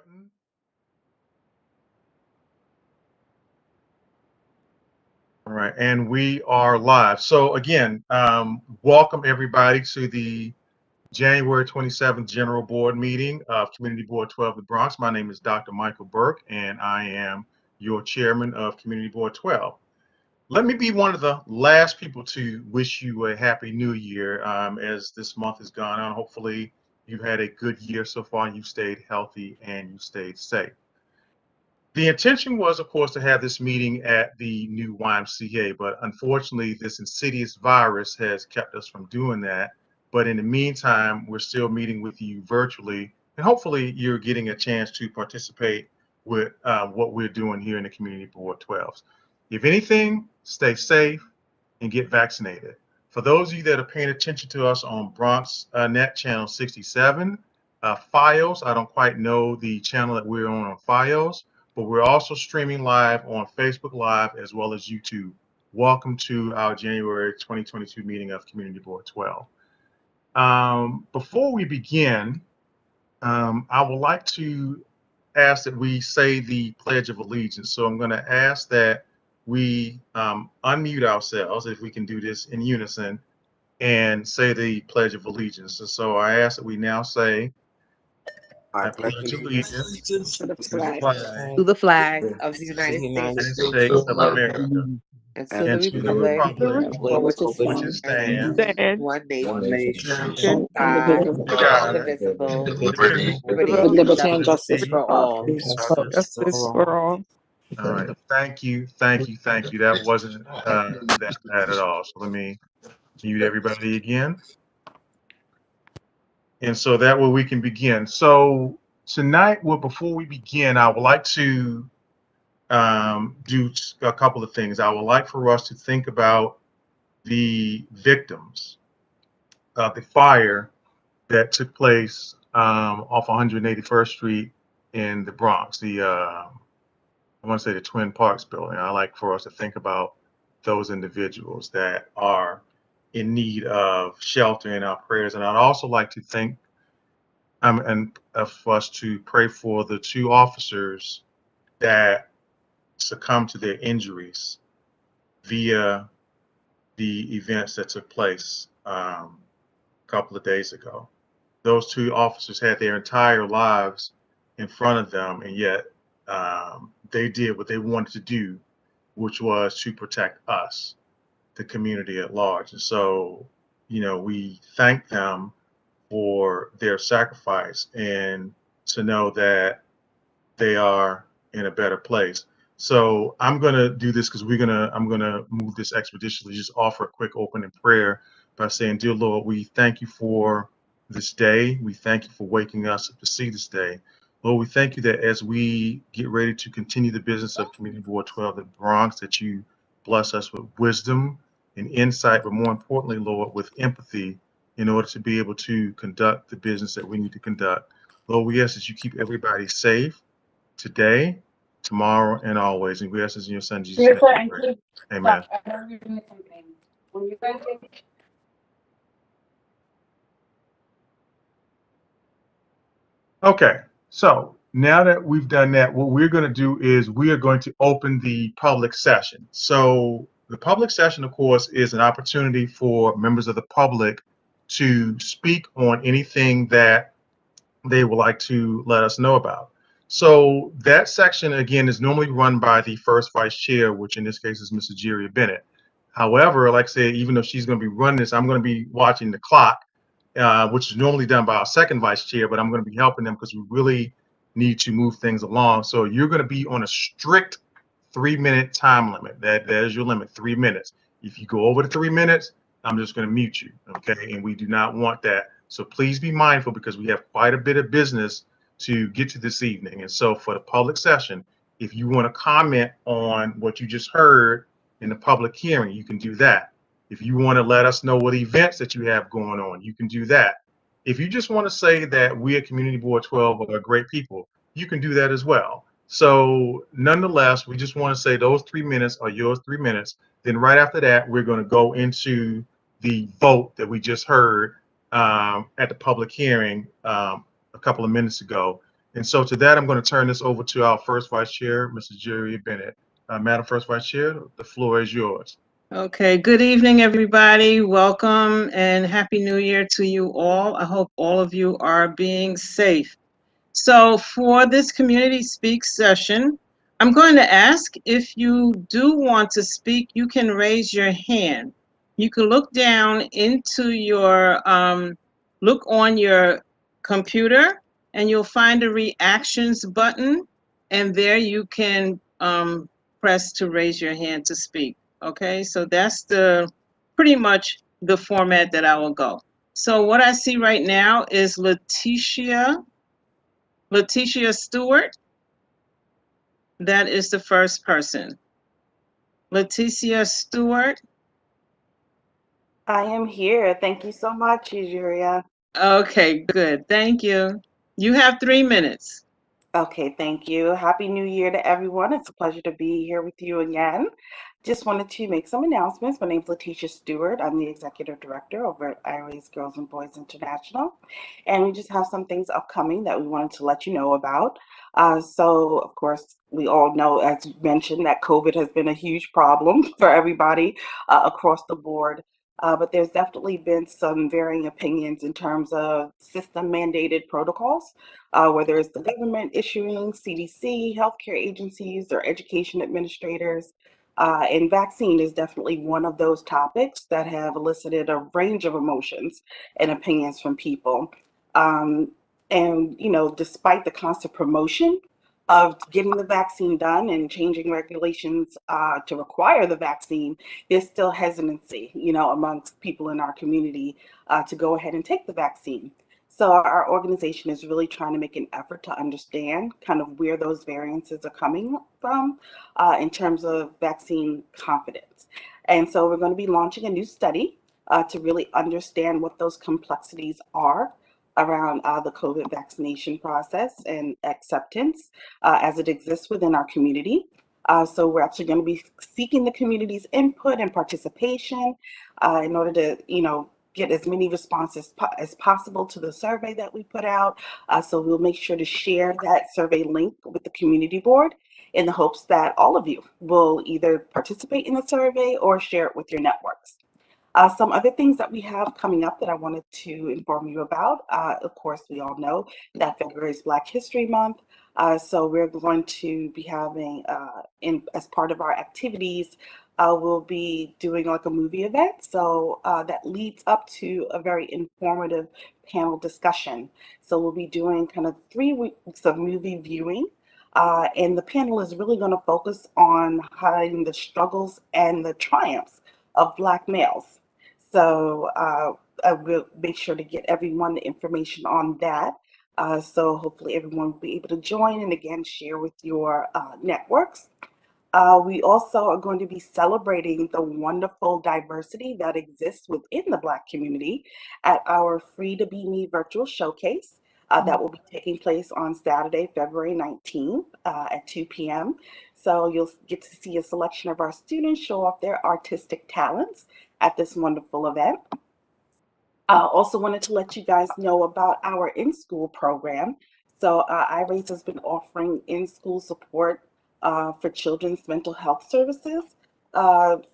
button. All right, and we are live. So again, welcome everybody to the January 27th General Board meeting of Community Board 12 of the Bronx. My name is Dr. Michael Burke, and I am your chairman of Community Board 12. Let me be one of the last people to wish you a happy new year as this month has gone on. Hopefully you've had a good year so far, you've stayed healthy and you stayed safe. The intention was, of course, to have this meeting at the new YMCA, but unfortunately, this insidious virus has kept us from doing that. But in the meantime, we're still meeting with you virtually, and hopefully, you're getting a chance to participate with what we're doing here in the Community Board 12s. If anything, stay safe and get vaccinated. For those of you that are paying attention to us on Bronx Net Channel 67, Fios, I don't quite know the channel that we're on Fios, but we're also streaming live on Facebook Live as well as YouTube. Welcome to our January 2022 meeting of Community Board 12. Before we begin, I would like to ask that we say the Pledge of Allegiance. So I'm going to ask that we unmute ourselves, if we can do this in unison, and say the Pledge of Allegiance. And so I ask that we now say, I pledge allegiance to the to the flag flag to the flag of the United United States States of America and to the and to the republic republic for which it for which it stands, stands, one one nation, nation, God, indivisible, God, indivisible, indivisible, with liberty and liberty and justice justice liberty, for for all. all. and justice for all. All right. Thank you. Thank you. Thank you. That wasn't that bad at all. So let me mute everybody again. And so that way we can begin. So tonight, well, before we begin, I would like to do a couple of things. I would like for us to think about the victims of the fire that took place off 181st Street in the Bronx. I want to say the Twin Parks building. I like for us to think about those individuals that are in need of shelter in our prayers. And I'd also like to think and for us to pray for the two officers that succumbed to their injuries via the events that took place a couple of days ago. Those two officers had their entire lives in front of them, and yet they did what they wanted to do, which was to protect us, the community at large. And so, we thank them for their sacrifice and to know that they are in a better place. So I'm going to do this because I'm going to move this expeditiously, just offer a quick opening prayer by saying, dear Lord, we thank you for this day. We thank you for waking us up to see this day. Lord, we thank you that as we get ready to continue the business of Community Board 12 in Bronx, that you bless us with wisdom and insight, but more importantly, Lord, with empathy in order to be able to conduct the business that we need to conduct. Lord, we ask that you keep everybody safe today, tomorrow, and always. And we ask this in your son Jesus' name. Amen. Okay, so now that we've done that, what we're going to do is we are going to open the public session. So the public session, of course, is an opportunity for members of the public to speak on anything that they would like to let us know about. So that section, again, is normally run by the first vice chair, which in this case is Mrs. Jerry Bennett. However, like I said, even though she's going to be running this, I'm going to be watching the clock, which is normally done by our second vice chair, but I'm going to be helping them because we really need to move things along. So you're going to be on a strict 3-minute time limit. That is your limit, 3 minutes. If you go over the 3 minutes, I'm just going to mute you, okay? And we do not want that. So please be mindful because we have quite a bit of business to get to this evening. And so for the public session, if you want to comment on what you just heard in the public hearing, you can do that. If you want to let us know what events that you have going on, you can do that. If you just want to say that we at Community Board 12 are great people, you can do that as well. So nonetheless, we just want to say those 3 minutes are yours 3 minutes. Then right after that, we're going to go into the vote that we just heard at the public hearing a couple of minutes ago. And so to that, I'm going to turn this over to our first vice chair, Mrs. Jerry Bennett. Madam First Vice Chair, the floor is yours. Okay, good evening, everybody. Welcome and Happy New Year to you all. I hope all of you are being safe. So for this community speak session, I'm going to ask if you do want to speak, you can raise your hand. You can look down into your, look on your computer and you'll find a reactions button, and there you can press to raise your hand to speak. Okay, so that's pretty much the format that I will go. So what I see right now is Leticia Stewart. That is the first person. Leticia Stewart. I am here. Thank you so much, Yuria. Okay, good. Thank you. You have 3 minutes. Okay, thank you. Happy New Year to everyone. It's a pleasure to be here with you again. Just wanted to make some announcements. My name is Leticia Stewart. I'm the executive director over at Iris Girls and Boys International. And we just have some things upcoming that we wanted to let you know about. So, of course, we all know, as you mentioned, that COVID has been a huge problem for everybody across the board. But there's definitely been some varying opinions in terms of system mandated protocols, whether it's the government issuing, CDC, healthcare agencies, or education administrators. And vaccine is definitely one of those topics that have elicited a range of emotions and opinions from people. Um, and, despite the constant promotion of getting the vaccine done and changing regulations to require the vaccine, there's still hesitancy, amongst people in our community to go ahead and take the vaccine. So our organization is really trying to make an effort to understand kind of where those variances are coming from in terms of vaccine confidence. And so we're going to be launching a new study to really understand what those complexities are around the COVID vaccination process and acceptance as it exists within our community. So we're actually going to be seeking the community's input and participation in order to, get as many responses as possible to the survey that we put out. So we'll make sure to share that survey link with the community board in the hopes that all of you will either participate in the survey or share it with your networks. Some other things that we have coming up that I wanted to inform you about. Of course, we all know that February is Black History Month. So we're going to be having, as part of our activities, we'll be doing like a movie event. So that leads up to a very informative panel discussion. So we'll be doing kind of 3 weeks of movie viewing. And the panel is really going to focus on highlighting the struggles and the triumphs of Black males. So I will make sure to get everyone the information on that. So hopefully everyone will be able to join and again share with your networks. We also are going to be celebrating the wonderful diversity that exists within the Black community at our Free to Be Me virtual showcase. That will be taking place on Saturday, February 19th at 2 p.m. So you'll get to see a selection of our students show off their artistic talents at this wonderful event. Also wanted to let you guys know about our in-school program. So iRace has been offering in-school support for children's mental health services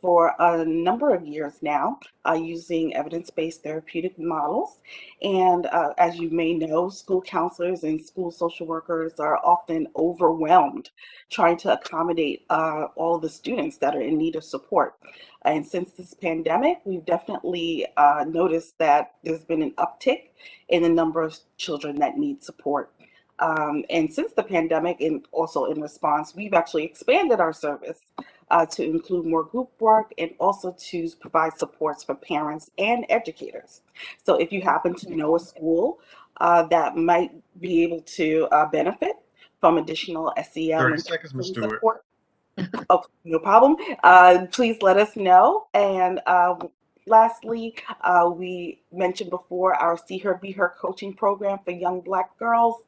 for a number of years now using evidence-based therapeutic models. And as you may know, school counselors and school social workers are often overwhelmed trying to accommodate all of the students that are in need of support. And since this pandemic, we've definitely noticed that there's been an uptick in the number of children that need support. And since the pandemic, and also in response, we've actually expanded our service to include more group work and also to provide supports for parents and educators. So if you happen to know a school that might be able to benefit from additional SEL 30 and seconds, Ms. counseling Stewart. support, oh, no problem. Please let us know. And lastly, we mentioned before our See Her, Be Her coaching program for young Black girls.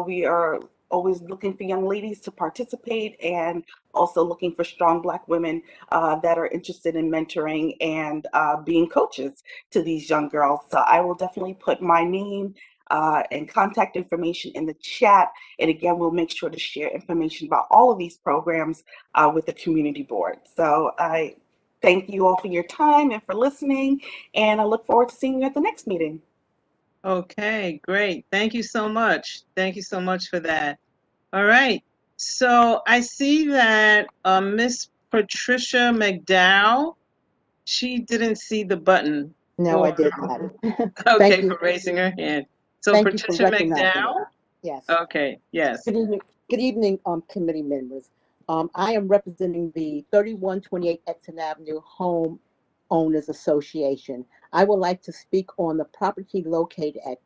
We are always looking for young ladies to participate and also looking for strong Black women that are interested in mentoring and being coaches to these young girls. So I will definitely put my name and contact information in the chat. And again, we'll make sure to share information about all of these programs with the community board. So I thank you all for your time and for listening, and I look forward to seeing you at the next meeting. Okay, great. Thank you so much. Thank you so much for that. All right. So I see that Miss Patricia McDowell, she didn't see the button. No, I did not. Okay, you. for raising her hand. So Thank you for Patricia recognizing McDowell? it. Yes. Okay, yes. Good evening, committee members. I am representing the 3128 Exton Avenue Home Owners Association. I would like to speak on the property located at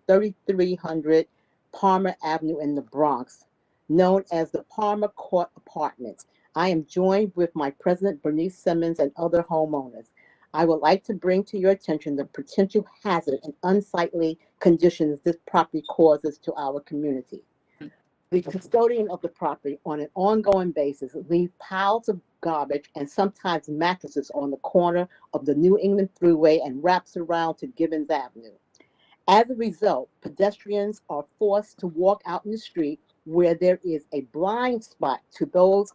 3300 Palmer Avenue in the Bronx, known as the Palmer Court Apartments. I am joined with my president, Bernice Simmons, and other homeowners. I would like to bring to your attention the potential hazard and unsightly conditions this property causes to our community. The custodian of the property on an ongoing basis leaves piles of garbage and sometimes mattresses on the corner of the New England Thruway and wraps around to Gibbons Avenue. As a result, pedestrians are forced to walk out in the street where there is a blind spot to those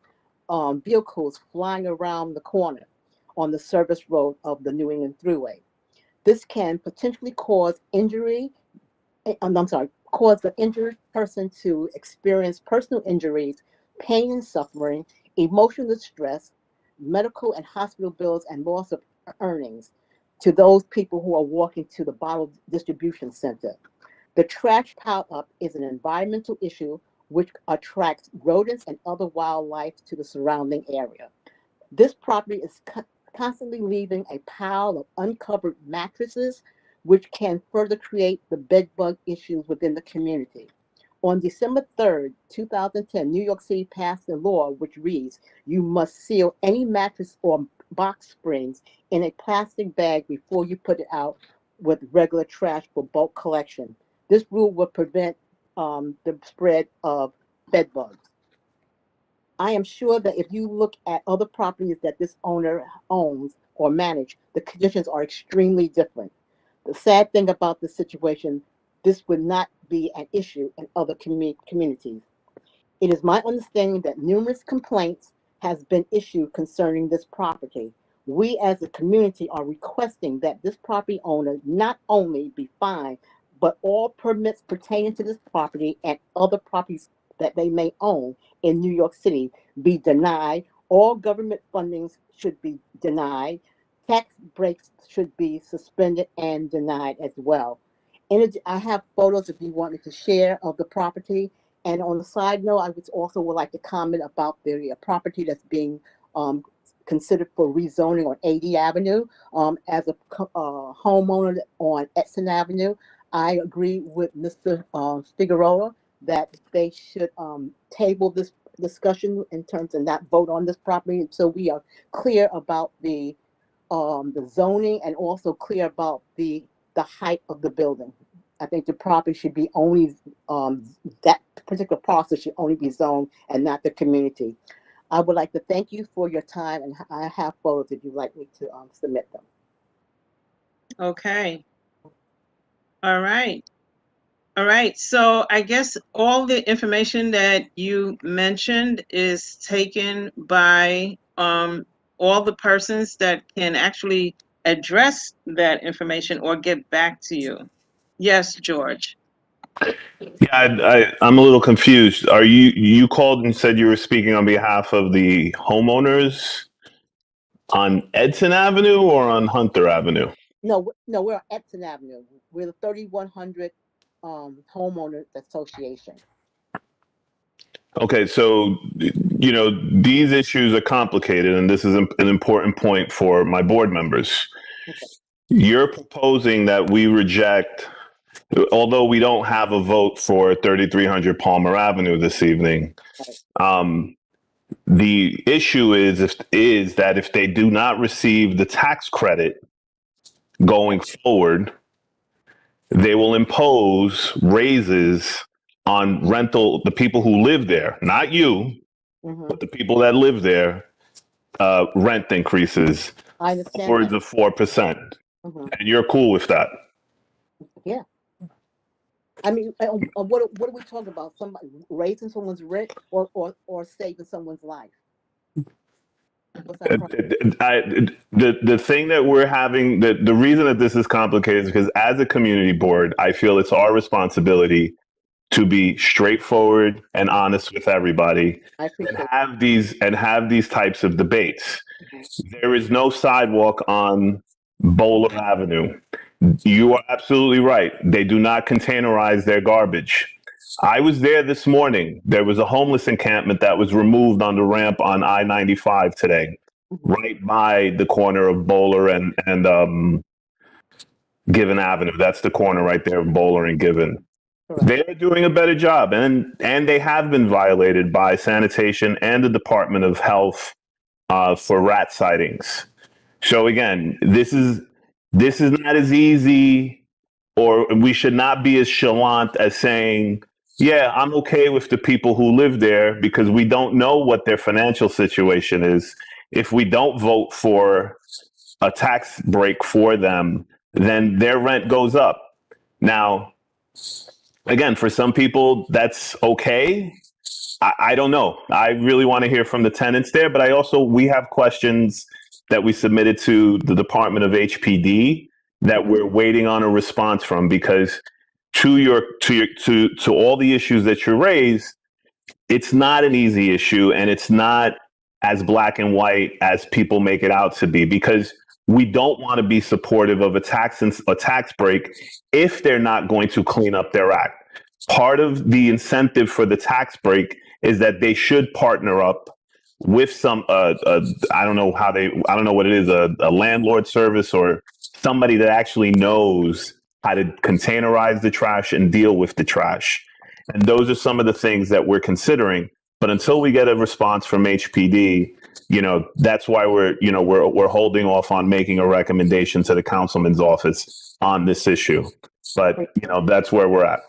vehicles flying around the corner on the service road of the New England Thruway. This can potentially cause cause the injured person to experience personal injuries, pain and suffering, emotional distress, medical and hospital bills, and loss of earnings to those people who are walking to the bottle distribution center. The trash pile-up is an environmental issue which attracts rodents and other wildlife to the surrounding area. This property is constantly leaving a pile of uncovered mattresses, which can further create the bed bug issues within the community. On December 3rd, 2010, New York City passed a law which reads, you must seal any mattress or box springs in a plastic bag before you put it out with regular trash for bulk collection. This rule will prevent the spread of bed bugs. I am sure that if you look at other properties that this owner owns or manages, the conditions are extremely different. The sad thing about this situation, this would not be an issue in other communities. It is my understanding that numerous complaints has been issued concerning this property. We as a community are requesting that this property owner not only be fined, but all permits pertaining to this property and other properties that they may own in New York City be denied. All government fundings should be denied. Tax breaks should be suspended and denied as well. I have photos if you want me to share of the property. And on a side note, I would like to comment about the property that's being considered for rezoning on 80 Avenue. As a homeowner on Exton Avenue, I agree with Mr. Figueroa that they should table this discussion in terms of not vote on this property until we are clear about the zoning and also clear about the height of the building. I think the property should be only that particular parcel should only be zoned and not the community. I would like to thank you for your time, and I have photos if you'd like me to submit them. Okay. All right. All right. So I guess all the information that you mentioned is taken by all the persons that can actually address that information or get back to you. Yes, George. Yeah, I'm a little confused. You called and said you were speaking on behalf of the homeowners on Edson Avenue or on Hunter Avenue? No, we're on Exton Avenue. We're the 3100 homeowners association. Okay, so these issues are complicated, and this is an important point for my board members. Okay. You're proposing that we reject, although we don't have a vote for 3300 Palmer Avenue this evening. The issue is that if they do not receive the tax credit going forward, they will impose raises on the people who live there, not you, but the people that live there, rent increases I understand upwards of 4%. And you're cool with that? Yeah. I mean, what are we talking about? Somebody raising someone's rent or saving someone's life? What's that problem? The thing that we're having, the reason that this is complicated is because as a community board, I feel it's our responsibility to be straightforward and honest with everybody I appreciate and have these types of debates. There is no sidewalk on Bowler Avenue. You are absolutely right. They do not containerize their garbage. I was there this morning. There was a homeless encampment that was removed on the ramp on I-95 today, right by the corner of Bowler and Given Avenue. That's the corner right there of Bowler and Given. Correct. They're doing a better job, and they have been violated by sanitation and the Department of Health for rat sightings. So again, this is not as easy, or we should not be as chalant as saying, yeah, I'm okay with the people who live there, because we don't know what their financial situation is. If we don't vote for a tax break for them, then their rent goes up. Now, again, for some people, that's okay. I don't know. I really want to hear from the tenants there, but we have questions that we submitted to the Department of HPD that we're waiting on a response from, because to all the issues that you raised, it's not an easy issue, and it's not as black and white as people make it out to be, because we don't want to be supportive of a tax break if they're not going to clean up their act. Part of the incentive for the tax break is that they should partner up with some I don't know what it is, a landlord service or somebody that actually knows how to containerize the trash and deal with the trash. And those are some of the things that we're considering. But until we get a response from HPD, that's why we're holding off on making a recommendation to the councilman's office on this issue. But that's where we're at.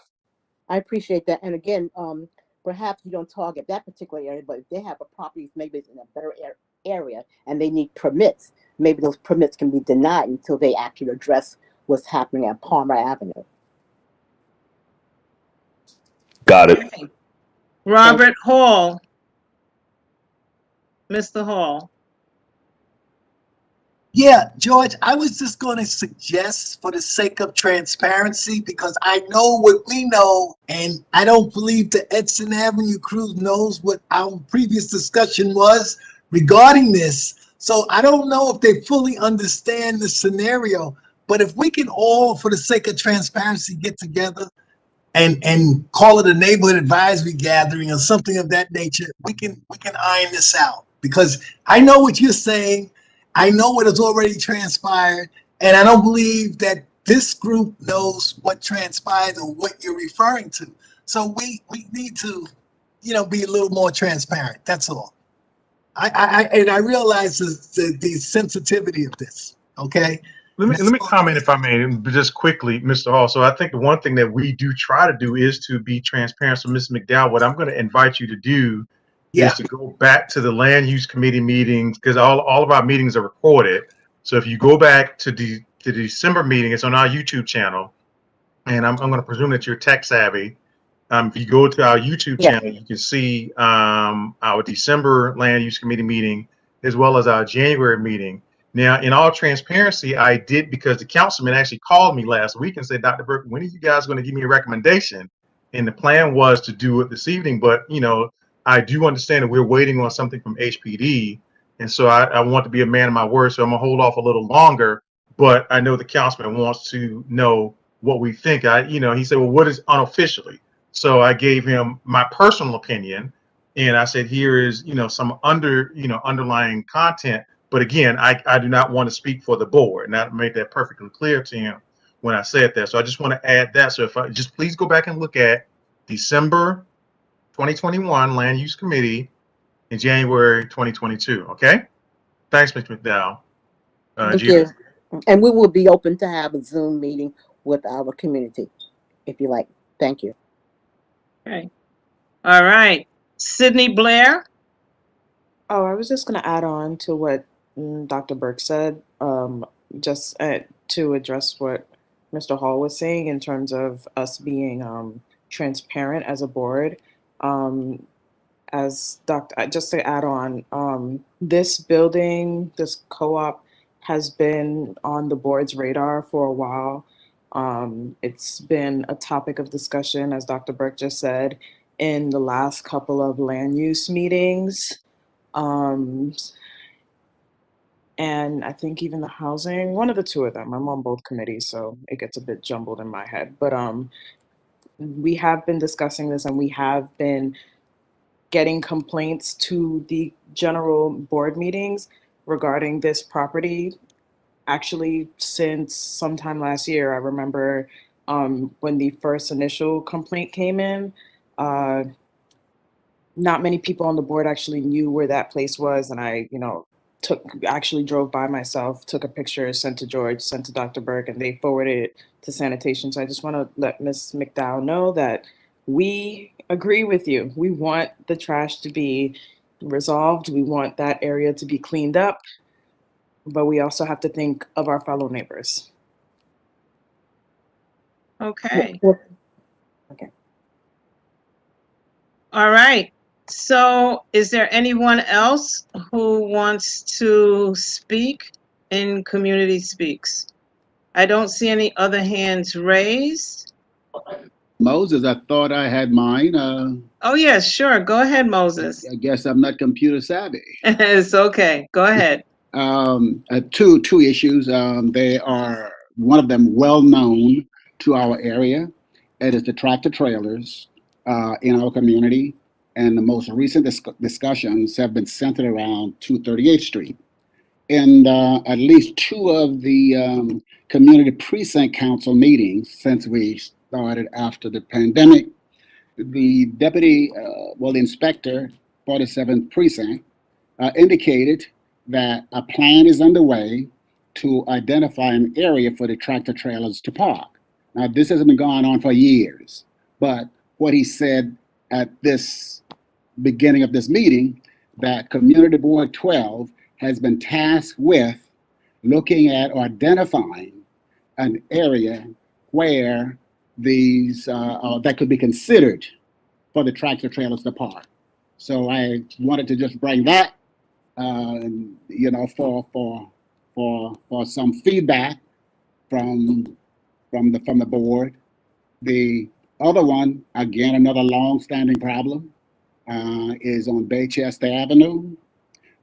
I appreciate that. And again, perhaps you don't target that particular area, but if they have a property, maybe it's in a better area and they need permits, maybe those permits can be denied until they actually address what's happening at Palmer Avenue. Got it. Robert Hall. Mr. Hall. Yeah, George, I was just going to suggest, for the sake of transparency, because I know what we know, and I don't believe the Edson Avenue crew knows what our previous discussion was regarding this. So I don't know if they fully understand the scenario, but if we can all, for the sake of transparency, get together and call it a neighborhood advisory gathering or something of that nature, we can iron this out. Because I know what you're saying. I know what has already transpired, and I don't believe that this group knows what transpired or what you're referring to. So we need to, be a little more transparent. That's all. I realize the sensitivity of this. Okay. Let me comment, if I may, just quickly, Mr. Hall. So I think the one thing that we do try to do is to be transparent. So, Ms. McDowell, what I'm going to invite you to do is to go back to the land use committee meetings, because all of our meetings are recorded. So if you go back to the December meeting, it's on our YouTube channel, and I'm going to presume that you're tech savvy. If you go to our YouTube channel, you can see our December land use committee meeting as well as our January meeting. Now, in all transparency, I did, because the councilman actually called me last week and said, Dr. Burke, when are you guys going to give me a recommendation? And the plan was to do it this evening, but I do understand that we're waiting on something from HPD. And so I want to be a man of my word. So I'm gonna hold off a little longer, but I know the councilman wants to know what we think. He said, well, what is unofficially? So I gave him my personal opinion, and I said, here is, some underlying content. But again, I do not want to speak for the board, and I made that perfectly clear to him when I said that. So I just want to add that. So if I just please go back and look at December 2021 Land Use Committee in January 2022. Okay. Thanks, Mr. McDowell. Thank you. And we will be open to have a Zoom meeting with our community, if you like. Thank you. Okay. All right. Sydney Blair. Oh, I was just going to add on to what Dr. Burke said, just to address what Mr. Hall was saying in terms of us being transparent as a board. As Dr. Just to add on, this building, this co-op has been on the board's radar for a while. It's been a topic of discussion, as Dr. Burke just said, in the last couple of land use meetings. And I think even the housing, one of the two of them. I'm on both committees, so it gets a bit jumbled in my head. But we have been discussing this, and we have been getting complaints to the general board meetings regarding this property. Actually, since sometime last year, I remember when the first initial complaint came in, not many people on the board actually knew where that place was. And I, actually drove by myself, took a picture, sent to George, sent to Dr. Burke, and they forwarded it to sanitation. So I just want to let Ms. McDowell know that we agree with you. We want the trash to be resolved. We want that area to be cleaned up, but we also have to think of our fellow neighbors. Okay. Okay. All right. So is there anyone else who wants to speak in Community Speaks? I don't see any other hands raised. Moses, I thought I had mine. Oh, yes, sure. Go ahead, Moses. I guess I'm not computer savvy. It's okay. Go ahead. Two issues. They are, one of them well known to our area. It is the tractor trailers in our community. And the most recent discussions have been centered around 238th Street. And at least two of the community precinct council meetings since we started after the pandemic, the deputy, the inspector, 47th precinct, indicated that a plan is underway to identify an area for the tractor trailers to park. Now, this has been going on for years, but what he said at this beginning of this meeting, that Community Board 12 has been tasked with looking at or identifying an area where these that could be considered for the tractor trailers to park. So I wanted to just bring that, for some feedback from the board. The other one, again, another long-standing problem, is on Baychester Avenue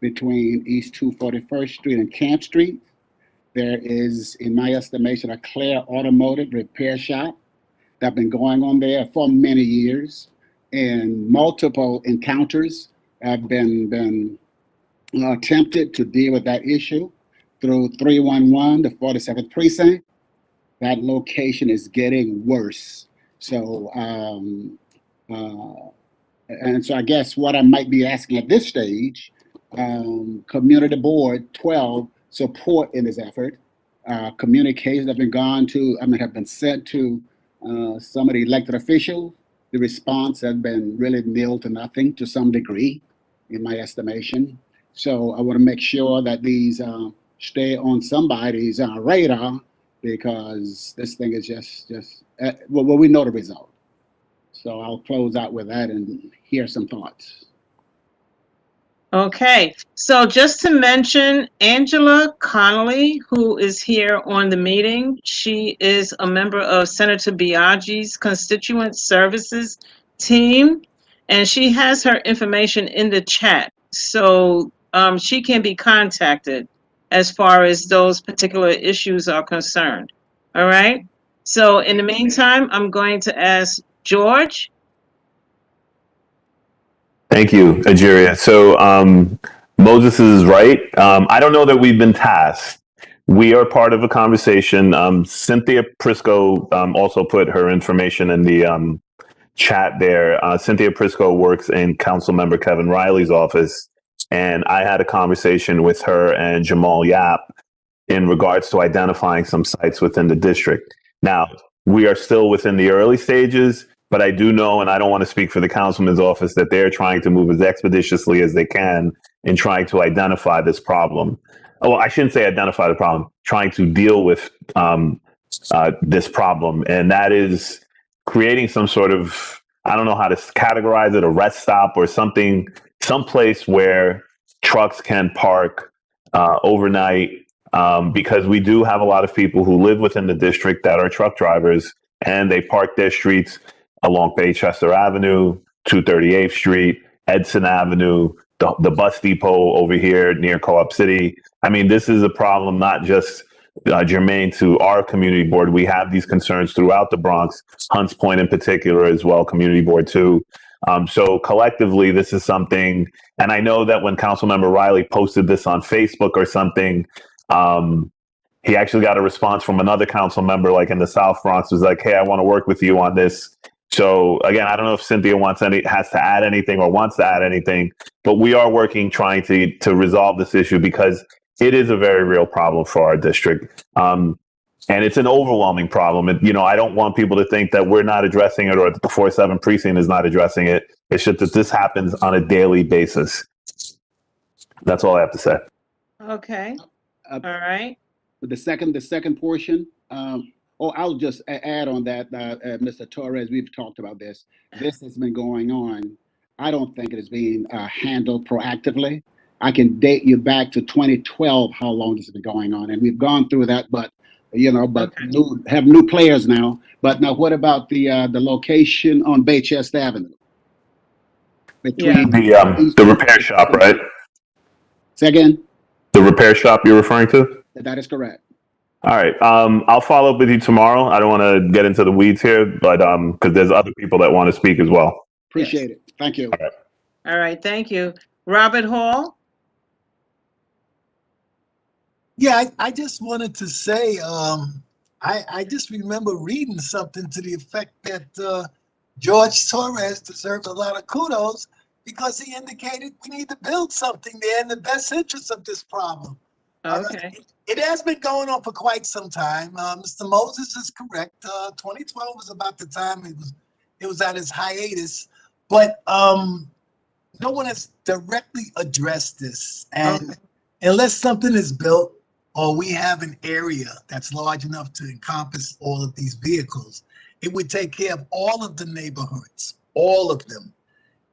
between East 241st Street and Camp Street. There is, in my estimation, a Claire Automotive repair shop that's been going on there for many years, and multiple encounters have been attempted to deal with that issue through 311, the 47th precinct. That location is getting worse. So, and so I guess what I might be asking at this stage, Community Board 12 support in this effort. Communications have been sent to some of the elected officials. The response has been really nil to nothing to some degree, in my estimation. So I want to make sure that these stay on somebody's radar, because this thing is we know the result. So I'll close out with that and hear some thoughts. Okay, so just to mention Angela Connolly, who is here on the meeting, she is a member of Senator Biaggi's constituent services team, and she has her information in the chat. So she can be contacted as far as those particular issues are concerned. All right, so in the meantime, I'm going to ask George. Thank you, Ajiria. So Moses is right. I don't know that we've been tasked. We are part of a conversation. Cynthia Prisco also put her information in the chat there. Cynthia Prisco works in Councilmember Kevin Riley's office, and I had a conversation with her and Jamal Yap in regards to identifying some sites within the district. Now, we are still within the early stages, but I do know, and I don't want to speak for the councilman's office, that they're trying to move as expeditiously as they can in trying to identify this problem. Well, I shouldn't say identify the problem, trying to deal with this problem, and that is creating some sort of, I don't know how to categorize it, a rest stop or something, someplace where trucks can park overnight, because we do have a lot of people who live within the district that are truck drivers, and they park their streets along Baychester Avenue, 238th Street, Edson Avenue, the bus depot over here near Co-op City. I mean, this is a problem not just germane to our community board. We have these concerns throughout the Bronx, Hunts Point in particular as well, community board too. So collectively, this is something, and I know that when Councilmember Riley posted this on Facebook or something, he actually got a response from another council member, like in the South Bronx, was like, "Hey, I want to work with you on this." So again, I don't know if Cynthia has to add anything or wants to add anything, but we are working, trying to resolve this issue because it is a very real problem for our district. And it's an overwhelming problem. And, you know, I don't want people to think that we're not addressing it or that the 4-7 precinct is not addressing it. It's just that this happens on a daily basis. That's all I have to say. Okay. All right. The second portion, I'll just add on that, Mr. Torres, we've talked about this. This has been going on. I don't think it is being handled proactively. I can date you back to 2012, how long this has been going on. And we've gone through that, but, you know, but have new players now. But now what about the location on Baychester Avenue? Between the repair shop, right? Say again? The repair shop you're referring to? That is correct. All right. I'll follow up with you tomorrow. I don't want to get into the weeds here, but because there's other people that want to speak as well. Appreciate it. Thank you. All right. All right. Thank you. Robert Hall? Yeah, I just wanted to say, I just remember reading something to the effect that George Torres deserves a lot of kudos because he indicated we need to build something there in the best interest of this problem. Okay. It has been going on for quite some time. Mr. Moses is correct. 2012 was about the time it was at its hiatus, but no one has directly addressed this. And unless something is built or we have an area that's large enough to encompass all of these vehicles, it would take care of all of the neighborhoods, all of them.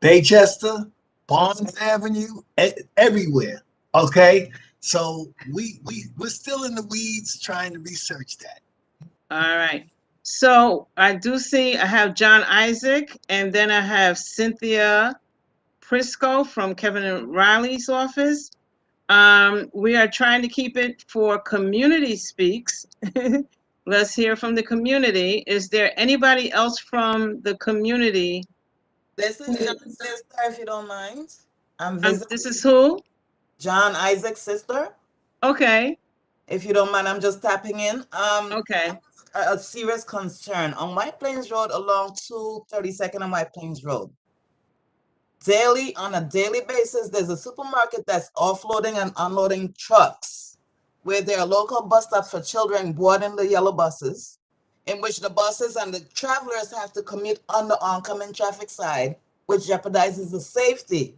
Baychester, Barnes Avenue, everywhere. Okay, so we're still in the weeds trying to research that. All right. So I do see I have John Isaac, and then I have Cynthia Prisco from Kevin Riley's office. We are trying to keep it for community speaks. Let's hear from the community. Is there anybody else from the community? This is John's sister, if you don't mind. This is who? John Isaac's sister. Okay. If you don't mind, I'm just tapping in. Okay. A serious concern on White Plains Road along 232nd and White Plains Road. On a daily basis, there's a supermarket that's offloading and unloading trucks where there are local bus stops for children boarding the yellow buses, in which the buses and the travelers have to commute on the oncoming traffic side, which jeopardizes the safety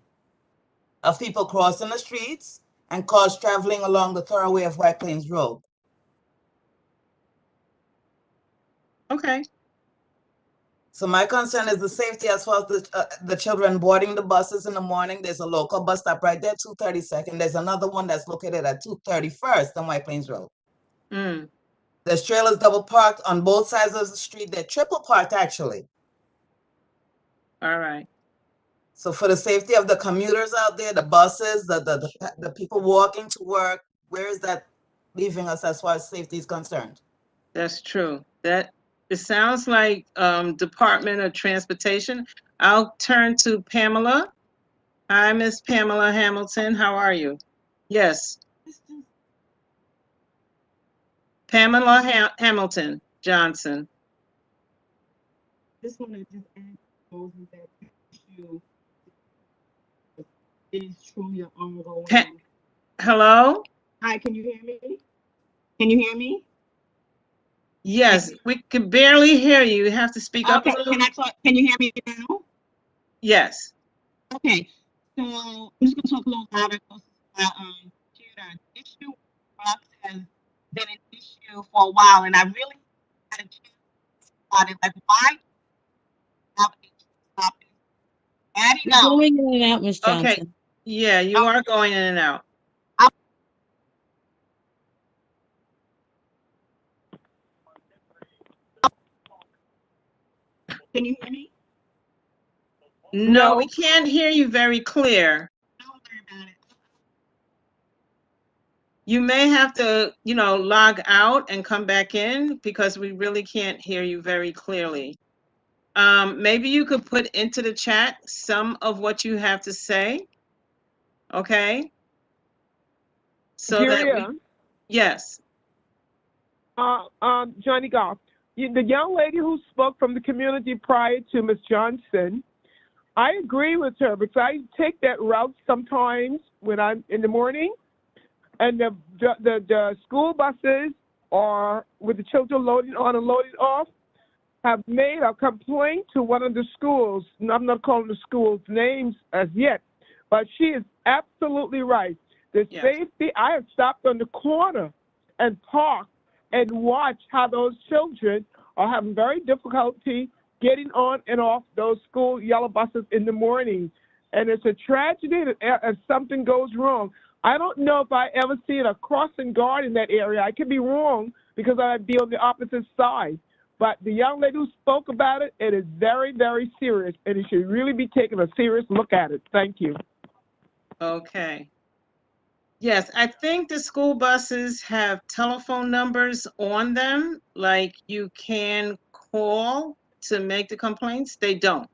of people crossing the streets and cause traveling along the thoroughway of White Plains Road. Okay. So my concern is the safety as far as the children boarding the buses in the morning. There's a local bus stop right there, 232nd. There's another one that's located at 231st on White Plains Road. There's trailers double parked on both sides of the street. They're triple parked, actually. All right. So for the safety of the commuters out there, the buses, the people walking to work, where is that leaving us as far as safety is concerned? That's true. It sounds like Department of Transportation. I'll turn to Pamela. Hi, Miss Pamela Hamilton. How are you? Yes. Pamela Hamilton Johnson. Just want to just add Moses that issue is truly an ongoing. Hello? Hi, can you hear me? Can you hear me? Yes, we can barely hear you. You have to speak up a little. Can I talk? Can you hear me now? Yes. Okay. So I'm just gonna talk a little louder because the issue Bronx has been an issue for a while, and I really had a chance about it. Like, why stop adding You're up? going in and out, Ms. Okay, Johnson. yeah, you are going in and out. Can you hear me? No, we can't hear you very clear. Don't worry about it. You may have to, log out and come back in because we really can't hear you very clearly. Maybe you could put into the chat some of what you have to say. Okay? So that yes. Johnny Goff, the young lady who spoke from the community prior to Ms. Johnson, I agree with her because I take that route sometimes when I'm in the morning, and the school buses are with the children loading on and loading off have made a complaint to one of the schools. I'm not calling the schools names as yet, but she is absolutely right. The safety, I have stopped on the corner and parked and watched how those children are having very difficulty getting on and off those school yellow buses in the morning. And it's a tragedy that if something goes wrong. I don't know if I ever seen a crossing guard in that area. I could be wrong because I'd be on the opposite side. But the young lady who spoke about it, it is very, very serious, and it should really be taking a serious look at it. Thank you. Okay. Yes, I think the school buses have telephone numbers on them, like you can call to make the complaints. They don't.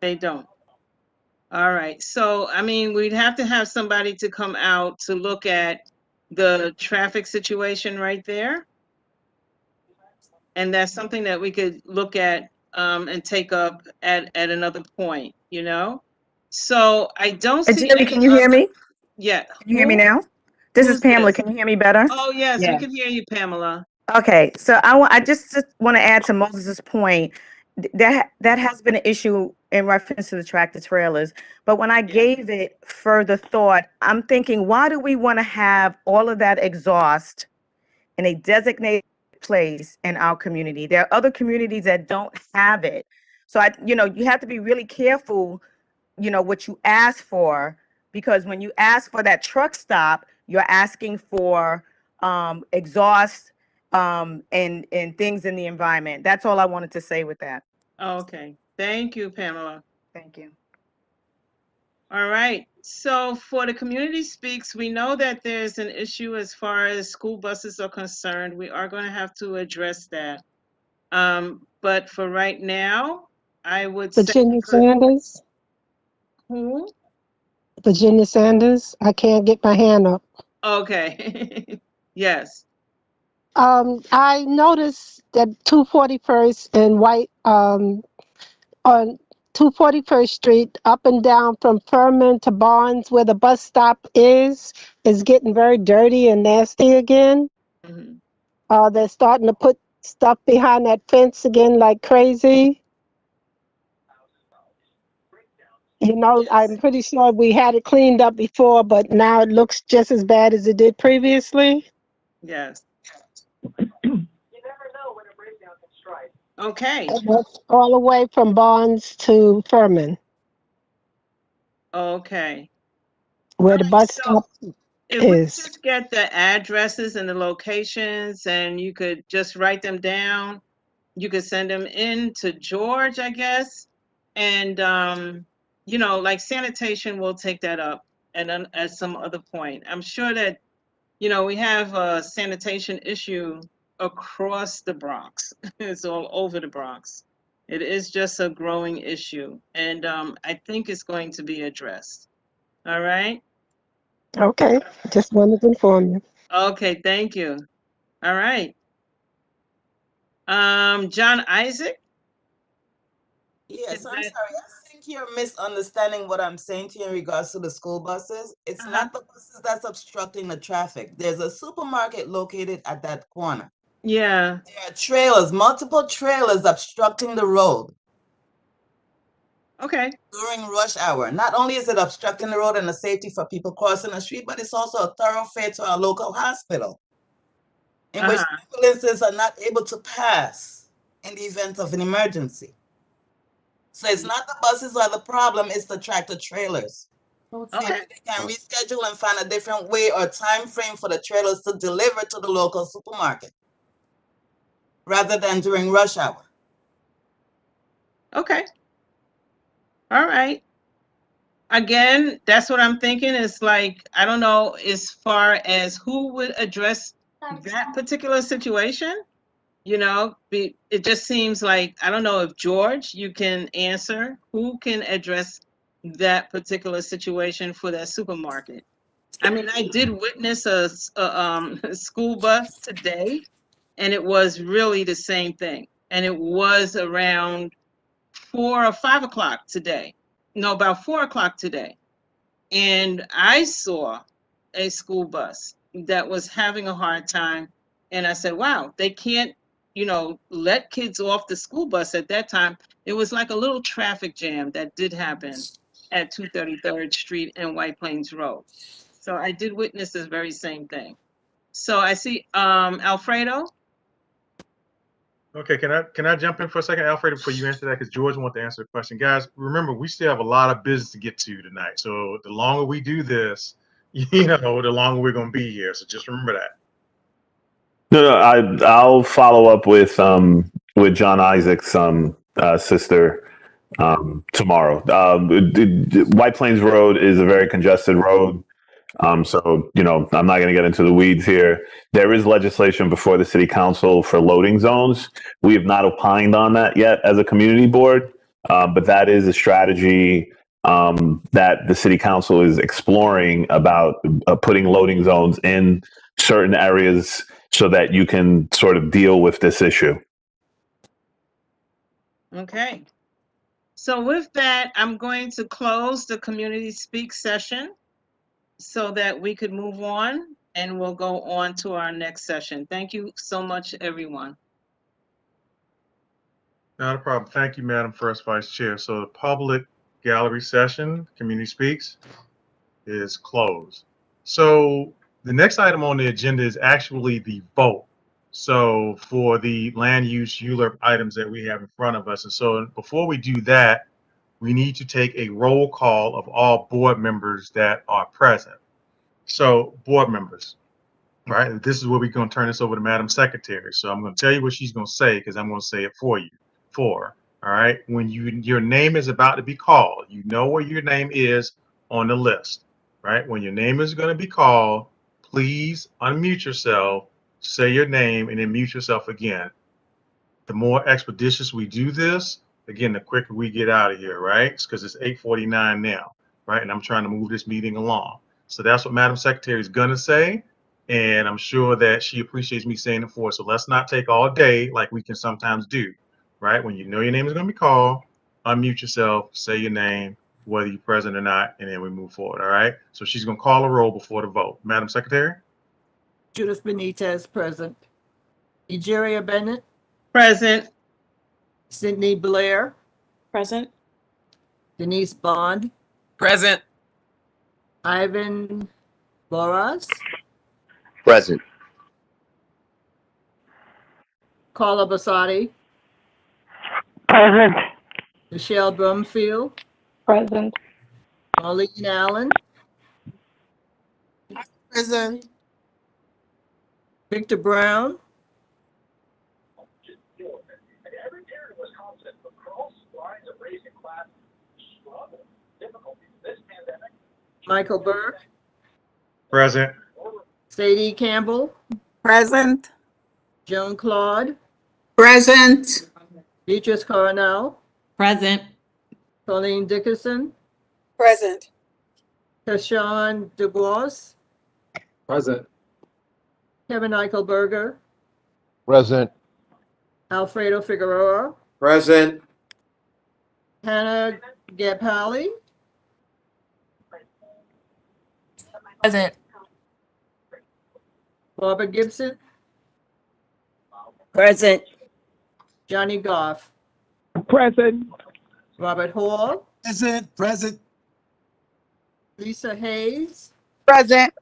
They don't. All right. So, I mean, we'd have to have somebody to come out to look at the traffic situation right there. And that's something that we could look at and take up at another point, So I don't see Jerry, can you hear me? Yeah. Can you hear me now? This is Pamela. Can you hear me better? Oh, yes, we can hear you, Pamela. Okay, so I just want to add to Moses's point. That has been an issue in reference to the tractor trailers. But when I gave it further thought, I'm thinking, why do we want to have all of that exhaust in a designated place in our community? There are other communities that don't have it. So you have to be really careful, what you ask for, because when you ask for that truck stop, you're asking for exhaust and things in the environment. That's all I wanted to say with that. Okay. Thank you, Pamela. Thank you. All right. So for the community speaks, we know that there's an issue as far as school buses are concerned. We are going to have to address that. But for right now, I would say Virginia Sanders. Who? Virginia Sanders. I can't get my hand up. Okay. Yes. I noticed that 241st and White on 241st Street up and down from Furman to Barnes where the bus stop is getting very dirty and nasty again. Mm-hmm. They're starting to put stuff behind that fence again like crazy. I'm pretty sure we had it cleaned up before, but now it looks just as bad as it did previously. Yes. Okay. All the way from Barnes to Furman. Okay. Where the bus stop if we is. just get the addresses and the locations and you could just write them down, you could send them in to George, I guess. And, like sanitation will take that up and then at some other point. I'm sure that, we have a sanitation issue across the Bronx. It's all over the Bronx. It is just a growing issue. And I think it's going to be addressed. All right. Okay, just wanted to inform you. Okay, thank you. All right. John Isaac? Yes, I'm sorry. I think you're misunderstanding what I'm saying to you in regards to the school buses. It's not the buses that's obstructing the traffic. There's a supermarket located at that corner. Yeah. There are trailers, multiple trailers obstructing the road. Okay. During rush hour. Not only is it obstructing the road and the safety for people crossing the street, but it's also a thoroughfare to our local hospital. in which ambulances are not able to pass in the event of an emergency. So it's not the buses are the problem, it's the tractor trailers. Okay. Maybe they can reschedule and find a different way or time frame for the trailers to deliver to the local supermarket rather than during rush hour. Okay. All right. Again, that's what I'm thinking. It's like, I don't know as far as who would address that particular situation. It just seems like, I don't know if George, you can answer who can address that particular situation for that supermarket. I mean, I did witness a school bus today, and it was really the same thing. And it was around 4 or 5 o'clock today. No, about 4 o'clock today. And I saw a school bus that was having a hard time. And I said, wow, they can't, let kids off the school bus at that time. It was like a little traffic jam that did happen at 233rd Street and White Plains Road. So I did witness this very same thing. So I see Alfredo. Okay, can I jump in for a second, Alfredo, before you answer that? Because George wants to answer the question. Guys, remember, we still have a lot of business to get to tonight. So the longer we do this, the longer we're going to be here. So just remember that. No, I'll follow up with John Isaac's sister tomorrow. White Plains Road is a very congested road. So, I'm not going to get into the weeds here. There is legislation before the city council for loading zones. We have not opined on that yet as a community board, but that is a strategy that the city council is exploring about putting loading zones in certain areas so that you can sort of deal with this issue. Okay. So with that, I'm going to close the community speak session so that we could move on, and we'll go on to our next session. Thank you so much, everyone. Not a problem. Thank you, Madam First Vice Chair. So the public gallery session, Community Speaks, is closed. So the next item on the agenda is actually the vote. So for the land use ULURP items that we have in front of us. And so before we do that, we need to take a roll call of all board members that are present. So board members, right? This is where we're going to turn this over to Madam Secretary. So I'm going to tell you what she's going to say because I'm going to say it for you. All right. When your name is about to be called, you know where your name is on the list, right? When your name is going to be called, please unmute yourself, say your name, and then mute yourself again. The more expeditious we do this, again, the quicker we get out of here, right? Because it's 8:49 now, right? And I'm trying to move this meeting along. So that's what Madam Secretary is going to say. And I'm sure that she appreciates me saying it for her. So let's not take all day like we can sometimes do, right? When you know your name is going to be called, unmute yourself, say your name, whether you're present or not, and then we move forward, all right? So she's going to call a roll before the vote. Madam Secretary? Judith Benitez, present. Egeria Bennett, Present. Sydney Blair, Present. Denise Bond, Present. Ivan Boras, Present. Carla Basati, Present. Michelle Brumfield, Present. Marlene Allen, Present. Victor Brown, Michael Burke, Present. Sadie Campbell, Present. Joan Claude, Present. Beatrice Coronel, Present. Colleen Dickerson, Present. Tashawn DuBois, Present. Kevin Eichelberger, Present. Alfredo Figueroa, Present. Hannah Gabhali, Present. Barbara Gibson, Present. Johnny Goff, Present. Robert Hall, Present. Lisa Hayes, Present.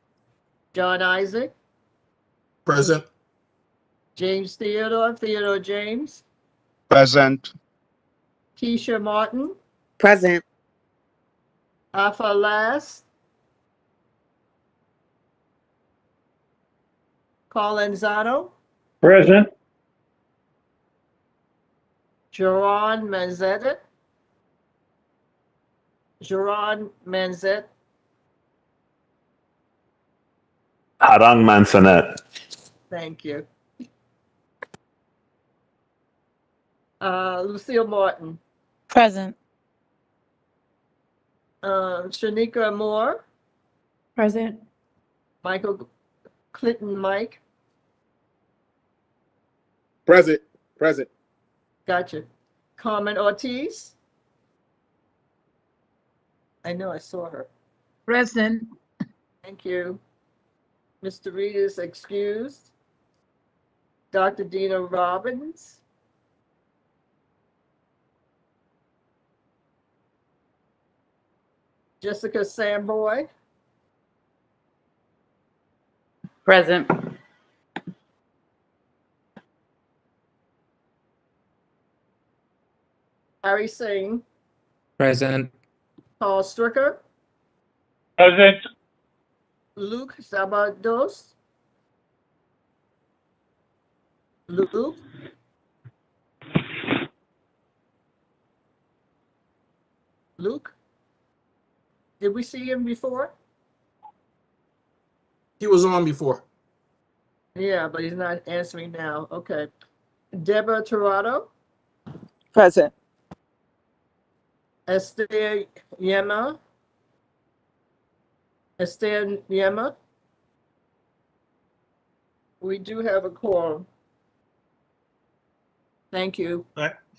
John Isaac, Present. James Theodore James, Present. Keisha Martin, Present. Alpha Last, Carl Anzano, Present. Jerron Manzetta, Harang Mansanet. thank you. Lucille Martin, Present. Shanika Moore, Present. Michael Clinton Mike, Present. Present. gotcha. Carmen Ortiz, I know I saw her. Present. Thank you. Mr. Reed is excused. Dr. Dina Robbins, Jessica Samboy, Present. Harry Singh, Present. Paul Stricker, Present. Luke Sabados, Luke, did we see him before? He was on before. Yeah, but he's not answering now. Okay. Deborah Torado, Present. Esther Yema, we do have a quorum. Thank you.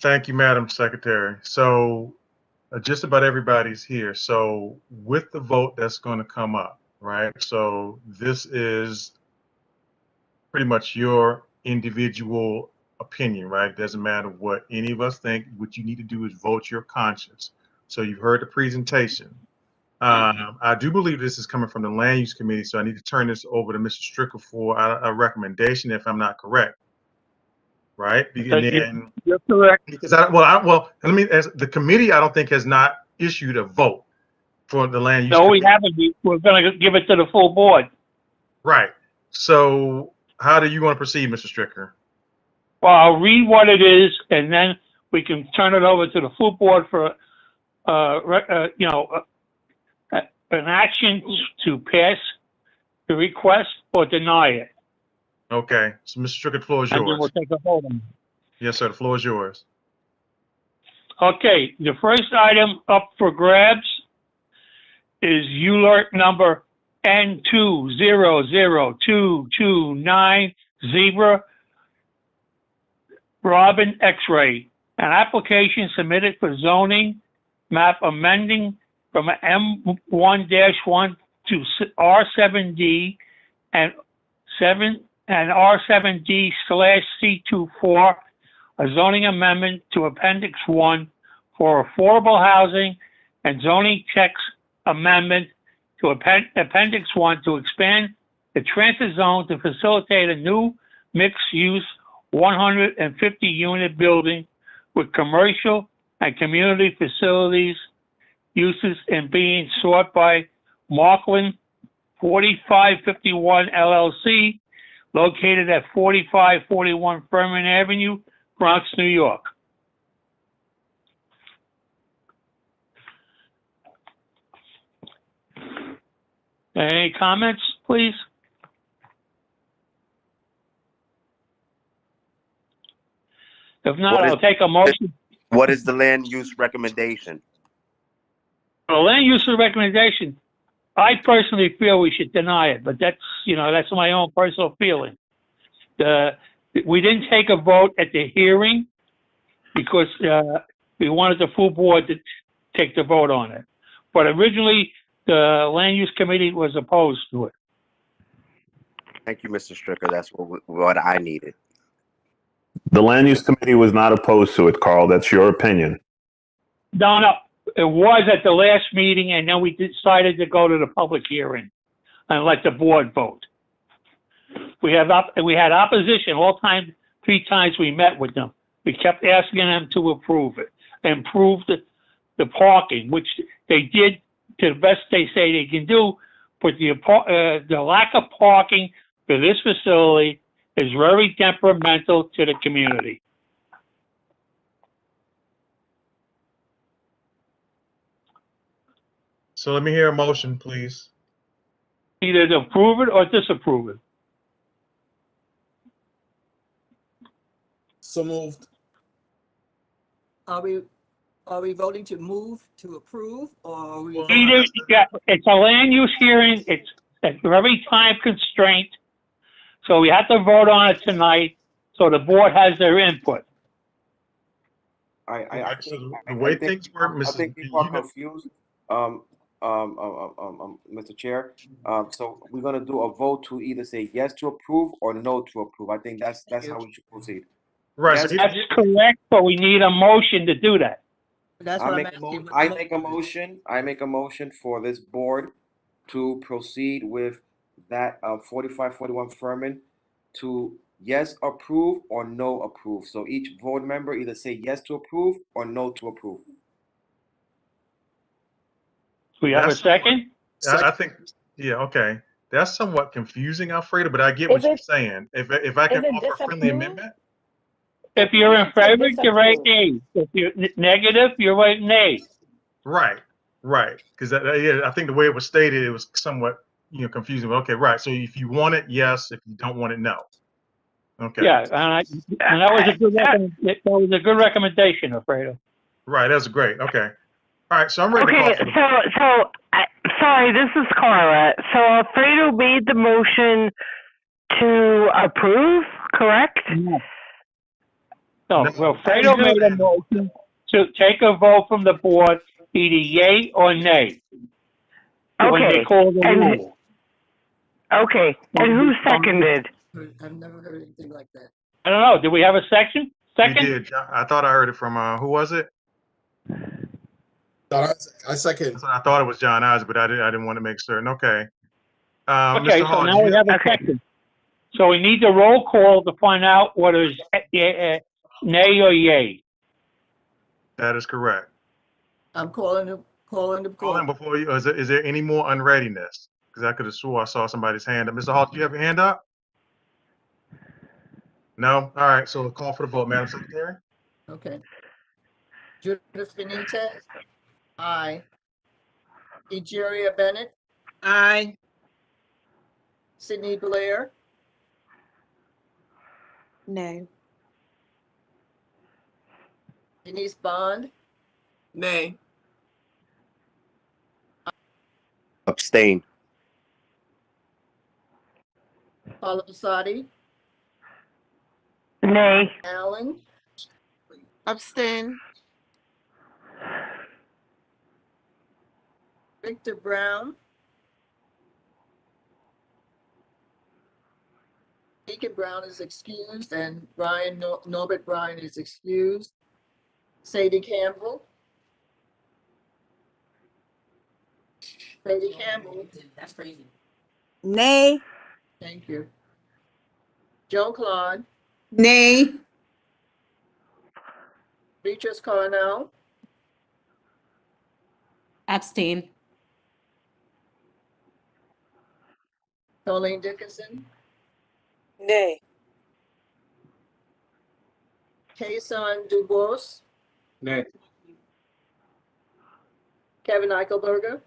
Thank you, Madam Secretary. So just about everybody's here. So with the vote that's going to come up, right? So this is pretty much your individual opinion, right? It doesn't matter what any of us think. What you need to do is vote your conscience. So you've heard the presentation. I do believe this is coming from the Land Use Committee, so I need to turn this over to Mr. Stricker for a recommendation, if I'm not correct. Right? And You're correct. Because let me. As the committee, I don't think has not issued a vote for the Land Use. No, we Committee. haven't. We're going to give it to the full board. Right. So how do you want to proceed, Mr. Stricker? Well, I'll read what it is, and then we can turn it over to the full board for, an action to pass the request or deny it. Okay. So, Mr. Stricker, the floor is And then yours. we'll take a vote on it. Yes, sir. The floor is yours. Okay, the first item up for grabs is ULERT number N200229 Zebra Robin X-ray. An application submitted for zoning map amending from M1-1 to R7D and R7D/C24, a zoning amendment to Appendix 1 for affordable housing and zoning text amendment to Appendix 1 to expand the transit zone to facilitate a new mixed-use 150-unit building with commercial and community facilities uses and being sought by Markland 4551 LLC, located at 4541 Furman Avenue, Bronx, New York. Any comments, please? If not, I'll take a motion. What is the land use recommendation? The land use recommendation, I personally feel we should deny it, but that's my own personal feeling. We didn't take a vote at the hearing because we wanted the full board to take the vote on it. But originally, the Land Use Committee was opposed to it. Thank you, Mr. Stricker. That's what I needed. The Land Use Committee was not opposed to it, Carl. That's your opinion. No, it was at the last meeting, and then we decided to go to the public hearing and let the board vote. We had opposition all time. 3 times we met with them. We kept asking them to approve it, improve the parking, which they did to the best they say they can do. But the lack of parking for this facility is very detrimental to the community. So let me hear a motion, please. Either to approve it or disapprove it. So moved. Are we voting to move to approve, or are we? Either, yeah, it's a land use hearing. It's very time constraint. So we have to vote on it tonight. So the board has their input. I The way think things work, I Mrs. think B, people are you know, confused. Mr. Chair. So we're gonna do a vote to either say yes to approve or no to approve. I think that's how we should proceed. right. Yes, So That's correct, but we need a motion to do that. That's what I'm asking. I make a motion for this board to proceed with that 4541 Furman to yes approve or no approve. So each board member either say yes to approve or no to approve. We have a second? I think, yeah, okay. That's somewhat confusing, Alfredo, but I get what you're saying. If I can offer a friendly amendment. If you're in favor, you write A. If you're negative, you write nay. Right, right. Because yeah, I think the way it was stated, it was somewhat confusing. Okay, right. So if you want it, yes. If you don't want it, no. Okay. Yeah, and that was a good recommendation, Alfredo. Right, that's great. Okay. All right, so I'm ready to call for the sorry, this is Carla. So Alfredo made the motion to approve, correct? No, Alfredo made a motion to take a vote from the board, either yay or nay. When they call the rule. Okay, and who seconded? I've never heard anything like that. I don't know. Did we have a second? We did. I thought I heard it from who was it? I second. I thought it was John Isaac, but I didn't want to make certain. Okay. Okay, Mr. so Hall, now we have a second. So we need the roll call to find out whether it's nay or yay. That is correct. I'm calling the call. Before you, is there any more unreadiness? Because I could have swore I saw somebody's hand up. Mr. Hall, do you have your hand up? No? All right, so call for the vote, Madam Secretary. Okay. Judith Benitez? Aye. Egeria Bennett? Aye. Sydney Blair? Nay. Denise Bond? Nay. Abstain. Paula Basadi? Nay. Allen? Abstain. Victor Brown? Deacon Brown is excused, and Norbert Bryan is excused. Sadie Campbell? Sadie Campbell? That's crazy. Nay. Thank you. Joan Claude? Nay. Beatrice Cornell? Abstain. Colleen Dickinson? Nay. Kason DuBois? Nay. Kevin Eichelberger?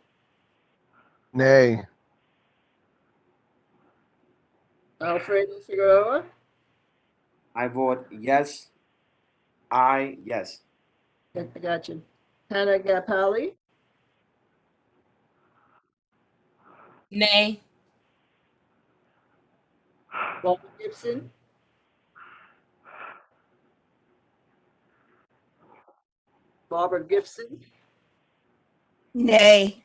Nay. Alfredo Figueroa? I vote yes. Yes. I got you. Hannah Gapali? Nay. Barbara Gibson? Barbara Gibson? Nay.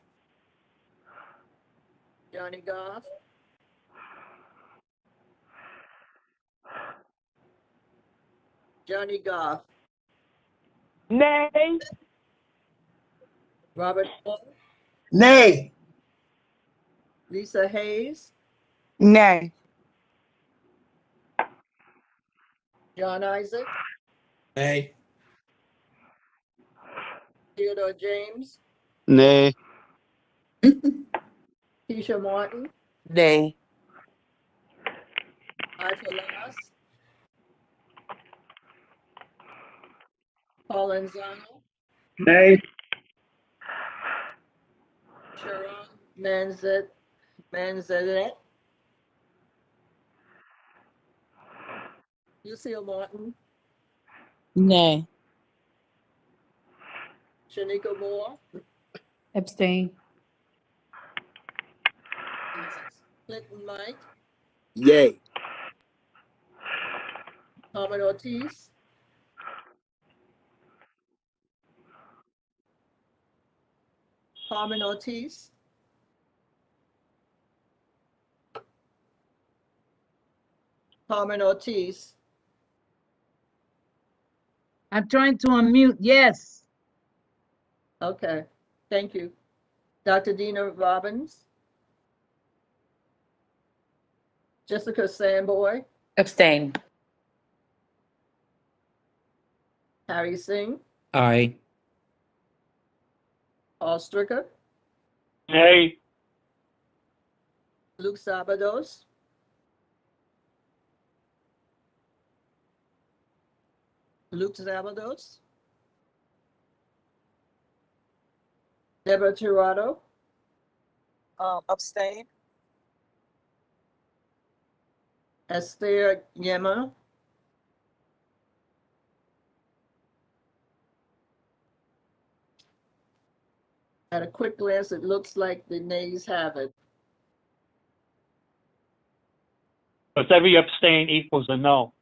Johnny Goff? Johnny Goff? Nay. Robert Paul? Nay. Lisa Hayes? Nay. John Isaac, Nay. Theodore James, Nay. Keisha Martin, Nay. Ivor Lamas, Paul Anzano, Nay. Sharon Manzaret, Lucille Martin, Nay. Shanika Moore, Abstain. Clinton Mike, Yay. Carmen Ortiz, Carmen Ortiz, Carmen Ortiz, I'm trying to unmute. Yes. okay, thank you. Dr. Dina Robbins, Jessica Samboy, Abstain. Harry Singh, Aye. Paul Stricker, Nay. Luke Sabados, Luke Sabados, Deborah Tirado, Abstain. Esther Yema, at a quick glance, it looks like the nays have it. Because every abstain equals a no.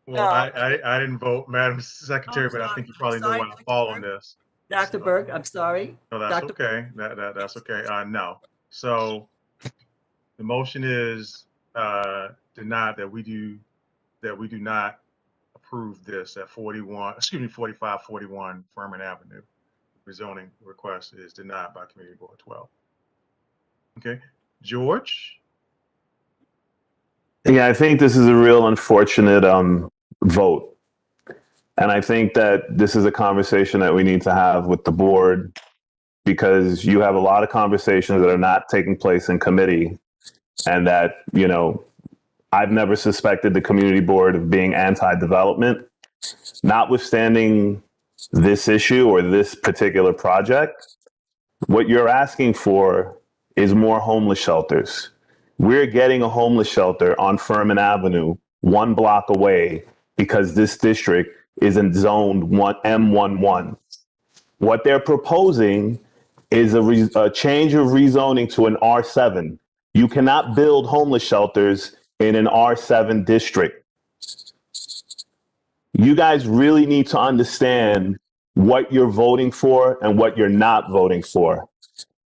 Well, I didn't vote, Madam Secretary, but I think you probably know where I fall on this. Dr. Burke, I'm sorry. No, that's Dr. okay. That's okay. No. So the motion is denied that we do not approve this at 4541 Furman Avenue. Rezoning request is denied by Committee Board 12. Okay, George. Yeah, I think this is a real unfortunate vote. And I think that this is a conversation that we need to have with the board, because you have a lot of conversations that are not taking place in committee, and that, you know, I've never suspected the community board of being anti-development. Notwithstanding this issue or this particular project, what you're asking for is more homeless shelters. We're getting a homeless shelter on Furman Avenue, 1 block away, because this district is in zone M11. What they're proposing is a change of rezoning to an R7. You cannot build homeless shelters in an R7 district. You guys really need to understand what you're voting for and what you're not voting for.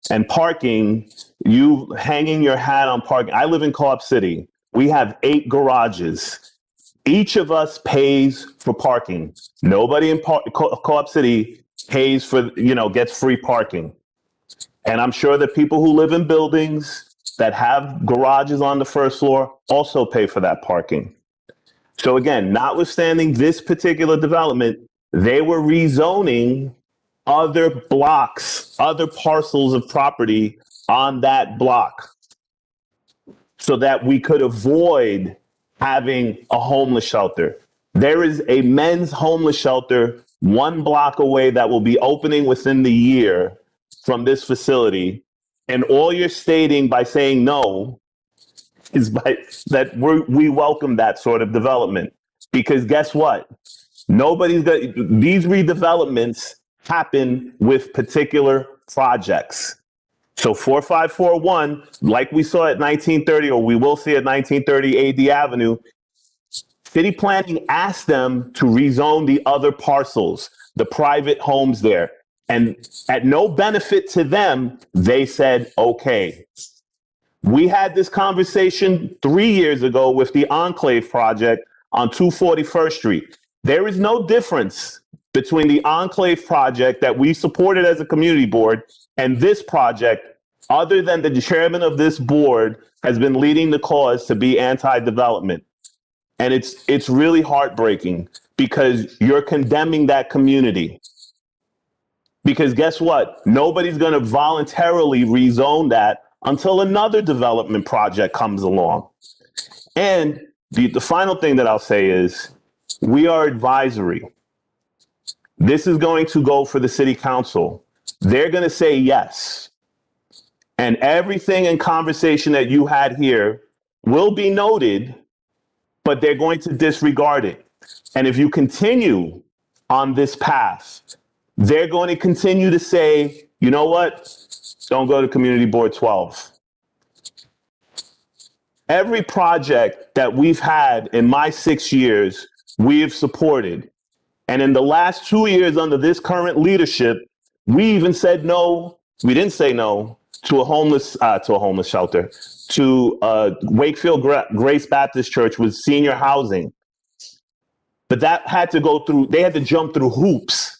And parking, you hanging your hat on parking. I live in Co-op City. We have 8 garages. Each of us pays for parking. Nobody in Co-op City pays for, gets free parking. And I'm sure that people who live in buildings that have garages on the first floor also pay for that parking. So again, notwithstanding this particular development, they were rezoning other blocks, other parcels of property on that block, so that we could avoid having a homeless shelter. There is a men's homeless shelter 1 block away that will be opening within the year from this facility. And all you're stating by saying no is that we welcome that sort of development. Because guess what? These redevelopments happen with particular projects. So 4541, like we saw at 1930, or we will see at 1930 AD Avenue, city planning asked them to rezone the other parcels, the private homes there. And at no benefit to them, they said, okay. We had this conversation 3 years ago with the Enclave project on 241st Street. There is no difference between the Enclave project that we supported as a community board and this project, other than the chairman of this board has been leading the cause to be anti-development. And it's really heartbreaking because you're condemning that community. Because guess what? Nobody's going to voluntarily rezone that until another development project comes along. And the final thing that I'll say is we are advisory. This is going to go for the city council. They're going to say yes. And everything in conversation that you had here will be noted, but they're going to disregard it. And if you continue on this path, they're going to continue to say, you know what? Don't go to Community Board 12. Every project that we've had in my 6 years, we've supported. And in the last 2 years under this current leadership, we even said no. We didn't say no to a homeless shelter, to Wakefield Grace Baptist Church with senior housing. But that had to go through, they had to jump through hoops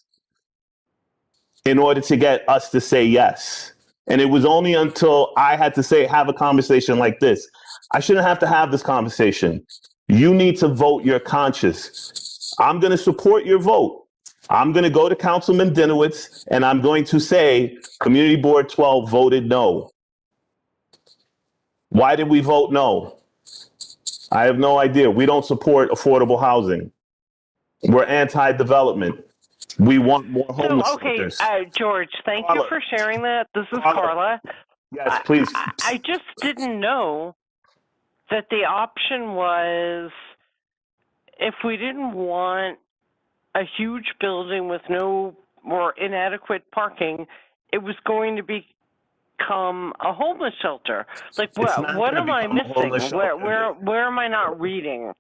in order to get us to say yes. And it was only until I had to have a conversation like this. I shouldn't have to have this conversation. You need to vote your conscience. I'm going to support your vote. I'm going to go to Councilman Dinowitz and I'm going to say Community Board 12 voted no. Why did we vote no? I have no idea. We don't support affordable housing. We're anti-development. We want more homeless shelters. George, thank Carla. you for sharing that. This is Carla. Carla. Yes, please. I just didn't know that the option was if we didn't want a huge building with no or inadequate parking, it was going to become a homeless shelter. Like, what am I missing? Where am I not reading?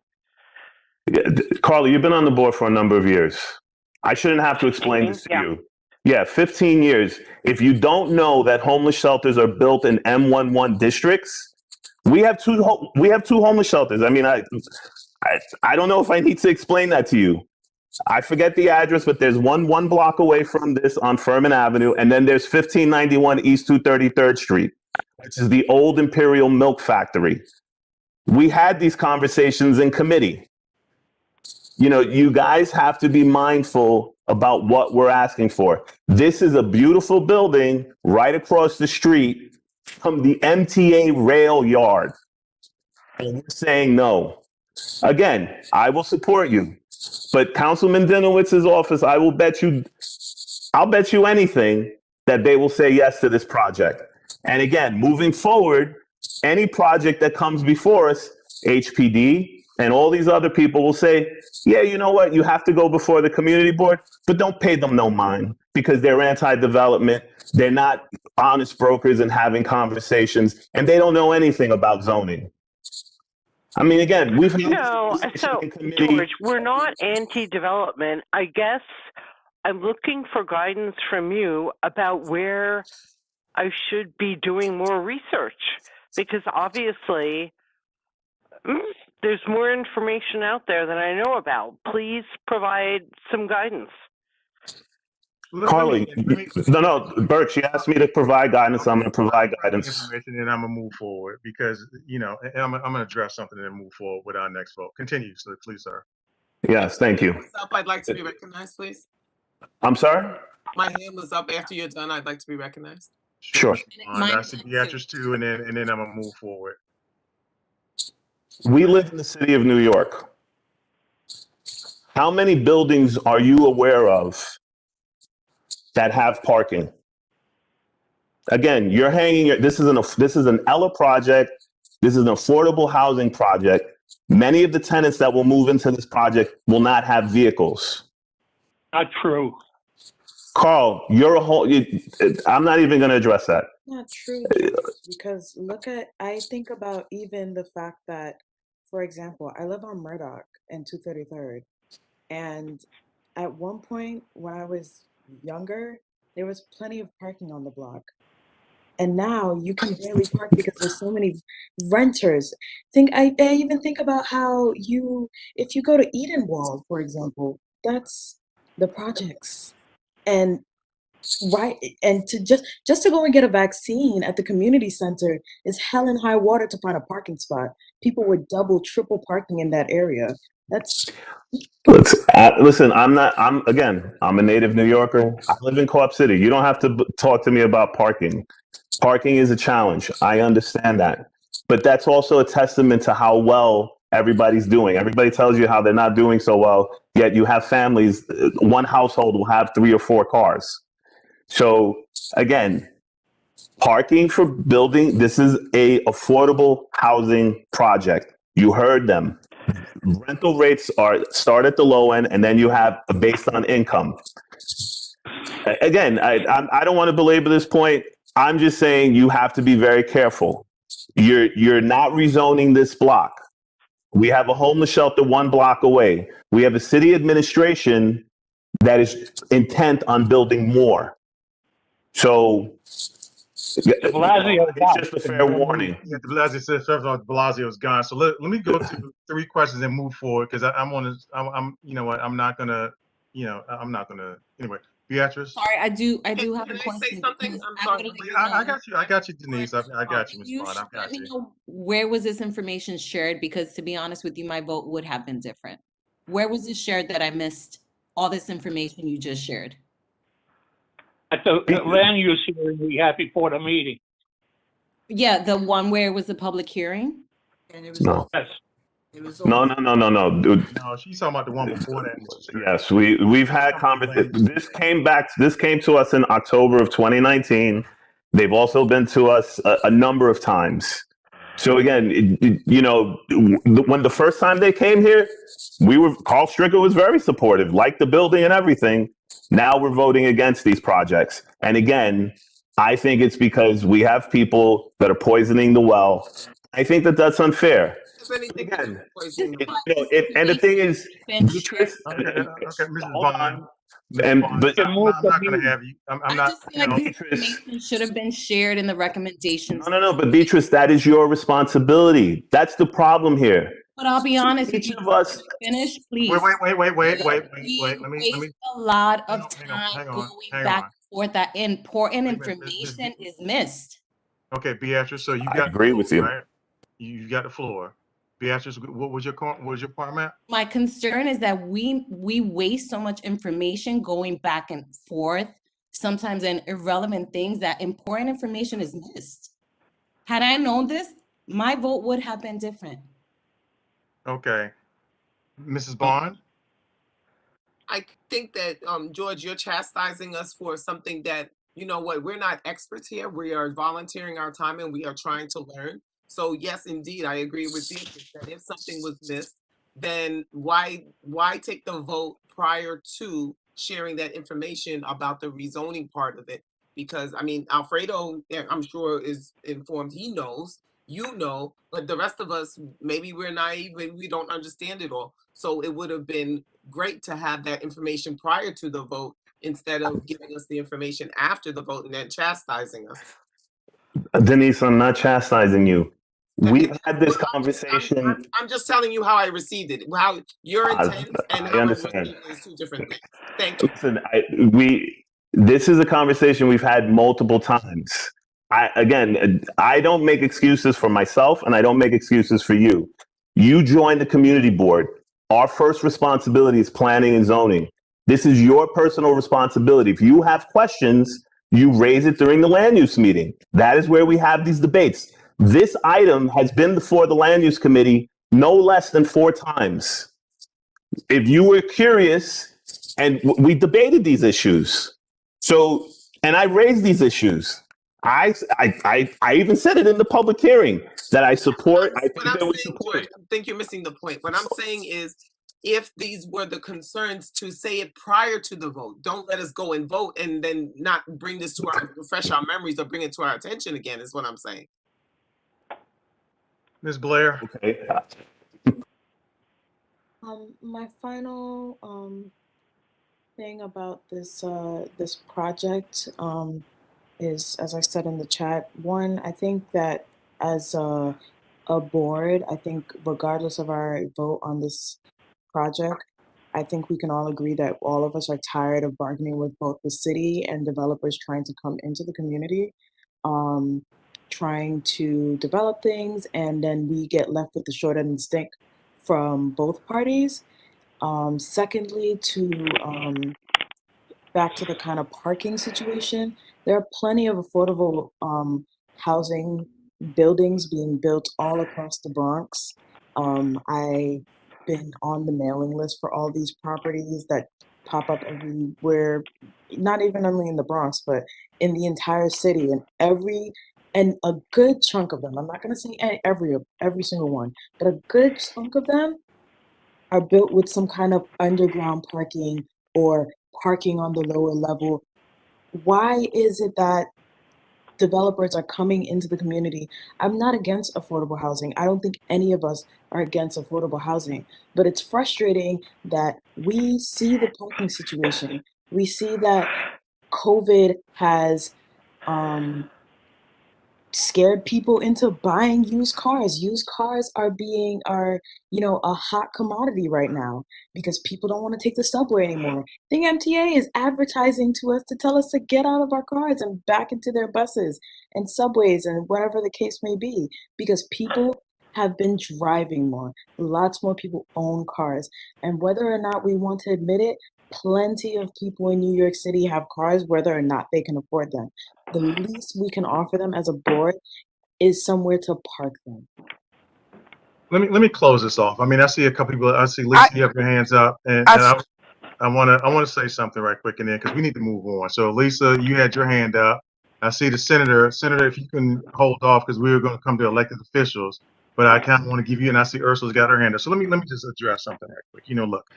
Carla, you've been on the board for a number of years. I shouldn't have to explain this to you. Yeah, 15 years. If you don't know that homeless shelters are built in M11 districts, we have two homeless shelters. I mean, I don't know if I need to explain that to you. I forget the address, but there's one block away from this on Furman Avenue, and then there's 1591 East 233rd Street, which is the old Imperial Milk Factory. We had these conversations in committee. You know, you guys have to be mindful about what we're asking for. This is a beautiful building right across the street from the MTA rail yard. And we're saying no. Again, I will support you. But Councilman Dinowitz's office, I'll bet you anything that they will say yes to this project. And again, moving forward, any project that comes before us, HPD and all these other people will say, yeah, you know what? You have to go before the community board, but don't pay them no mind because they're anti-development. They're not honest brokers and having conversations, and they don't know anything about zoning. I mean, again, we've had George, we're not anti-development. I guess I'm looking for guidance from you about where I should be doing more research, because obviously there's more information out there than I know about. Please provide some guidance. Carly, no, Bert, she asked me to provide guidance. I'm going to provide guidance. Information, and I'm going to move forward because, you know, I'm going to address something and move forward with our next vote. Continue, please, sir. Yes, thank you. I'd like to be recognized, please. I'm sorry? My hand was up. After you're done, I'd like to be recognized. Sure. I see Beatrice too, and then I'm going to move forward. We live in the city of New York. How many buildings are you aware of that have parking? Again, you're hanging. This is an Ella project. This is an affordable housing project. Many of the tenants that will move into this project will not have vehicles. Not true. Carl, I'm not even going to address that. Not true, because I think about even the fact that, for example, I live on Murdoch and 233rd, and at one point when I was younger, there was plenty of parking on the block. And now you can barely park because there's so many renters. I even think about how if you go to Edenwald, for example, that's the projects. And to just to go and get a vaccine at the community center is hell and high water to find a parking spot. people were double, triple parking in that area. That's Listen, I'm a native New Yorker. I live in Co-op City. You don't have to talk to me about parking. Parking is a challenge. I understand that. But that's also a testament to how well everybody's doing. Everybody tells you how they're not doing so well, yet you have families, one household will have 3 or 4 cars. So again, parking for building, this is a affordable housing project. You heard them. Rental rates start at the low end, and then you have based on income. Again, I don't want to belabor this point. I'm just saying you have to be very careful. You're not rezoning this block. We have a homeless shelter 1 block away. We have a city administration that is intent on building more. So Blasio it's just a fair warning. Yeah, de Blasio said first of all, de Blasio's gone. So let me go to 3 questions and move forward because I'm you know what, I'm not gonna anyway. Beatrice? Sorry, I do have Can a I question. say something? Because I'm I sorry. would like Yeah, to know, I got you, Denise. I got you, Ms. you Bond. I let got me you. know where was this information shared? Because to be honest with you, my vote would have been different. Where was it shared that I missed all this information you just shared? At the land use hearing we had before the meeting. Yeah, the one where it was a public hearing? And it was No. all, Yes. it was all. No. Dude. No, she's talking about the one before that, Mr. Chair. Yes, we've had conversations. This came to us in October of 2019. They've also been to us a number of times. So again, when the first time they came here, Carl Stricker was very supportive, liked the building and everything. Now we're voting against these projects. And again, I think it's because we have people that are poisoning the well. I think that that's unfair. Has anything to do with poisoning the And the thing is, Beatrice, Okay, Mrs. hold Bond. on. Mrs. Bond, But I'm not going to have you. I'm not. Just feel like this information should have been shared in the recommendations. No. But Beatrice, that is your responsibility. That's the problem here. But I'll be honest with Each you. of us. Finish, please. Wait. Let We me. waste a lot of Hang time on. going back and forth. That important Wait a minute, information is missed. Okay, Beatrice. So you I got. agree with you. Right? You got the floor. Beatrice, what was your comment? My concern is that we waste so much information going back and forth, sometimes in irrelevant things, that important information is missed. Had I known this, my vote would have been different. Okay. Mrs. Bond? I think that George, you're chastising us for something that, you know what, we're not experts here. We are volunteering our time and we are trying to learn. So yes, indeed, I agree with you that if something was missed, then why take the vote prior to sharing that information about the rezoning part of it? Because I mean, Alfredo, I'm sure is informed. He knows, you know, but the rest of us, maybe we're naive and we don't understand it all. So it would have been great to have that information prior to the vote instead of giving us the information after the vote and then chastising us. Denise, I'm not chastising you. We've had this conversation. I'm just telling you how I received it, how your intent and how I received it is 2 different things. Thank you. Listen, this is a conversation we've had multiple times. I don't make excuses for myself and I don't make excuses for you. You joined the community board. Our first responsibility is planning and zoning. This is your personal responsibility. If you have questions, you raise it during the land use meeting. That is where we have these debates. This item has been before the land use committee no less than 4 times. If you were curious, and we debated these issues. So, and I raised these issues. I even said it in the public hearing that I support. I think that we support. George, I think you're missing the point. What I'm saying is, if these were the concerns, to say it prior to the vote. Don't let us go and vote and then not bring this to refresh our memories or bring it to our attention again, is what I'm saying. Ms. Blair? Okay. My final thing about this this project is, as I said in the chat, one, I think that as a board, I think regardless of our vote on this project, I think we can all agree that all of us are tired of bargaining with both the city and developers trying to come into the community. trying to develop things, and then we get left with the short end of the stick from both parties. Secondly, back to the kind of parking situation, there are plenty of affordable housing buildings being built all across the Bronx. I've been on the mailing list for all these properties that pop up everywhere, not even only in the Bronx, but in the entire city. And a good chunk of them, I'm not going to say every single one, but a good chunk of them are built with some kind of underground parking or parking on the lower level. Why is it that developers are coming into the community? I'm not against affordable housing. I don't think any of us are against affordable housing, but it's frustrating that we see the parking situation. We see that COVID has scared people into buying used cars. Used cars are a hot commodity right now because people don't want to take the subway anymore. I think MTA is advertising to us to tell us to get out of our cars and back into their buses and subways and whatever the case may be, because people have been driving more. Lots more people own cars. And whether or not we want to admit it, plenty of people in New York City have cars whether or not they can afford them. The least we can offer them as a board is somewhere to park them. Let me close this off. I mean, I see a couple people. I see Lisa, you have your hands up, and I want to say something right quick in there because we need to move on. So Lisa, you had your hand up. I see the senator. Senator, if you can hold off because we were going to come to elected officials, but I kind of want to give you. And I see Ursula's got her hand up. So let me just address something right quick. Look,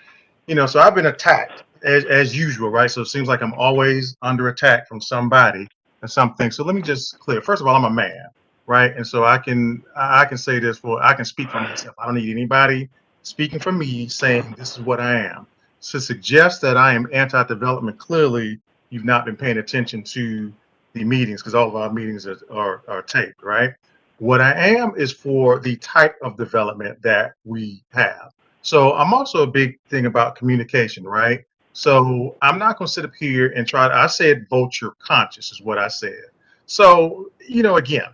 so I've been attacked as usual, right? So it seems like I'm always under attack from somebody and something. So let me just clear. First of all, I'm a man, right? And so I can say this I can speak for myself. I don't need anybody speaking for me saying this is what I am. To suggest that I am anti-development, clearly you've not been paying attention to the meetings because all of our meetings are taped, right? What I am is for the type of development that we have. So I'm also a big thing about communication, right? So I'm not going to sit up here and I said vote your conscience is what I said. So, again,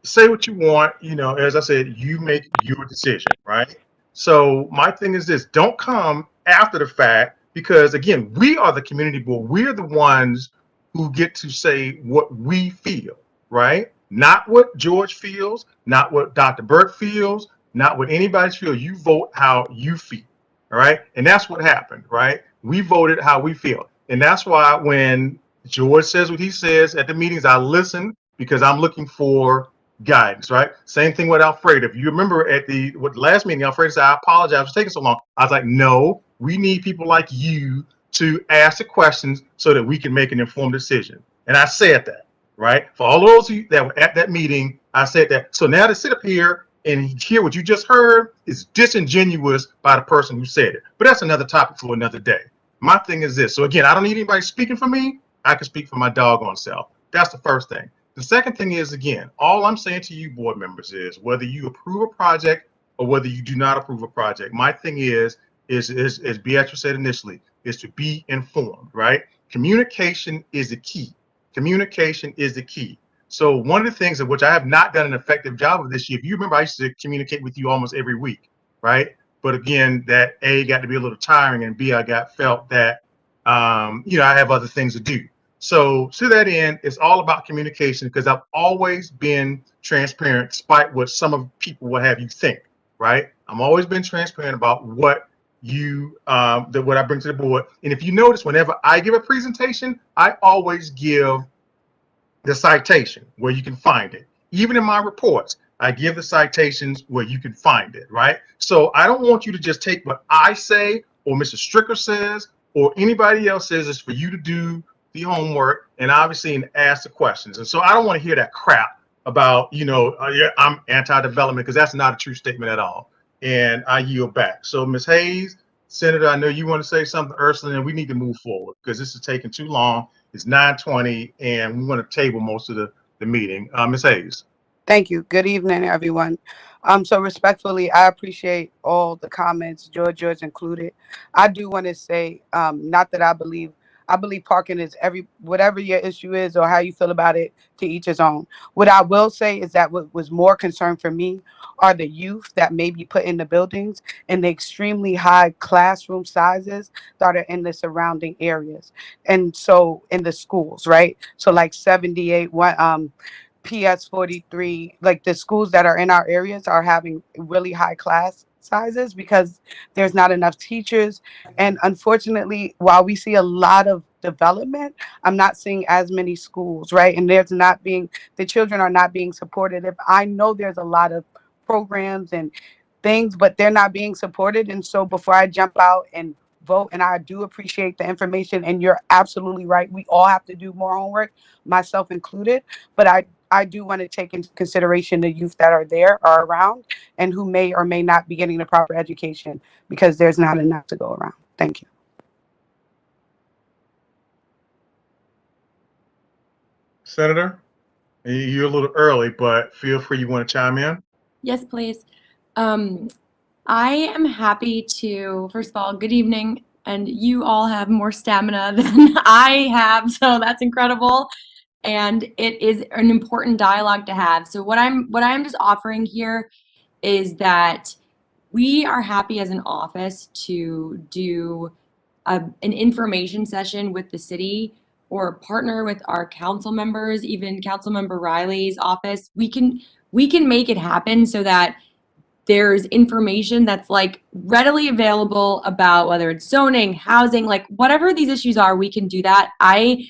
say what you want, as I said, you make your decision, right? So my thing is this, don't come after the fact because again, we are the community board. We're the ones who get to say what we feel, right? Not what George feels, not what Dr. Burke feels, not what anybody feels. You vote how you feel, all right? And that's what happened, right? We voted how we feel. And that's why when George says what he says at the meetings, I listen because I'm looking for guidance, right? Same thing with Alfredo. If you remember at the last meeting, Alfredo said, I apologize for taking so long. I was like, no, we need people like you to ask the questions so that we can make an informed decision. And I said that, right? For all those of you that were at that meeting, I said that. So now to sit up here and hear what you just heard is disingenuous by the person who said it. But that's another topic for another day. My thing is this. So again, I don't need anybody speaking for me. I can speak for my doggone self. That's the first thing. The second thing is, again, all I'm saying to you board members is whether you approve a project or whether you do not approve a project, my thing is as Beatrice said initially, is to be informed, right? Communication is the key. Communication is the key. So one of the things of which I have not done an effective job of this year, if you remember, I used to communicate with you almost every week, right? But again, that A got to be a little tiring, and B, I felt that I have other things to do. So to that end, it's all about communication because I've always been transparent, despite what some of people will have you think, right? I'm always been transparent about what what I bring to the board. And if you notice, whenever I give a presentation, I always give the citation where you can find it. Even in my reports, I give the citations where you can find it, right? So I don't want you to just take what I say or Mr. Stricker says or anybody else says. It's for you to do the homework and obviously and ask the questions. And so I don't want to hear that crap about, yeah, I'm anti-development because that's not a true statement at all. And I yield back. So Ms. Hayes, Senator, I know you want to say something, Ursula, and we need to move forward because this is taking too long. It's 9:20, and we want to table most of the meeting. Ms. Hayes. Thank you. Good evening, everyone. So respectfully, I appreciate all the comments, George included. I do want to say, not that I believe I believe parking is whatever your issue is or how you feel about it, to each his own. What I will say is that what was more concern for me are the youth that may be put in the buildings and the extremely high classroom sizes that are in the surrounding areas. And so in the schools, right? So like 78, PS 43, like the schools that are in our areas are having really high class sizes because there's not enough teachers. And unfortunately, while we see a lot of development, I'm not seeing as many schools, right? And the children are not being supported. If I know there's a lot of programs and things, but they're not being supported. And so before I jump out and vote, and I do appreciate the information, and you're absolutely right, we all have to do more homework, myself included, but I do want to take into consideration the youth that are there or around and who may or may not be getting the proper education because there's not enough to go around. Thank you. Senator, you're a little early, but feel free. You want to chime in? Yes, please. I am happy to, first of all, good evening, and you all have more stamina than I have, so that's incredible. And it is an important dialogue to have. So what I'm just offering here is that we are happy as an office to do an information session with the city or partner with our council members, even Councilmember Riley's office. We can make it happen so that there's information that's like readily available about whether it's zoning, housing, like whatever these issues are, we can do that. I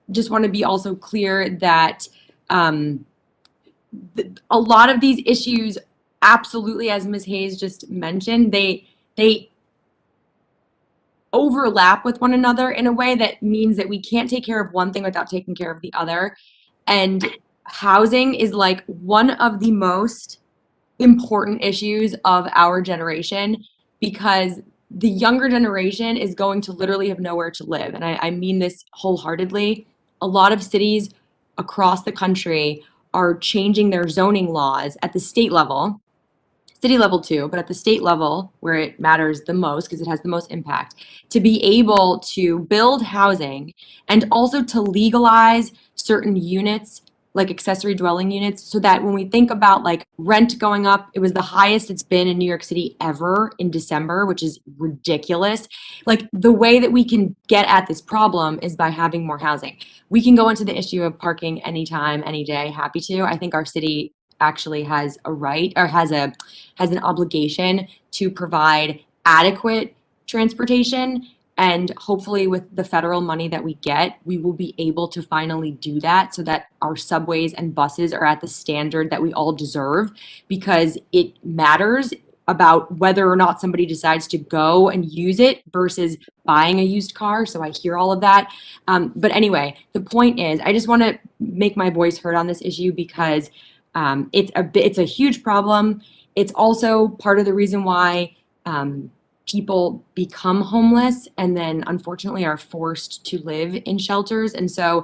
just want to be also clear that a lot of these issues, absolutely, as Ms. Hayes just mentioned, they overlap with one another in a way that means that we can't take care of one thing without taking care of the other. And housing is like one of the most important issues of our generation because the younger generation is going to literally have nowhere to live. And I mean this wholeheartedly. A lot of cities across the country are changing their zoning laws at the state level, city level too, but at the state level where it matters the most because it has the most impact, to be able to build housing and also to legalize certain units like accessory dwelling units so that when we think about like rent going up, it was the highest it's been in New York City ever in December, which is ridiculous. Like the way that we can get at this problem is by having more housing. We can go into the issue of parking anytime, any day, happy to. I think our city actually has a right or has an obligation to provide adequate transportation. And hopefully with the federal money that we get, we will be able to finally do that so that our subways and buses are at the standard that we all deserve, because it matters about whether or not somebody decides to go and use it versus buying a used car. So I hear all of that. But anyway, the point is, I just want to make my voice heard on this issue because it's a huge problem. It's also part of the reason why people become homeless and then unfortunately are forced to live in shelters. And so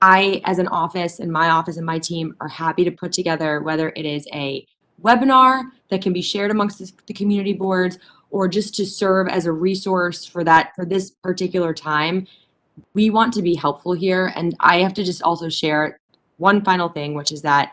I, as an office and my team are happy to put together, whether it is a webinar that can be shared amongst the community boards or just to serve as a resource for this particular time. We want to be helpful here. And I have to just also share one final thing, which is that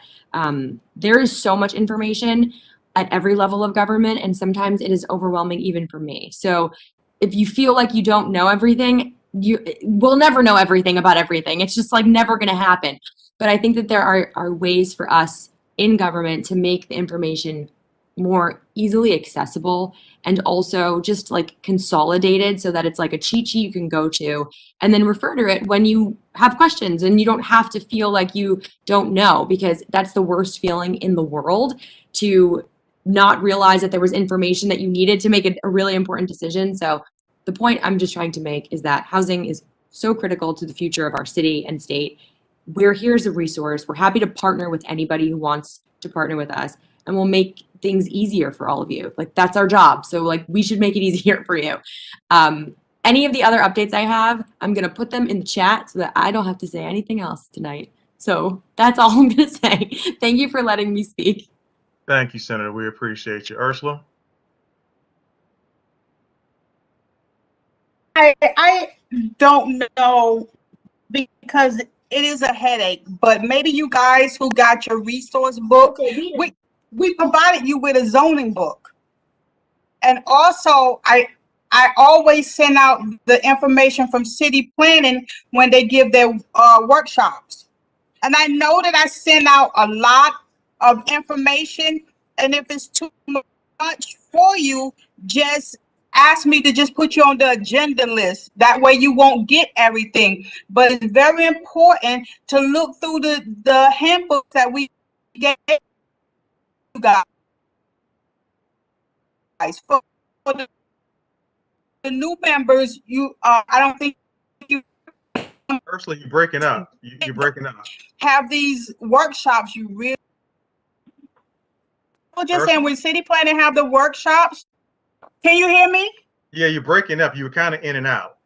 there is so much information at every level of government, and sometimes it is overwhelming even for me. So if you feel like you don't know everything, we'll never know everything about everything. It's just like never going to happen. But I think that there are ways for us in government to make the information more easily accessible and also just like consolidated so that it's like a cheat sheet you can go to and then refer to it when you have questions, and you don't have to feel like you don't know, because that's the worst feeling in the world, to not realize that there was information that you needed to make a really important decision. So the point I'm just trying to make is that housing is so critical to the future of our city and state. We're here as a resource. We're happy to partner with anybody who wants to partner with us, and we'll make things easier for all of you. Like that's our job. So like we should make it easier for you. Any of the other updates I have, I'm going to put them in the chat so that I don't have to say anything else tonight. So that's all I'm going to say. Thank you for letting me speak. Thank you, Senator. We appreciate you. Ursula? I don't know because it is a headache, but maybe you guys who got your resource book, we provided you with a zoning book. And also I always send out the information from city planning when they give their workshops. And I know that I send out a lot of information, and if it's too much for you, just ask me to just put you on the agenda list. That way you won't get everything. But it's very important to look through the handbook that we gave you guys. For the new members, I don't think you Ursula, you're breaking up. You're breaking up. have these workshops. You really just saying when city planning have the workshops. Can you hear me? Yeah, you're breaking up. You were kind of in and out.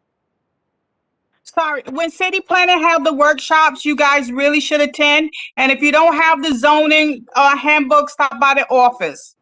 Sorry, when city planning have the workshops, you guys really should attend. And if you don't have the zoning handbook, stop by the office.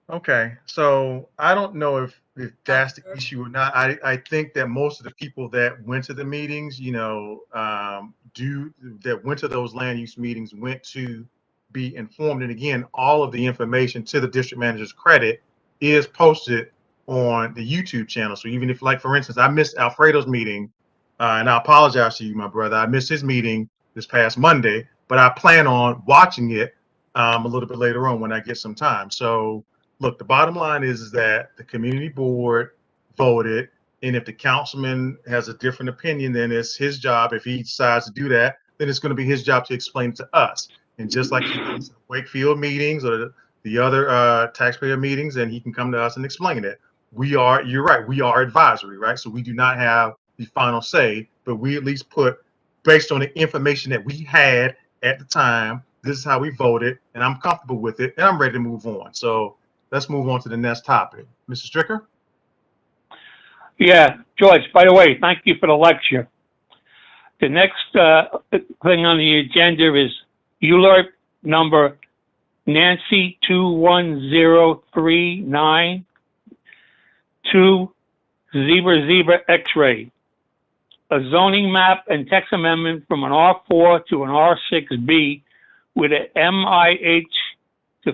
Okay, so I don't know if that's the issue or not. I think that most of the people that went to the meetings, you know, that went to those land use meetings went to be informed. And again, all of the information, to the district manager's credit, is posted on the YouTube channel. So even if, like, for instance, I missed Alfredo's meeting, and I apologize to you, my brother. I missed his meeting this past Monday, but I plan on watching it a little bit later on when I get some time. So look, the bottom line is that the community board voted, and if the councilman has a different opinion, then it's his job. If he decides to do that, then it's going to be his job to explain it to us. And just like he comes to the Wakefield meetings or the other taxpayer meetings, and he can come to us and explain it. You're right, we are advisory, right? So we do not have the final say, but we at least put, based on the information that we had at the time, this is how we voted, and I'm comfortable with it, and I'm ready to move on. So let's move on to the next topic. Mr. Stricker? Yeah, George, by the way, thank you for the lecture. The next thing on the agenda is ULURP number Nancy 21039 to Zebra X-ray. A zoning map and text amendment from an R4 to an R6B with an MIH to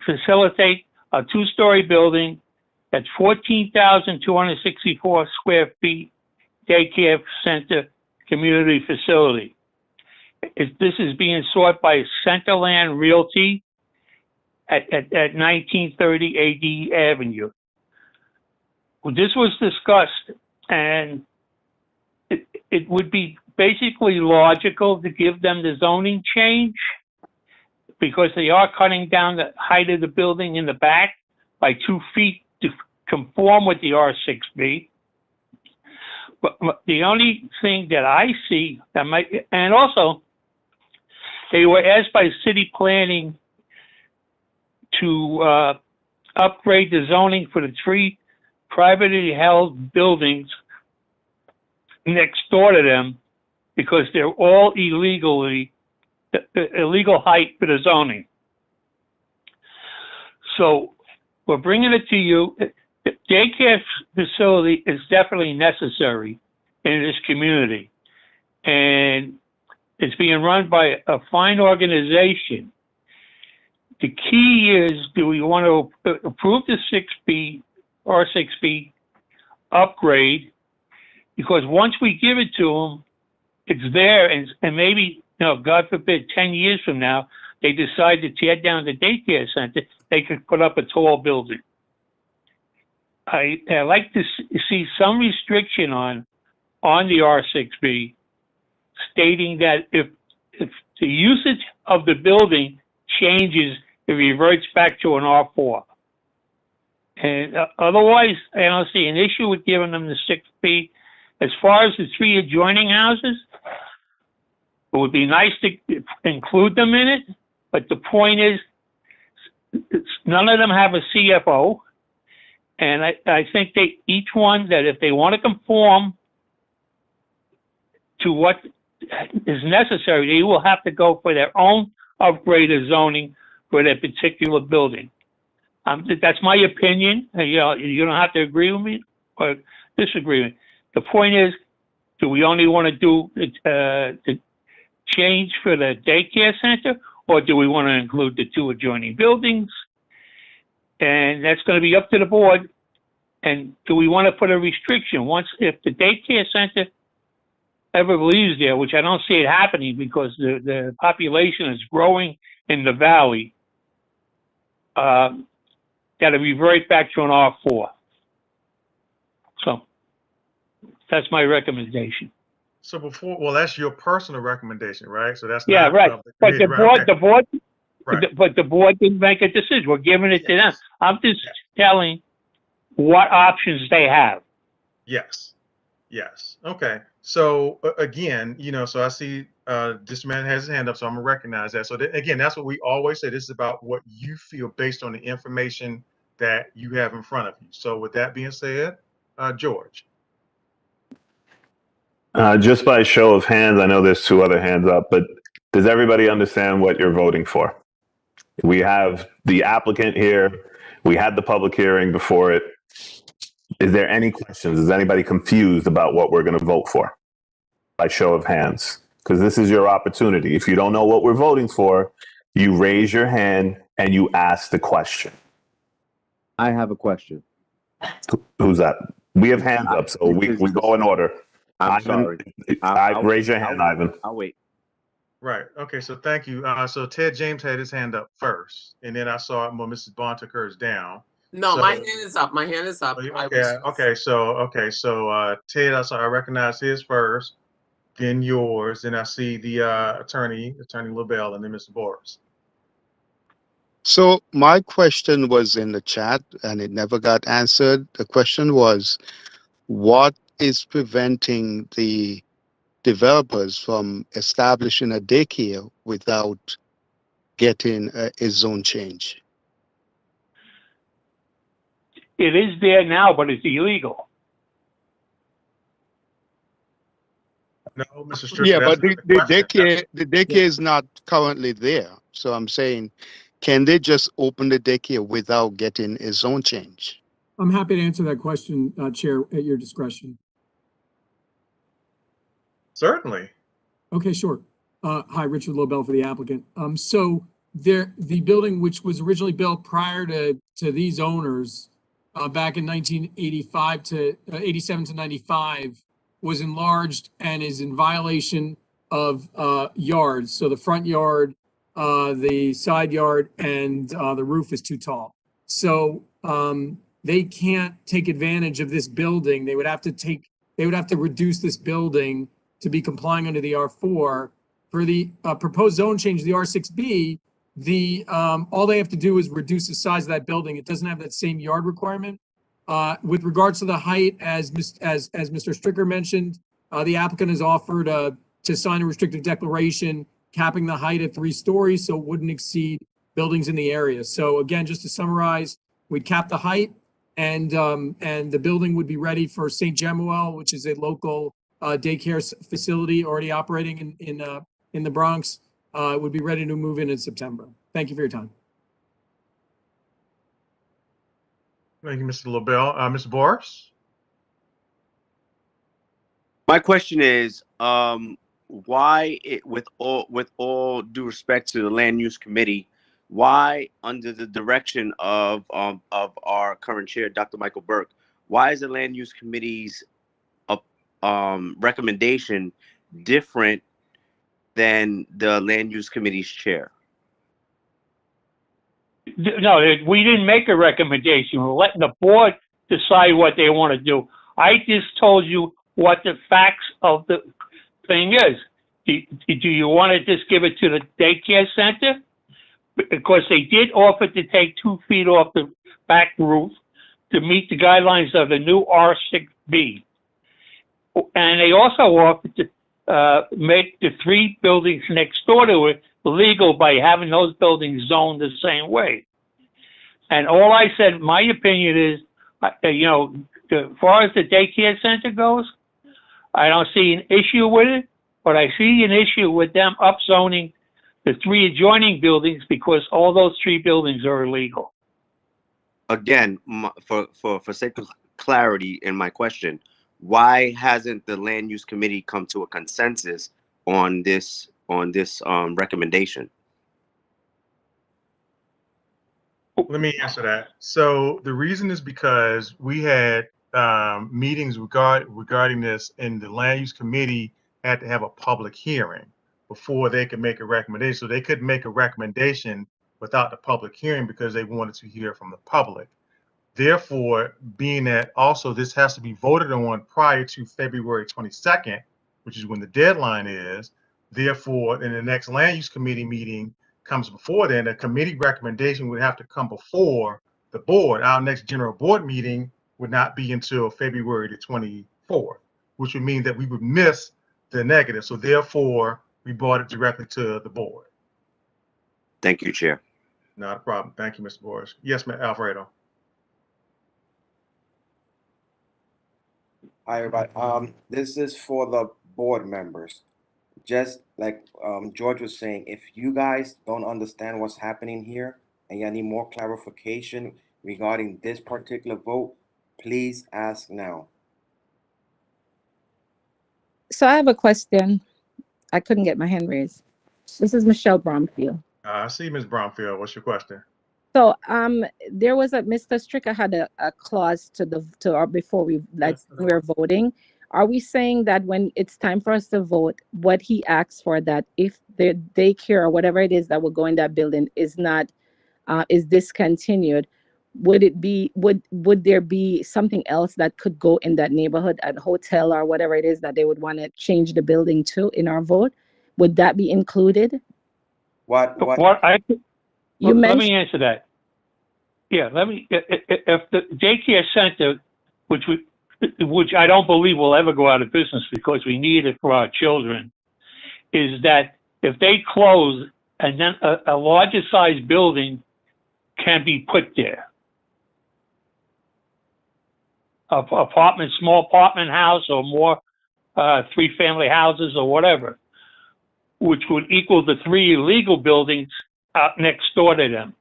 facilitate a two-story building that's 14,264 square feet daycare center community facility. This is being sought by Centerland Realty at 1930 AD Avenue. Well, this was discussed, and it would be basically logical to give them the zoning change because they are cutting down the height of the building in the back by 2 feet to conform with the R6B. But the only thing that I see that might, and also they were asked by city planning to upgrade the zoning for the 3 privately held buildings next door to them because they're all illegal height for the zoning. So we're bringing it to you. The daycare facility is definitely necessary in this community, and it's being run by a fine organization. The key is, do we want to approve the 6B or 6B upgrade? Because once we give it to them, it's there, and maybe, you know, God forbid, 10 years from now, they decide to tear down the daycare center, they could put up a tall building. I like to see some restriction on the R6B, stating that if the usage of the building changes, it reverts back to an R4. And otherwise, I don't see an issue with giving them the 6B. As far as the 3 adjoining houses, it would be nice to include them in it, but the point is, none of them have a CFO, and I think each one, that if they want to conform to what is necessary, they will have to go for their own upgrade of zoning for their particular building. That's my opinion. You know, you don't have to agree with me or disagree with me. The point is, do we only want to do the change for the daycare center, or do we want to include the 2 adjoining buildings? And that's going to be up to the board. And do we want to put a restriction if the daycare center ever leaves there, which I don't see it happening because the population is growing in the valley, got to revert back to an R4. So that's my recommendation. So well, that's your personal recommendation, right? So that's Yeah, not right. But the right, board, okay. Right. but the board didn't make a decision. We're giving it to them. I'm just telling what options they have. Yes. Yes. Okay. So again, so I see this man has his hand up, so I'm gonna recognize that. So again, that's what we always say. This is about what you feel based on the information that you have in front of you. So with that being said, George. Just by show of hands, I know there's 2 other hands up, but does everybody understand what you're voting for? We have the applicant here. We had the public hearing before it. Is there any questions? Is anybody confused about what we're going to vote for? By show of hands, because this is your opportunity. If you don't know what we're voting for, you raise your hand and you ask the question. I have a question. Who's that? We have hands up, so we go in order. I'm Ivan, sorry. raise your hand, Ivan. I'll wait. Right. Okay. So thank you. So Ted James had his hand up first, and then I saw Mrs. Bond took hers down. No, my hand is up. My hand is up. Okay. Okay. So Ted, I recognize his first, then yours, then I see the attorney LaBelle, and then Mr. Boris. So my question was in the chat and it never got answered. The question was, what is preventing the developers from establishing a daycare without getting a zone change? It is there now, but it's illegal. No, Mr. Strickland. Yeah, but the daycare is not currently there. So I'm saying, can they just open the daycare without getting a zone change? I'm happy to answer that question, Chair, at your discretion. Certainly. Okay, sure. Hi, Richard Lobel for the applicant. So the building, which was originally built prior to these owners, back in 1985 to 87 to 95, was enlarged and is in violation of yards. So the front yard, the side yard, and the roof is too tall. So they can't take advantage of this building. They would have to reduce this building to be complying under the R4. For the proposed zone change, the R6B, all they have to do is reduce the size of that building. It doesn't have that same yard requirement. With regards to the height, as Mr. Stricker mentioned, the applicant has offered to sign a restrictive declaration capping the height at 3 stories, so it wouldn't exceed buildings in the area. So again, just to summarize, we'd cap the height, and the building would be ready for St. Gemuel, which is a local daycare facility already operating in the Bronx. It would be ready to move in September. Thank you for your time. Thank you, Mr. LaBelle. Mr. Boris? My question is, why, with all due respect to the Land Use Committee, why, under the direction of our current chair, Dr. Michael Burke, why is the Land Use Committee's recommendation different than the Land Use Committee's chair? No, we didn't make a recommendation. We're letting the board decide what they want to do. I just told you what the facts of the thing is. Do you want to just give it to the daycare center? Because they did offer to take 2 feet off the back roof to meet the guidelines of the new R6B. And they also offered to make the 3 buildings next door to it legal by having those buildings zoned the same way. And all I said, my opinion is, as far as the daycare center goes, I don't see an issue with it, but I see an issue with them upzoning the 3 adjoining buildings because all those 3 buildings are illegal. again, for sake of clarity in my question, why hasn't the land use committee come to a consensus on this recommendation? Let me answer that. So the reason is because we had meetings regarding this, and the land use committee had to have a public hearing before they could make a recommendation. So they couldn't make a recommendation without the public hearing because they wanted to hear from the public. Therefore, being that also this has to be voted on prior to February 22nd, which is when the deadline is, therefore, in the next land use committee meeting comes before then, a committee recommendation would have to come before the board. Our next general board meeting would not be until February the 24th, which would mean that we would miss the negative. So therefore, we brought it directly to the board. Thank you, Chair. Not a problem. Thank you, Mr. Boris. Yes, ma'am, Alfredo. Hi, everybody. This is for the board members. Just like George was saying, if you guys don't understand what's happening here and you need more clarification regarding this particular vote, please ask now. So I have a question. I couldn't get my hand raised. This is Michelle Bromfield. I see, Ms. Bromfield. What's your question? So there was Mr. Stricker had a clause or before we we're voting. Are we saying that when it's time for us to vote, what he asks for, that if the daycare or whatever it is that will go in that building is not is discontinued, would there be something else that could go in that neighborhood, a hotel or whatever it is that they would want to change the building to in our vote? Would that be included? What let me answer that. Yeah, if the daycare center, which I don't believe will ever go out of business because we need it for our children, is that if they close and then a larger size building can be put there. Small apartment house or more 3-family houses or whatever, which would equal the 3 illegal buildings out next door to them.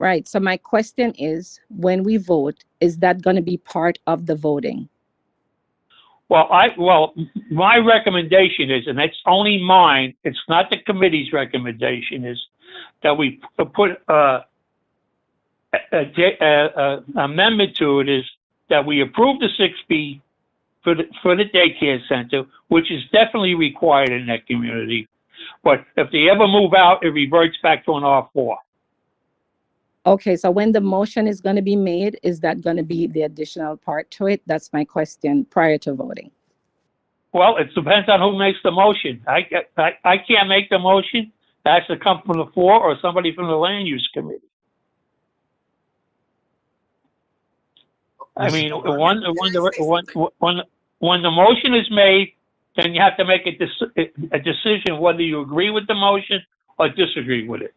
Right. So my question is, when we vote, is that going to be part of the voting? Well, my recommendation is, and it's only mine, it's not the committee's recommendation, is that we put amendment to it, is that we approve the 6B for the daycare center, which is definitely required in that community. But if they ever move out, it reverts back to an R4. Okay, so when the motion is going to be made, is that going to be the additional part to it? That's my question prior to voting. Well, it depends on who makes the motion. I can't make the motion. It has to come from the floor or somebody from the land use committee. I mean, when the motion is made, then you have to make a decision whether you agree with the motion or disagree with it.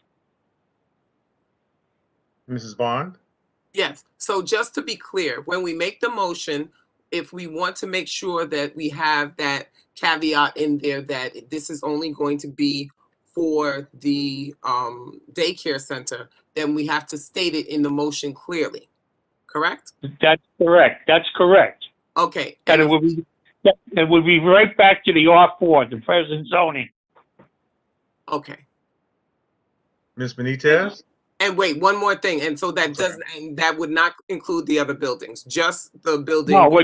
Mrs. Bond? Yes. So just to be clear, when we make the motion, if we want to make sure that we have that caveat in there that this is only going to be for the daycare center, then we have to state it in the motion clearly. Correct? That's correct. That's correct. Okay. And it would be right back to the R4, the present zoning. Okay. Ms. Benitez? And wait, one more thing. And so that that would not include the other buildings, just the building. No,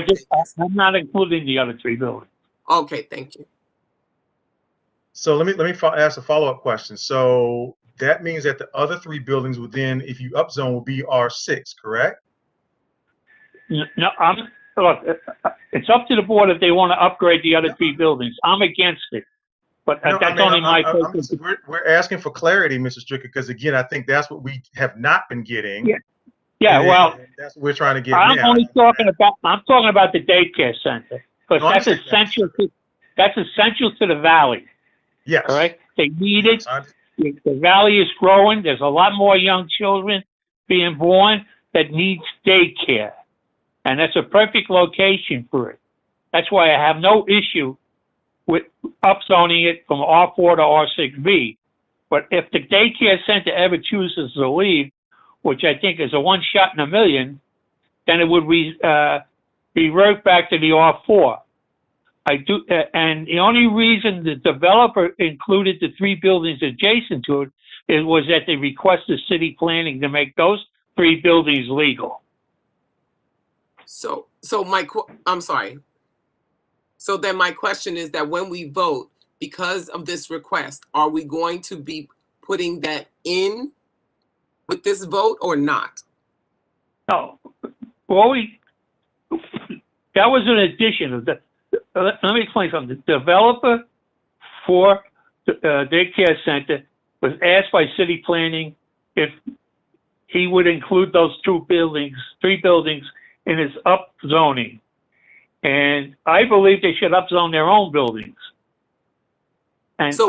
I'm not including the other 3 buildings. Okay, thank you. So let me ask a follow-up question. So that means that the other 3 buildings would then, if you upzone, will be R6, correct? No, look, it's up to the board if they want to upgrade the other 3 buildings. I'm against it. But that's only my focus. We're asking for clarity, Mr. Stricker, because again, I think that's what we have not been getting. Yeah, well, that's what we're trying to get I'm now. talking about the daycare center, because that's essential to the valley. Yes. All right. They need it. The valley is growing. There's a lot more young children being born that needs daycare, and that's a perfect location for it. That's why I have no issue with upzoning it from R4 to R6B. But if the daycare center ever chooses to leave, which I think is a one shot in a million, then it would revert back to the R4. I do, and the only reason the developer included the 3 buildings adjacent to it was that they requested city planning to make those 3 buildings legal. So I'm sorry. So then my question is that when we vote, because of this request, are we going to be putting that in with this vote or not? No, well, that was an addition of the. Let me explain something. The developer for the daycare center was asked by city planning if he would include those 3 buildings in his upzoning. And I believe they should upzone their own buildings. And So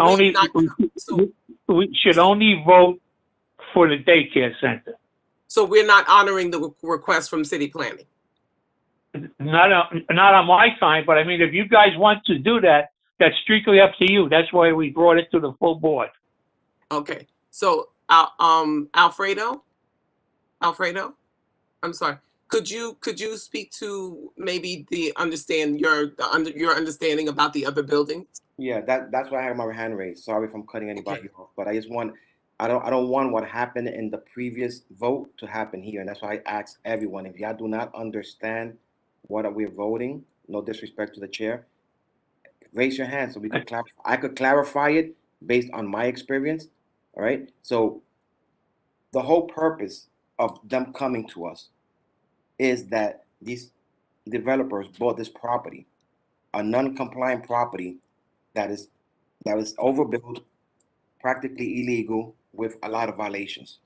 we should only vote for the daycare center. So we're not honoring the request from city planning. Not on my time, but I mean, if you guys want to do that, that's strictly up to you. That's why we brought it to the full board. Okay. So, Alfredo, I'm sorry. Could you speak to maybe your understanding about the other buildings? Yeah, that's why I have my hand raised. Sorry if I'm cutting anybody off, but I don't want what happened in the previous vote to happen here, and that's why I asked everyone, if y'all do not understand what we're voting, no disrespect to the chair, raise your hand so we could clarify. I could clarify it based on my experience. All right. So the whole purpose of them coming to us is that these developers bought this property, a non-compliant property that was overbuilt, practically illegal, with a lot of violations.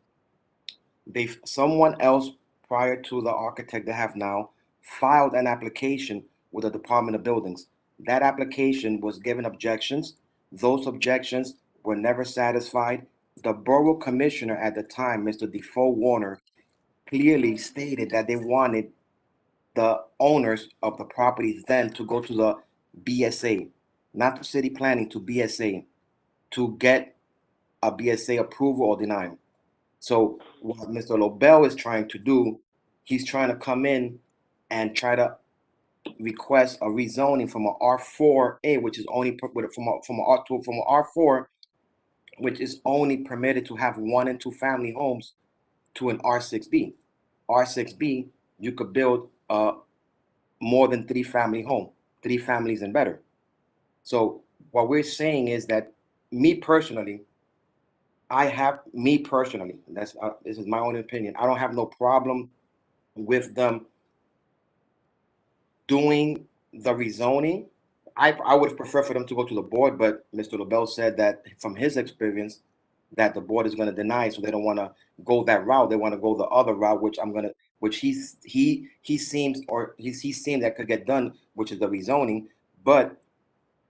Someone else prior to the architect they have now filed an application with the Department of Buildings. That application was given objections. Those objections were never satisfied. The borough commissioner at the time, Mr. Defoe Warner, clearly stated that they wanted the owners of the properties then to go to the BSA, not to city planning, to BSA, to get a BSA approval or denial. So what Mr. Lobel is trying to do, he's trying to come in and try to request a rezoning from a R4A, which is only from a R4, which is only permitted to have 1 and 2 family homes, to an R6B. R6B, you could build more than 3 family home, 3 families and better. So what we're saying is that me personally, this is my own opinion, I don't have no problem with them doing the rezoning. I would have preferred for them to go to the board, but Mr. LaBelle said that from his experience that the board is going to deny, so they don't want to go that route. They want to go the other route, which he seems that could get done, which is the rezoning, but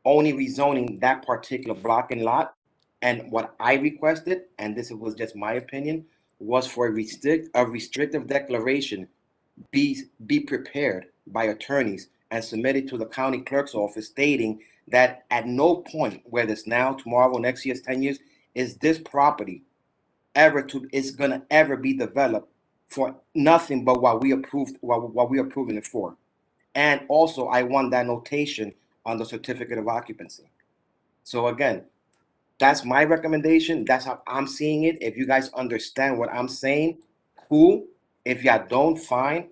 only rezoning that particular block and lot. And what I requested, and this was just my opinion, was for a restrictive declaration be prepared by attorneys and submitted to the county clerk's office, stating that at no point, whether it's now, tomorrow, next year, 10 years, is this property is gonna ever be developed for nothing but what we're approving it for. And also, I want that notation on the certificate of occupancy. So again, that's my recommendation. That's how I'm seeing it. If you guys understand what I'm saying, cool. If y'all don't, fine.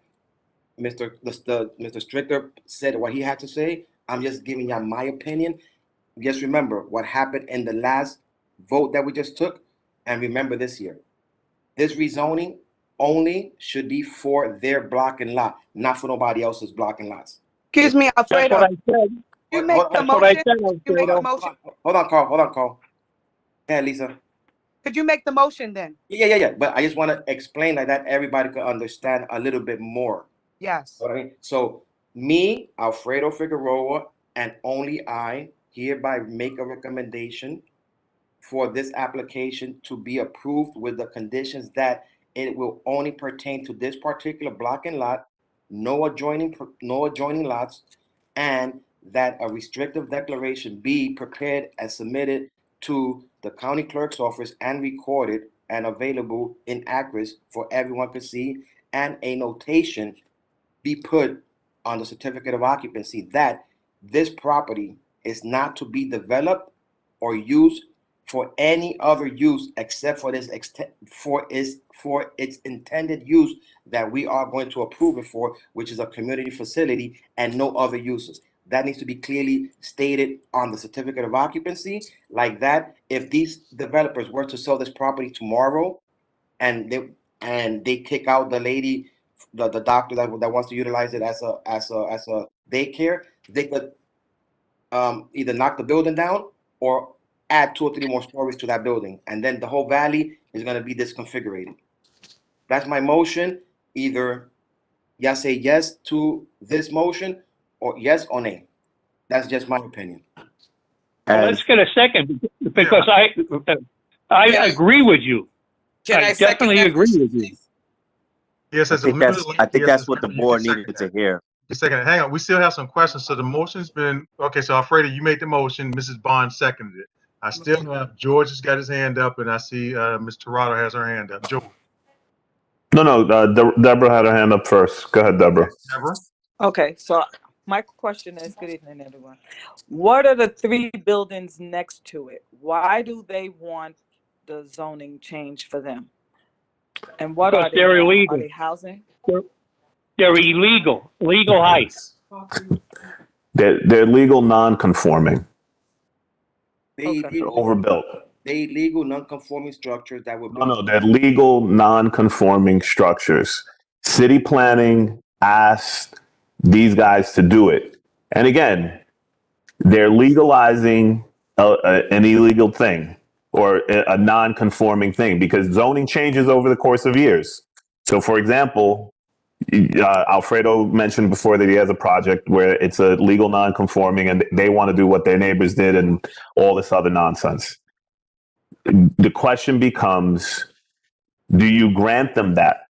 Mr. Stricker said what he had to say. I'm just giving y'all my opinion. Just remember what happened in the last vote that we just took, and remember this year. This rezoning only should be for their block and lot, not for nobody else's block and lots. Excuse me, Alfredo. That's what I said. You make the That's what I motion. said, You make the Alfredo. motion. Hold on, Carl. Yeah, Lisa. Could you make the motion then? Yeah. But I just want to explain like that everybody could understand a little bit more. Yes. What I mean? So me, Alfredo Figueroa, and only I hereby make a recommendation for this application to be approved with the conditions that it will only pertain to this particular block and lot, no adjoining lots, and that a restrictive declaration be prepared and submitted to the county clerk's office and recorded and available in Acris for everyone to see, and a notation be put on the certificate of occupancy that this property is not to be developed or used for any other use except for this for its intended use that we are going to approve it for, which is a community facility and no other uses. That needs to be clearly stated on the certificate of occupancy. Like that, if these developers were to sell this property tomorrow and they kick out the lady, the doctor that wants to utilize it as a daycare, they could either knock the building down or add 2 or 3 more stories to that building, and then the whole valley is going to be disconfigured. That's my motion. Either y'all say yes to this motion or yes or nay. That's just my opinion. Well, let's get a second, because I agree with you. I definitely agree with you. Yes, I think that's what the board needed to hear. A second, hang on. We still have some questions. So the motion's been okay. So Alfredo, you made the motion. Mrs. Bond seconded it. I still have George has got his hand up, and I see Ms. Tirado has her hand up. George. No, Deborah had her hand up first. Go ahead, Deborah. Deborah. Okay, so my question is, good evening, everyone. What are the 3 buildings next to it? Why do they want the zoning change for them? And what Because are they? they're illegal. Are they housing? They're illegal. Legal height. They're legal non-conforming. They're overbuilt. They legal non-conforming structures that were built. No, they're legal non-conforming structures. City planning asked these guys to do it. And again, they're legalizing an illegal thing or a non-conforming thing because zoning changes over the course of years. So for example, Alfredo mentioned before that he has a project where it's a legal non-conforming and they want to do what their neighbors did and all this other nonsense. The question becomes, do you grant them that?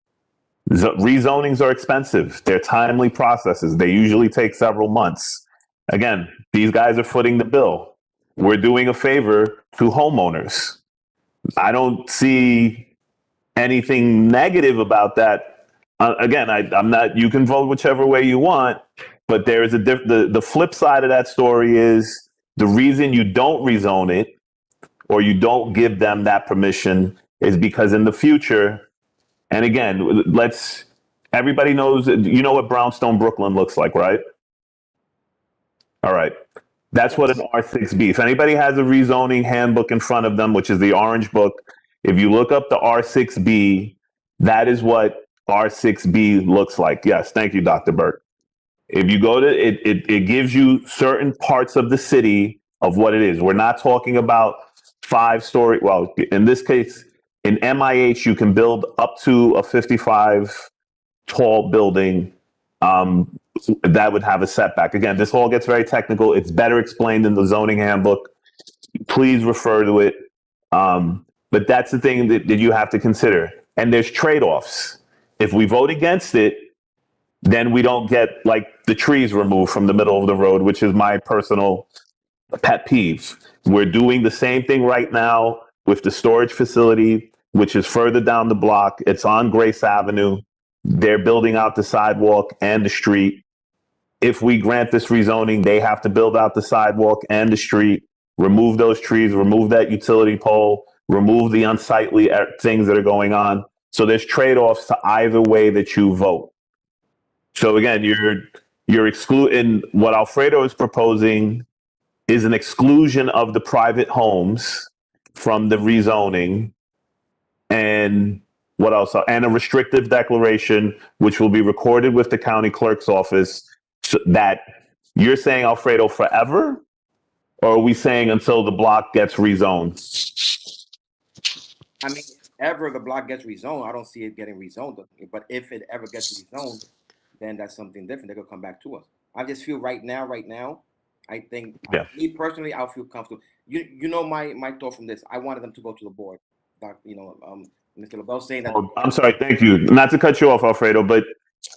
Rezonings are expensive. They're timely processes. They usually take several months. Again, these guys are footing the bill. We're doing a favor to homeowners. I don't see anything negative about that. Again, I'm not, you can vote whichever way you want, but there is the flip side of that story is the reason you don't rezone it or you don't give them that permission is because in the future, and again, everybody knows, you know what Brownstone, Brooklyn looks like, right? All right. That's what an R6B. If anybody has a rezoning handbook in front of them, which is the orange book, if you look up the R6B, that is what R6B looks like. Yes, thank you, Dr. Burke. If you go to it, it gives you certain parts of the city of what it is. We're not talking about 5-story. Well, in this case, in MIH, you can build up to a 55 tall building that would have a setback. Again, this all gets very technical. It's better explained in the zoning handbook. Please refer to it. But that's the thing that you have to consider. And there's trade-offs. If we vote against it, then we don't get like the trees removed from the middle of the road, which is my personal pet peeve. We're doing the same thing right now with the storage facility, which is further down the block. It's on Grace Avenue. They're building out the sidewalk and the street. If we grant this rezoning, they have to build out the sidewalk and the street, remove those trees, remove that utility pole, remove the unsightly things that are going on. So there's trade-offs to either way that you vote. So again, you're excluding what Alfredo is proposing is an exclusion of the private homes from the rezoning, and what else? And a restrictive declaration, which will be recorded with the county clerk's office. So that you're saying, Alfredo, forever, or are we saying until the block gets rezoned? I mean, if ever the block gets rezoned, I don't see it getting rezoned. But if it ever gets rezoned, then that's something different. They could come back to us. I just feel right now, I think, me personally, I'll feel comfortable. You know my thought from this. I wanted them to go to the board. Mr. LaBelle saying that. Oh, I'm sorry. Thank you. Not to cut you off, Alfredo, but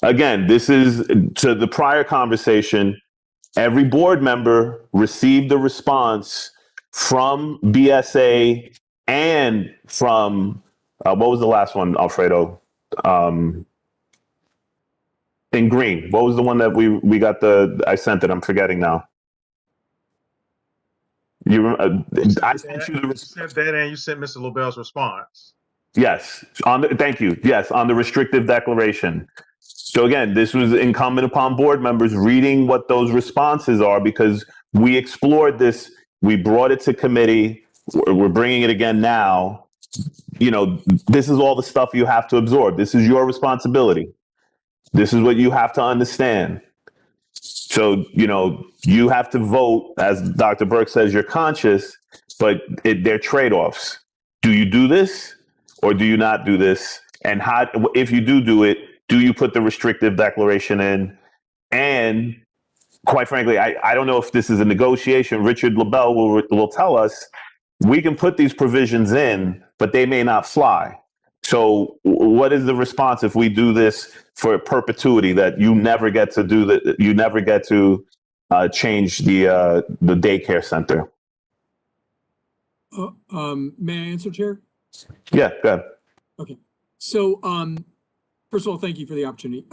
again, this is to the prior conversation. Every board member received a response from BSA and from what was the last one, Alfredo? In green. What was the one that we got I sent it. I'm forgetting now. I sent you You sent that and you sent Mr. LaBelle's response. Yes. Thank you. Yes, on the restrictive declaration. So again, this was incumbent upon board members reading what those responses are, because we explored this. We brought it to committee. We're bringing it again now. This is all the stuff you have to absorb. This is your responsibility. This is what you have to understand. So, you have to vote, as Dr. Burke says, you're conscious, but they're trade-offs. Do you do this or do you not do this? And how, if you do it, do you put the restrictive declaration in? And quite frankly, I don't know if this is a negotiation. Richard LaBelle will tell us, we can put these provisions in, but they may not fly. So what is the response if we do this for perpetuity, that you never get to do that, you never get to change the daycare center? May I answer, Chair? Yeah, go ahead. Okay. So, first of all, thank you for the opportunity.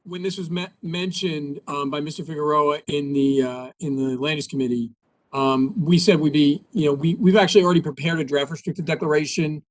When this was mentioned by Mr. Figueroa in the Land Use Committee, we said we've actually already prepared a draft restricted declaration.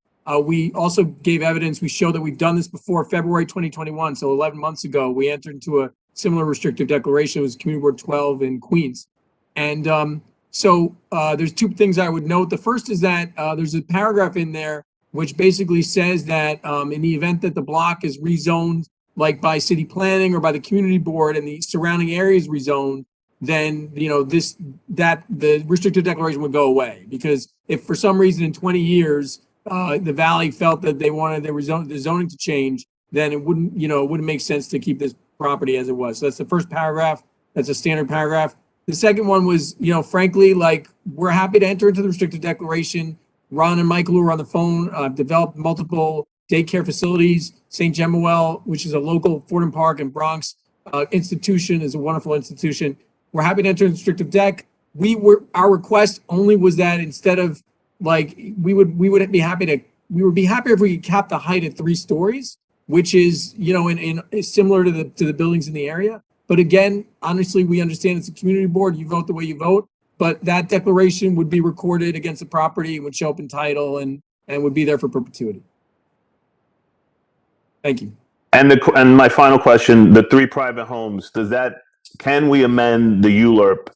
We also gave evidence. We showed that we've done this before February 2021. So 11 months ago, we entered into a similar restrictive declaration. It was Community Board 12 in Queens. And there's two things I would note. The first is that there's a paragraph in there which basically says that in the event that the block is rezoned, like by city planning or by the community board, and the surrounding area is rezoned, then the restricted declaration would go away. Because if for some reason in 20 years the valley felt that they wanted the zoning to change, then it wouldn't make sense to keep this property as it was. So that's the first paragraph. That's a standard paragraph. The second one was, frankly, we're happy to enter into the restricted declaration. Ron and Michael, who are on the phone, developed multiple daycare facilities. St. Gemuel, which is a local Fordham Park and Bronx institution, is a wonderful institution. We're happy to enter the restrictive deck. Our request only was that instead of we would be happier if we could cap the height at 3 stories, which is similar to the buildings in the area. But again, honestly, we understand it's a community board. You vote the way you vote, but that declaration would be recorded against the property, would show up in title, and would be there for perpetuity. Thank you. And my final question: the 3 private homes. Can we amend the ULURP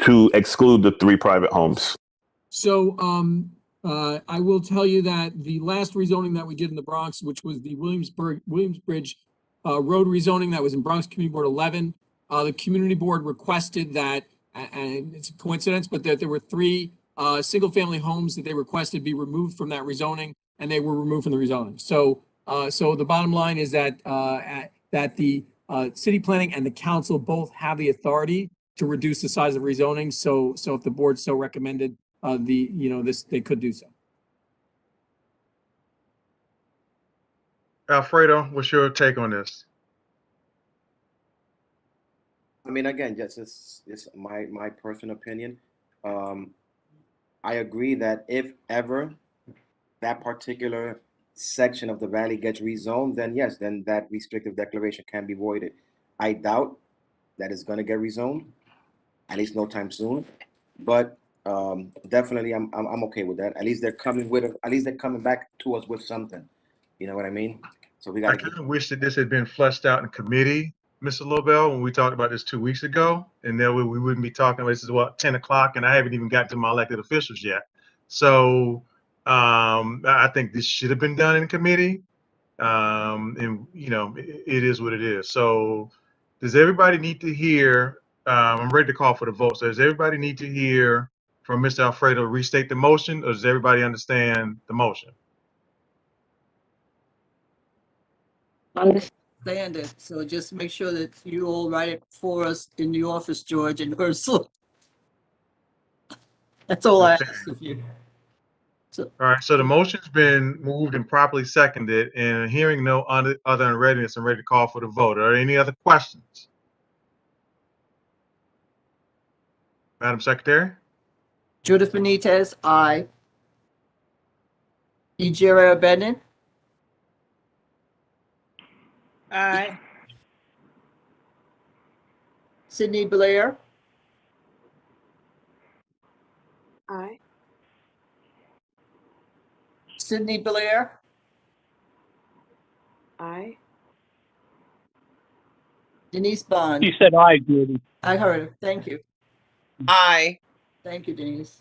to exclude the 3 private homes? So I will tell you that the last rezoning that we did in the Bronx, which was the Williamsbridge road rezoning that was in Bronx Community Board 11, the community board requested that, and it's a coincidence, but that there were 3 single-family homes that they requested be removed from that rezoning, and they were removed from the rezoning. So the bottom line is that the city planning and the council both have the authority to reduce the size of rezoning. So if the board so recommended, they could do so. Alfredo, what's your take on this? I mean, again, just my personal opinion. I agree that if ever that particular section of the valley gets rezoned, then yes, then that restrictive declaration can be voided. I doubt that it's going to get rezoned, at least no time soon. But definitely, I'm okay with that. At least they're coming back to us with something. You know what I mean? So we got. I kind of wish that this had been fleshed out in committee, Mr. LaBelle, when we talked about this 2 weeks ago, and then we wouldn't be talking. This is 10 o'clock, and I haven't even got to my elected officials yet. So I think this should have been done in committee. And it is what it is. So does everybody need to hear? I'm ready to call for the vote. So does everybody need to hear from Mr. Alfredo restate the motion, or does everybody understand the motion? Understand it. So just make sure that you all write it for us in the office, George and Ursula. That's all I ask of you. All right, so the motion's been moved and properly seconded, and hearing no other unreadiness, I'm ready to call for the vote. Are there any other questions? Madam Secretary? Judith Benitez, aye. Ejiro Bennett, Aye. Sidney Blair, Aye. Sidney Blair, Aye. Denise Bond. She said aye, Judy. I heard her. Thank you. Aye. Thank you, Denise.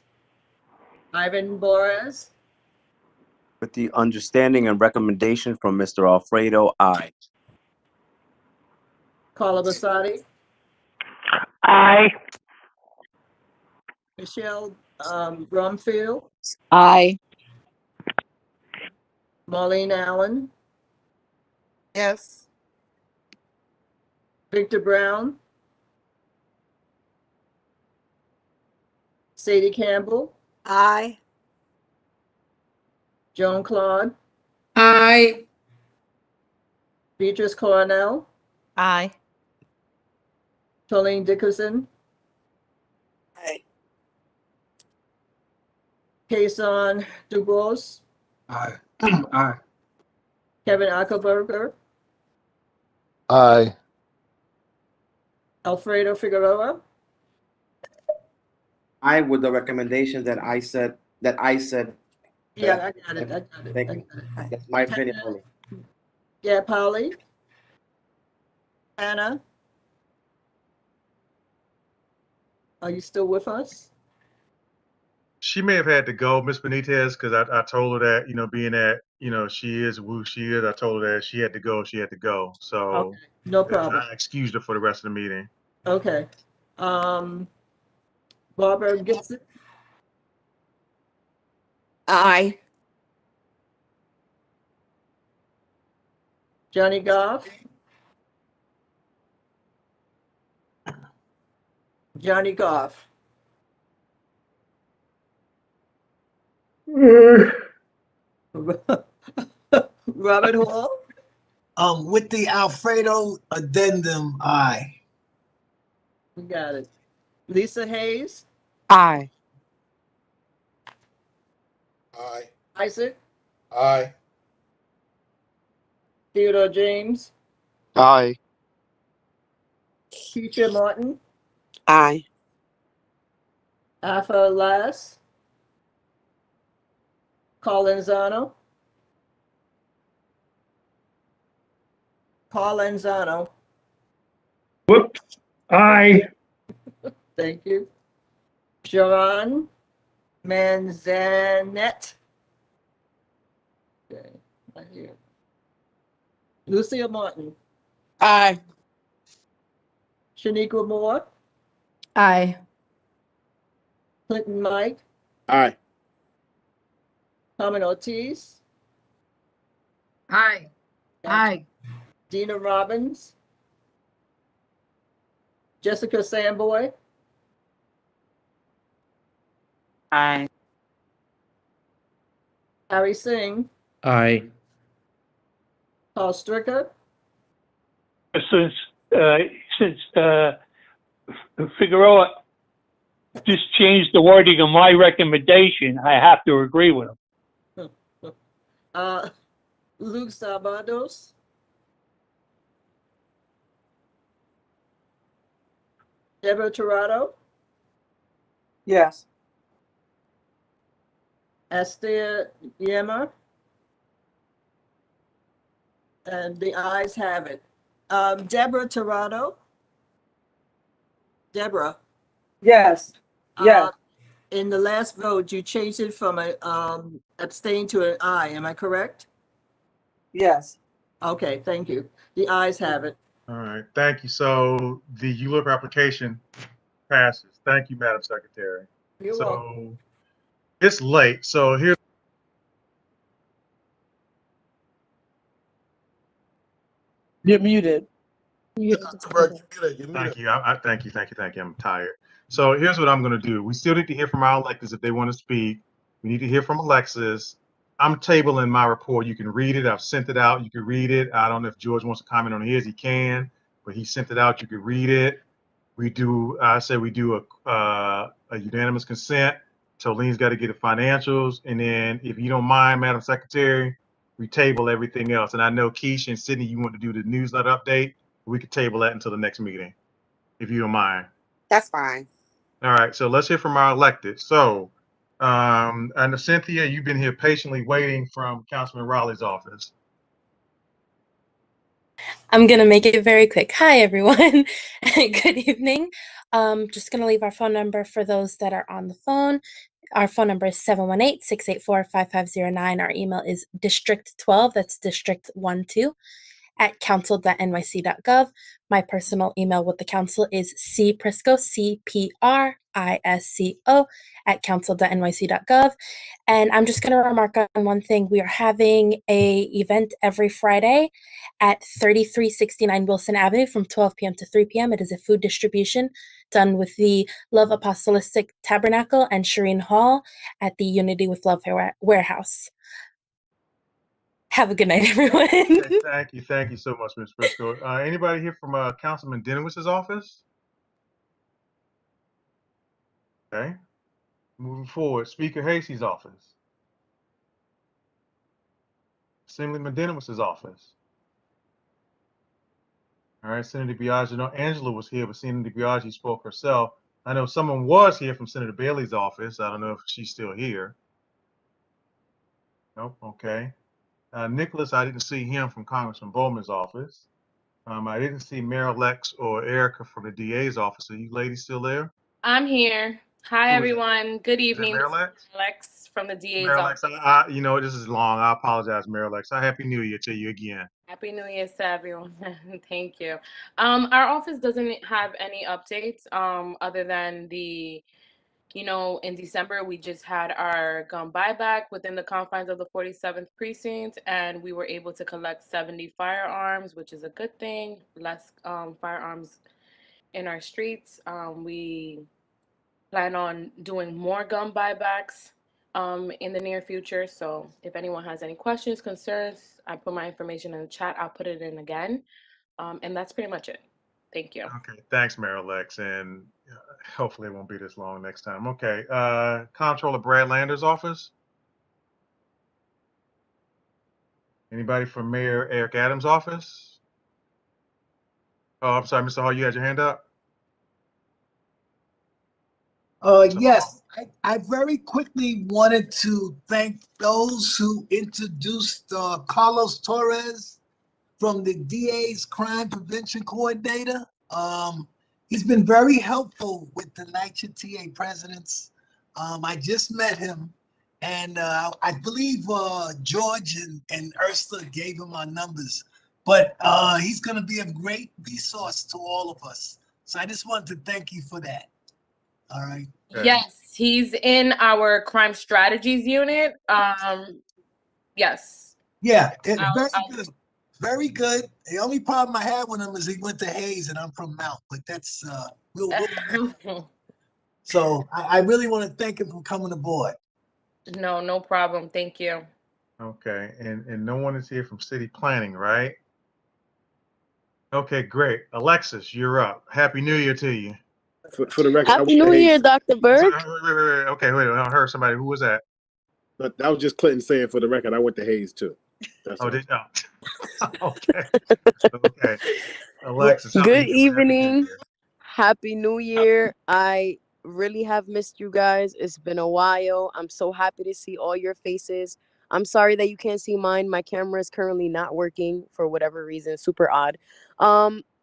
Ivan Boris, With the understanding and recommendation from Mr. Alfredo, aye. Carla Basati, Aye. Michelle Brumfield, Aye. Marlene Allen, Yes. Victor Brown, Sadie Campbell, Aye. Joan Claude, Aye. Beatrice Cornell, Aye. Colleen Dickerson, Aye. Kason DuBose, Aye. Aye. Kevin Ackerberger, Aye. Alfredo Figueroa, I with the recommendations that I said. yeah, I got it. Thank you. That's my opinion only. Yeah, Polly, Anna, are you still with us? She may have had to go, Miss Benitez, because I told her that, you know, being that, you know, she is who she is, I told her that she had to go, she had to go. So Okay, no problem. I excused her for the rest of the meeting. Okay. Barbara Gibson, Aye. Johnny Goff, Johnny Goff, Robert Hall, With the Alfredo addendum, aye. we got it. Lisa Hayes, Aye. Aye. Isaac, Aye. Theodore James, Aye. Keisha Martin, Aye. Afa Lass, Carlenzano, Whoops. Aye. thank you. Sharon Manzanet. Okay, right here. Lucia Martin, Aye. Shaniqua Moore, Aye. Clinton Mike, Aye. Carmen Ortiz, Aye. Aye. Dina Robbins, Jessica Samboy, Aye. Harry Singh, Aye. Paul Stricker, Since Figueroa just changed the wording of my recommendation, I have to agree with him. Luke Sabados, Deborah Torado, Yes. Esther Yemmer, and the ayes have it. Deborah Torado, Deborah, Yes. Yes. in the last vote, you changed it from a abstain to an aye. Am I correct? Yes. Okay, thank you. The ayes have it. All right, thank you. So the ULIP application passes. Thank you, Madam Secretary. You're welcome. It's late, so here's You're muted. thank you. Thank you. I'm tired. So here's what I'm going to do. We still need to hear from our electeds if they want to speak. We need to hear from Alexis. I'm tabling my report. You can read it. I've sent it out. You can read it. I don't know if George wants to comment on his. He can, but he sent it out. You can read it. I say we do a unanimous consent. Tolene's got to get the financials, and then if you don't mind, Madam Secretary, we table everything else. And I know Keisha and Sydney, you want to do the newsletter update. We could table that until the next meeting, if you don't mind. That's fine. All right, so let's hear from our elected. So, and Cynthia, you've been here patiently waiting from Councilman Raleigh's office. I'm going to make it very quick. Hi, everyone. Good evening. Just going to leave our phone number for those that are on the phone. Our phone number is 718-684-5509. Our email is district12, that's district12, at council.nyc.gov. My personal email with the council is cprisco, CPRISCO, at council.nyc.gov. And I'm just going to remark on one thing. We are having a event every Friday at 3369 Wilson Avenue from 12 p.m. to 3 p.m. It is a food distribution done with the Love Apostolic Tabernacle and Shireen Hall at the Unity with Love Warehouse. Have a good night, everyone. Okay, thank you so much, Ms. Briscoe. Anybody here from Councilman Denowitz's office? Okay, moving forward, Speaker Hasey's office. Assemblyman Denowitz's office. All right, Senator Biaggi. I know Angela was here, but Senator Biaggi spoke herself. I know someone was here from Senator Bailey's office. I don't know if she's still here. Nope, okay. Nicholas, I didn't see him from Congressman Bowman's office. I didn't see Meryl Lex or Erica from the DA's office. Are you ladies still there? I'm here. Hi, everyone. Good evening. Meryl Lex? Alex from the DA's Meryl office. Lex, you know, this is long. I apologize, Meryl Lex. Happy New Year to you again. Happy New Year to everyone. Thank you. Our office doesn't have any updates other than the, in December, we just had our gun buyback within the confines of the 47th precinct, and we were able to collect 70 firearms, which is a good thing. Less firearms in our streets. We plan on doing more gun buybacks in the near future. So if anyone has any questions, concerns, I put my information in the chat. I'll put it in again. And that's pretty much it. Thank you. Okay, thanks, Meryl Lex, and hopefully it won't be this long next time. Okay, Comptroller Brad Lander's office. Anybody from Mayor Eric Adams' office? Oh, I'm sorry, Mr. Hall, you had your hand up? Yes, I very quickly wanted to thank those who introduced Carlos Torres from the DA's Crime Prevention Coordinator. He's been very helpful with the NYCHA TA presidents. I just met him, and I believe George and Ursula gave him our numbers, but he's going to be a great resource to all of us. So I just wanted to thank you for that. All right. Yes, he's in our crime strategies unit. Yes. Yeah, very good. Very good. The only problem I had with him is he went to Hayes and I'm from Mount, but that's so I really want to thank him for coming aboard. No problem. Thank you. Okay, and no one is here from city planning, right? Okay, great. Alexis, you're up. Happy New Year to you. For the record, Happy New Year, Dr. Burke. Wait. Okay, wait. I heard somebody. Who was that? But that was just Clinton saying, for the record, I went to Hayes too. That's okay. Okay. Alexis. Good evening. Happy New Year. I really have missed you guys. It's been a while. I'm so happy to see all your faces. I'm sorry that you can't see mine. My camera is currently not working for whatever reason. Super odd.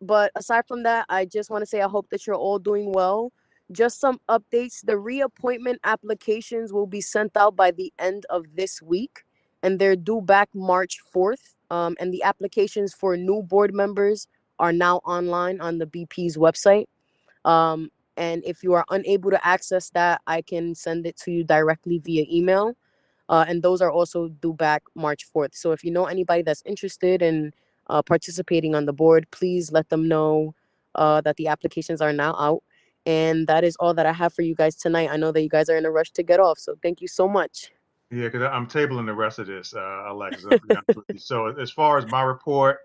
But aside from that, I just want to say I hope that you're all doing well. Just some updates. The reappointment applications will be sent out by the end of this week, and they're due back March 4th. And the applications for new board members are now online on the BP's website. And if you are unable to access that, I can send it to you directly via email. And those are also due back March 4th. So if you know anybody that's interested in participating on the board, please let them know that the applications are now out. And that is all that I have for you guys tonight. I know that you guys are in a rush to get off, so thank you so much. Yeah, because I'm tabling the rest of this, Alexis. So as far as my report,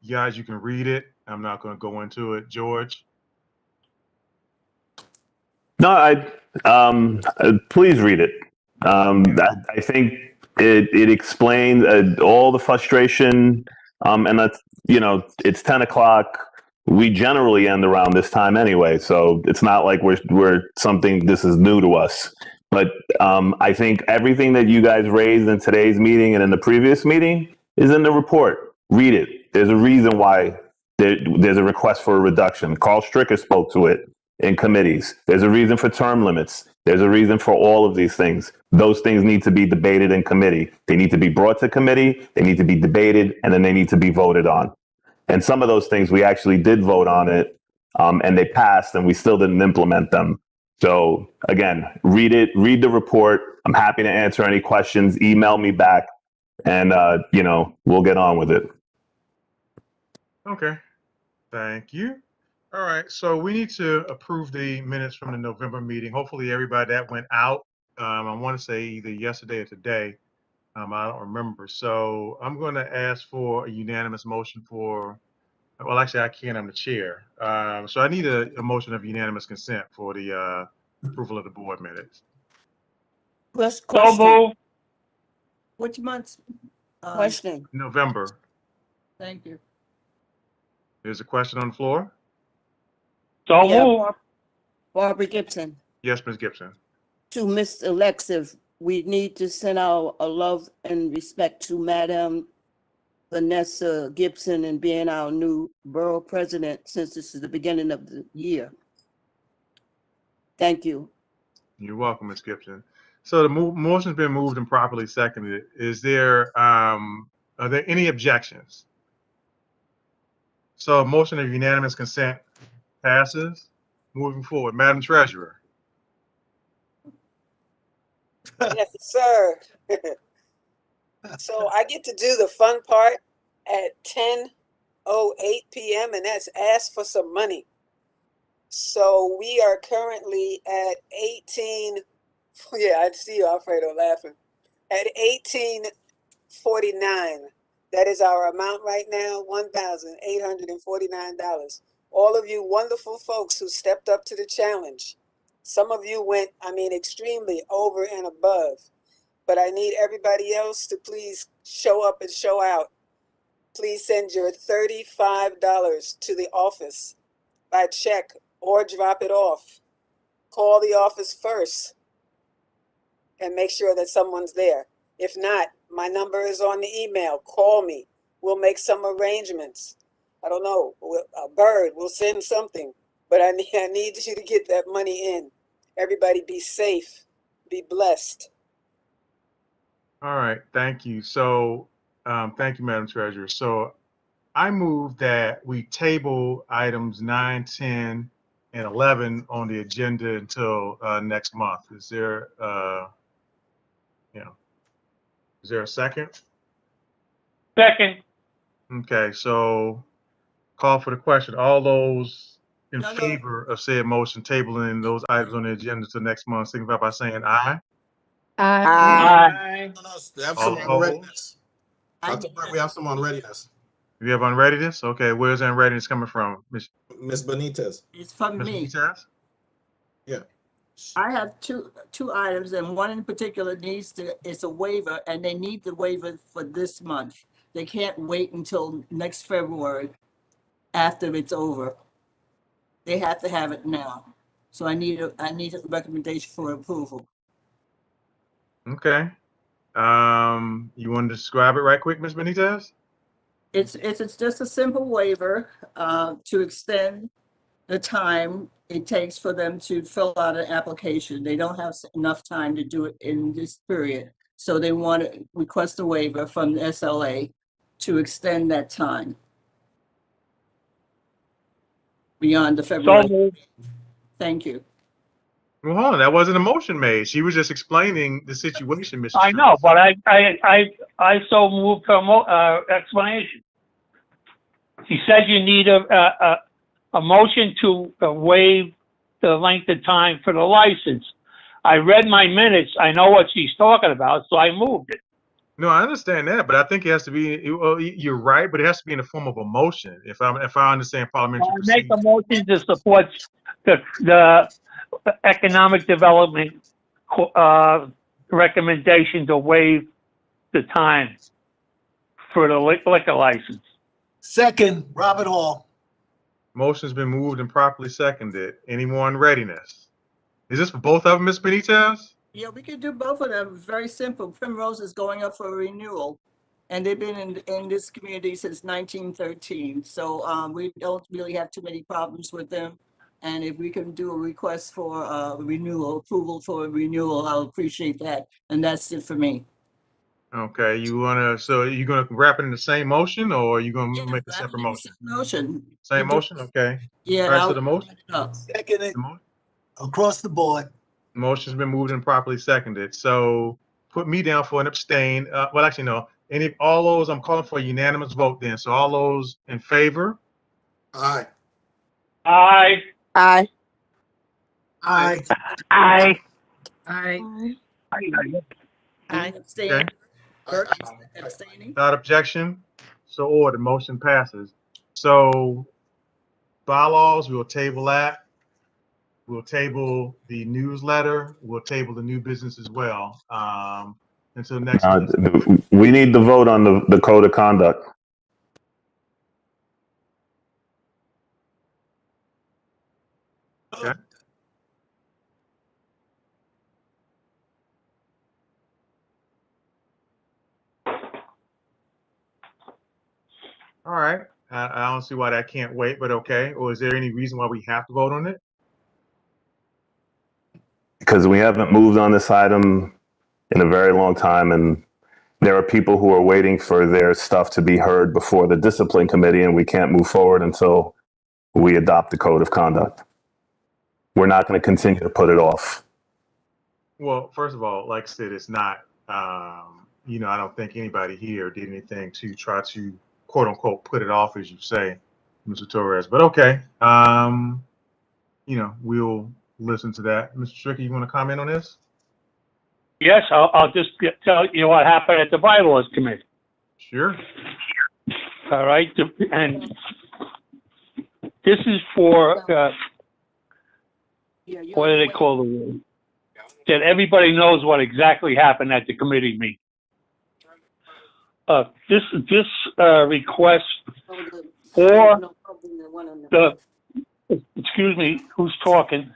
guys, you can read it. I'm not going to go into it. George? No, please read it. I think it explains all the frustration, and that's, it's 10 o'clock. We generally end around this time anyway, so it's not like we're something, this is new to us. But I think everything that you guys raised in today's meeting and in the previous meeting is in the report. Read it. There's a reason why there's a request for a reduction. Carl Stricker spoke to it in committees. There's a reason for term limits. There's a reason for all of these things. Those things need to be debated in committee. They need to be brought to committee, they need to be debated, and then they need to be voted on. And some of those things we actually did vote on it, and they passed, and we still didn't implement them. So again, read it, read the report. I'm happy to answer any questions. Email me back, and we'll get on with it. Okay, thank you. All right, so we need to approve the minutes from the November meeting. Hopefully everybody that went out, I want to say either yesterday or today, I don't remember. So I'm going to ask for a unanimous motion for, well, actually I can't, I'm the chair. So I need a motion of unanimous consent for the approval of the board minutes. So moved. Which month's question? November. Thank you. There's a question on the floor? So moved. Barbara Gibson. Yes, Ms. Gibson. To Mr. Alexiv, we need to send our love and respect to Madam Vanessa Gibson and being our new borough president since this is the beginning of the year. Thank you. You're welcome, Ms. Gibson. So the motion's been moved and properly seconded. Are there any objections? So a motion of unanimous consent passes. Moving forward, Madam Treasurer. Yes, sir. So I get to do the fun part at 10:08 p.m. and that's ask for some money. So we are currently at 18. Yeah, I see you, Alfredo, laughing. At 1849. That is our amount right now, $1,849. All of you wonderful folks who stepped up to the challenge. Some of you went, extremely over and above. But I need everybody else to please show up and show out. Please send your $35 to the office by check or drop it off. Call the office first and make sure that someone's there. If not, my number is on the email. Call me. We'll make some arrangements. I don't know, a bird, we'll send something. But I need you to get that money in. Everybody be safe. Be blessed. All right, thank you. So thank you, Madam Treasurer. So I move that we table items 9, 10, and 11 on the agenda until next month. Is there, is there a second? Second. Okay, so call for the question. All those in favor of said motion tabling those items on the agenda until next month, signify by saying aye. Aye. We have some on readiness. We have some on readiness. You have unreadiness? Okay, where's unreadiness coming from? Ms. Benitez. It's from Ms. me. Benitez? Yeah. I have two items, and one in particular it's a waiver, and they need the waiver for this month. They can't wait until next February after it's over. They have to have it now. So I need a recommendation for approval. Okay. You want to describe it right quick, Ms. Benitez? It's just a simple waiver to extend the time it takes for them to fill out an application. They don't have enough time to do it in this period. So they want to request a waiver from the SLA to extend that time beyond the February. Thank you. Well, hold on. That wasn't a motion made. She was just explaining the situation, Mr. I know, but I so moved her explanation. She said you need a motion to waive the length of time for the license. I read my minutes. I know what she's talking about, so I moved it. No, I understand that, but I think it has to be. You're right, but it has to be in the form of a motion. If I understand parliamentary procedure. Make a motion to support the economic development recommendation to waive the time for the liquor license. Second, Robert Hall. Motion's been moved and properly seconded. Any more in readiness? Is this for both of them, Ms. Benitez? Yeah, we could do both of them. It's very simple. Primrose is going up for renewal, and they've been in this community since 1913. So we don't really have too many problems with them. And if we can do a request for renewal, approval for a renewal, I'll appreciate that. And that's it for me. Okay, so you're gonna wrap it in the same motion, or are you gonna make a separate motion? Motion. Same motion, okay. Yeah. All right, so the motion. Second, across the board. Motion's been moved and properly seconded. So put me down for an abstain. Well, actually, no. All those, I'm calling for a unanimous vote then. So all those in favor? Aye. Aye. Aye. Aye. Aye. Aye. I abstain. Okay. Abstaining. Without objection, so ordered. Motion passes. So bylaws, we'll table that. We'll table the newsletter. We'll table the new business as well. Until next week. We need the vote on the code of conduct. Okay. All right. I don't see why that can't wait, but okay. Or is there any reason why we have to vote on it? Because we haven't moved on this item in a very long time, and there are people who are waiting for their stuff to be heard before the discipline committee, and we can't move forward until we adopt the code of conduct. We're not going to continue to put it off. Well, first of all, like I said, it's not, I don't think anybody here did anything to try to quote unquote put it off, as you say, Mr. Torres. But okay, we'll listen to that. Mr. Stricker, you want to comment on this? Yes, I'll just tell you what happened at the bylaws committee. Sure. All right, and this is for what do they call the room? That everybody knows what exactly happened at the committee meeting. This request for the, excuse me, who's talking?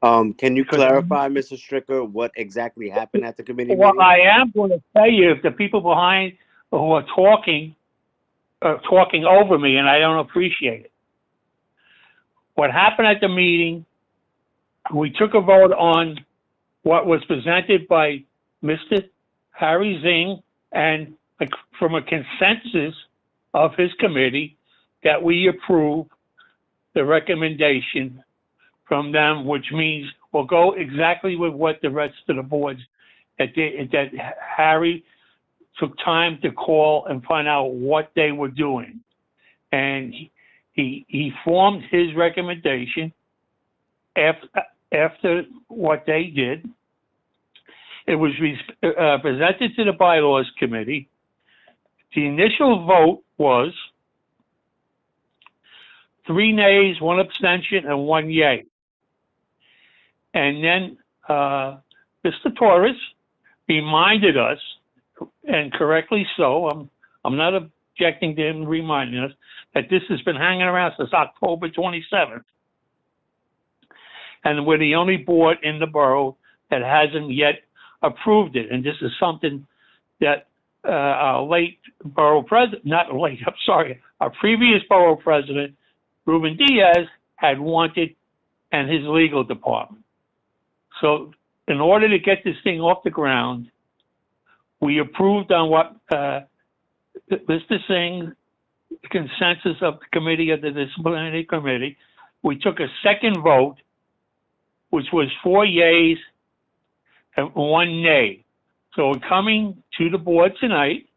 Can you clarify, Mr. Stricker, what exactly happened at the committee Well, meeting? I am going to tell you if the people behind who are talking over me, and I don't appreciate it. What happened at the meeting, we took a vote on what was presented by Mr. Harry Zing, and from a consensus of his committee that we approve the recommendation from them, which means we'll go exactly with what the rest of the boards that Harry took time to call and find out what they were doing. And he formed his recommendation after what they did. It was presented to the bylaws committee. The initial vote was 3 nays, 1 abstention, and 1 yay. And then Mr. Torres reminded us, and correctly so, I'm not objecting to him reminding us, that this has been hanging around since October 27th. And we're the only board in the borough that hasn't yet approved it. And this is something that our late borough president, not late, I'm sorry, our previous borough president, Ruben Diaz, had wanted, and his legal department. So in order to get this thing off the ground, we approved on what Mr. Singh, consensus of the committee, of the disciplinary committee. We took a second vote, which was 4 yeas and 1 nay. So we're coming to the board tonight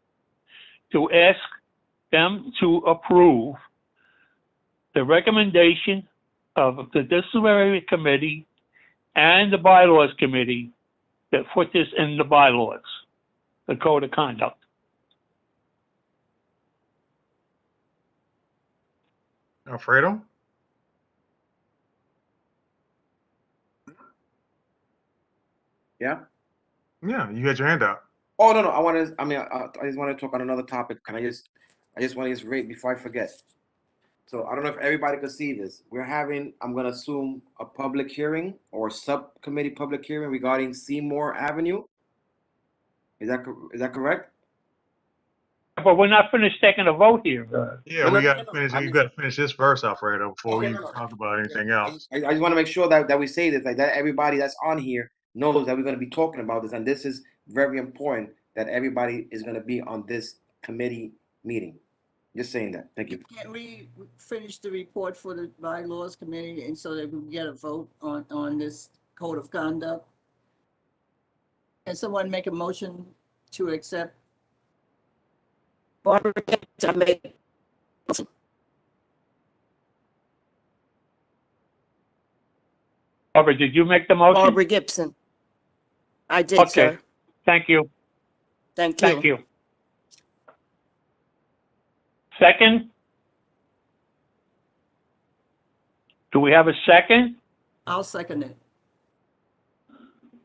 to ask them to approve the recommendation of the disciplinary committee and the bylaws committee that put this in the bylaws, the code of conduct. Alfredo? Yeah. Yeah, you had your hand up. Oh no, no. I just want to talk on another topic. Can I just want to just rate before I forget. So I don't know if everybody could see this. I'm going to assume a public hearing or subcommittee public hearing regarding Seymour Avenue. Is that correct? But we're not finished taking a vote here. Yeah, we got to finish. We got to finish this verse, Alfredo, before we talk about anything else. I just want to make sure that we say this, like that everybody that's on here knows that we're going to be talking about this, and this is very important that everybody is going to be on this committee meeting. Just saying that. Thank you. Can't we finish the report for the bylaws committee and so that we can get a vote on this code of conduct? Can someone make a motion to accept? Barbara, I made. Barbara, did you make the motion? Barbara Gibson. I did, Okay. sir. Thank you. Thank you. Thank you. Second? Do we have a second? I'll second it.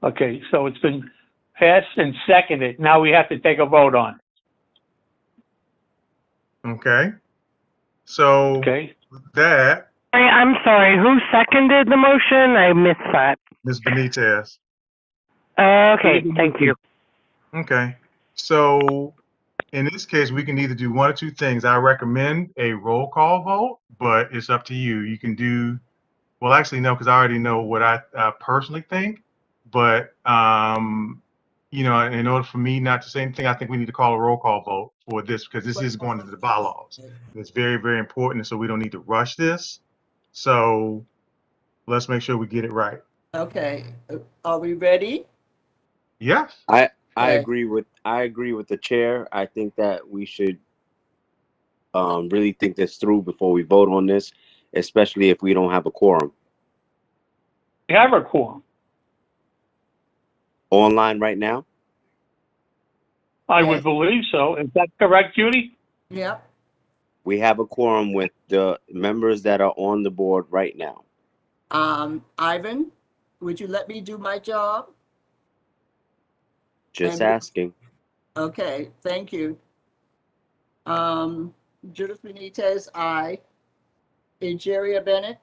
Okay, so it's been passed and seconded. Now we have to take a vote on it. Okay. So with that, I'm sorry, who seconded the motion? I missed that. Ms. Benitez. Okay, thank you. Okay. So in this case, we can either do one or two things. I recommend a roll call vote, but it's up to you. You can do, well, actually, no, because I already know what I personally think. But, you know, in order for me not to say anything, I think we need to call a roll call vote for this because this is going to the bylaws. And it's very, very important. So we don't need to rush this. So let's make sure we get it right. Okay, are we ready? Yes. I agree with the chair. I think that we should really think this through before we vote on this, especially if we don't have a quorum. We have a quorum. Online right now? I would believe so. Is that correct, Judy? Yep. We have a quorum with the members that are on the board right now. Ivan, would you let me do my job? Just asking. Okay, thank you. Judith Benitez, aye. Egeria Bennett?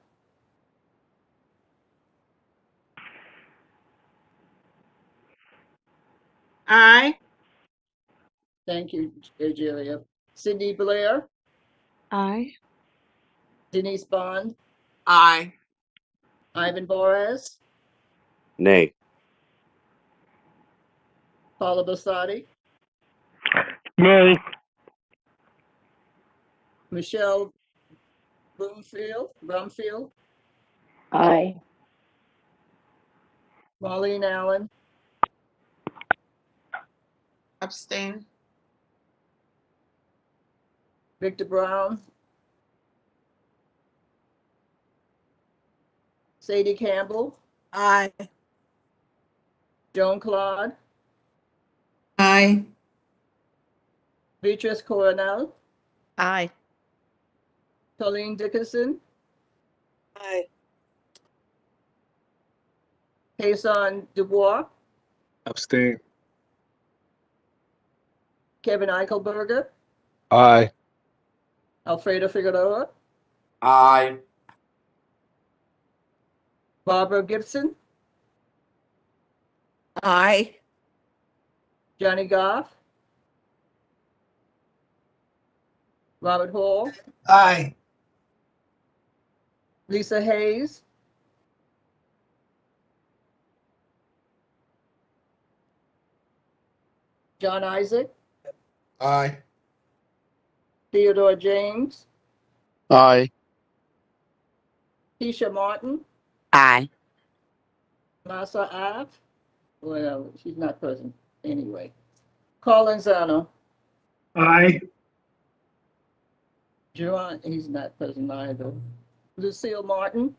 Aye. Thank you, Egeria. Cindy Blair? Aye. Denise Bond? Aye. Ivan Boras? Nay. Paula Basati? Nay. Michelle Brumfield? Aye. Marlene Allen? Abstain. Victor Brown? Sadie Campbell? Aye. Joan Claude? Aye. Beatrice Coronel? Aye. Colleen Dickinson? Aye. Jason Dubois? Abstain. Kevin Eichelberger? Aye. Alfredo Figueroa? Aye. Barbara Gibson? Aye. Johnny Goff? Robert Hall? Aye. Lisa Hayes? John Isaac? Aye. Theodore James? Aye. Keisha Martin? Aye. Massa Ave? Well, she's not present anyway. Colin Zano? Aye. Juan, he's not present either. Lucille Martin?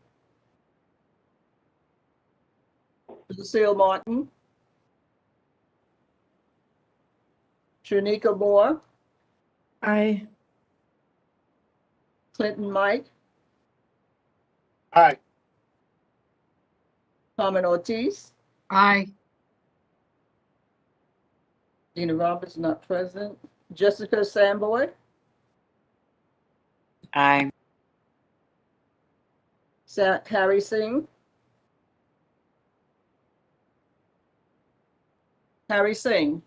Lucille Martin? Shanika Moore? Aye. Clinton Mike? Aye. Carmen Ortiz? Aye. Dina Roberts not present. Jessica Samboy, Aye. Harry Singh, Harry Singh,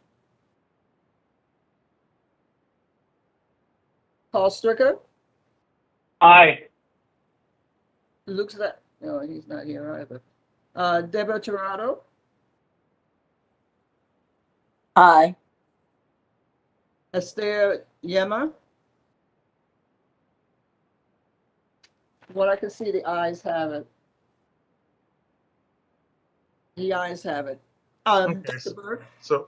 Paul Stricker, Aye. looks like, no, he's not here either. Deborah Tirado, Aye. Esther Yema. What I can see, the ayes have it. The ayes have it. Okay, Dr. Burke, so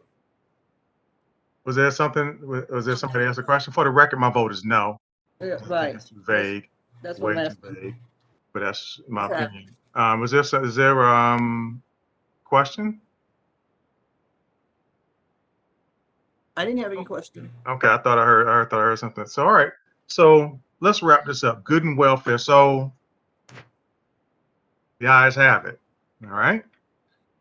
was there something? Was there somebody else a question? For the record, my vote is no. yeah, I think right. it's too vague, That's what I'm way too asking. vague. But that's my Okay. opinion. Is there question? I didn't have any question. Okay, I thought I heard something. So all right. So let's wrap this up. Good and welfare. So the ayes have it. All right.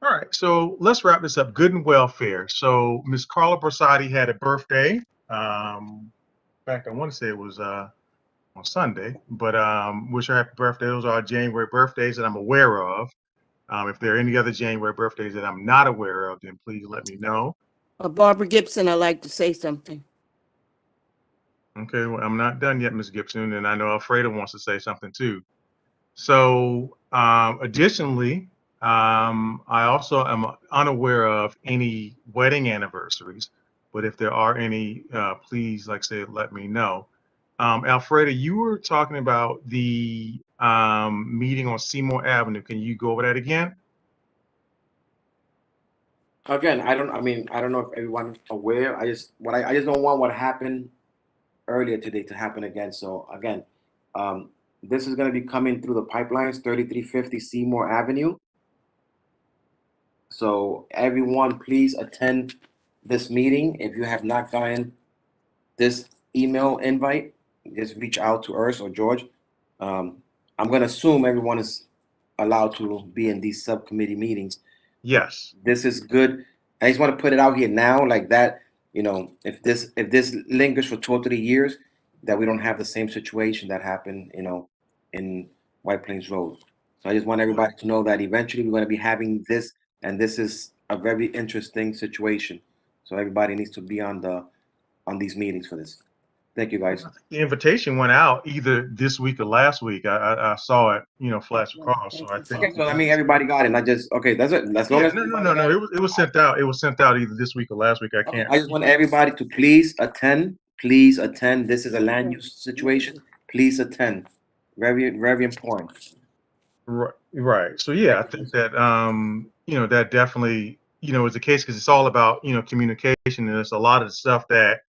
All right. So let's wrap this up. Good and welfare. So Miss Carla Brasati had a birthday. In fact, I want to say it was on Sunday, but wish her happy birthday. Those are January birthdays that I'm aware of. If there are any other January birthdays that I'm not aware of, then please let me know. Barbara Gibson, I'd like to say something. Okay, well, I'm not done yet, Ms. Gibson, and I know Alfredo wants to say something too. So, additionally, I also am unaware of any wedding anniversaries, but if there are any, please, like I said, let me know. Alfredo, you were talking about the meeting on Seymour Avenue. Can you go over that again? Again, I don't know if everyone's aware. I just don't want what happened earlier today to happen again. So again, this is going to be coming through the pipelines, 3350 Seymour Avenue. So everyone, please attend this meeting. If you have not gotten this email invite, just reach out to Urs or George. I'm going to assume everyone is allowed to be in these subcommittee meetings. Yes. This is good. I just want to put it out here now, like that. You know, if this lingers for 2 or 3 years, that we don't have the same situation that happened, you know, in White Plains Road. So I just want everybody to know that eventually we're going to be having this, and this is a very interesting situation. So everybody needs to be on these meetings for this. Thank you, guys. The invitation went out either this week or last week. I saw it, flash across. So I think. Okay, so I mean, everybody got it. And I just that's it. As long Yeah, as no. It was sent out. It was sent out either this week or last week. I can't. I just want everybody to please attend. Please attend. This is a land use situation. Please attend. Very, very important. Right. So yeah, I think that that definitely is the case because it's all about communication, and there's a lot of the stuff that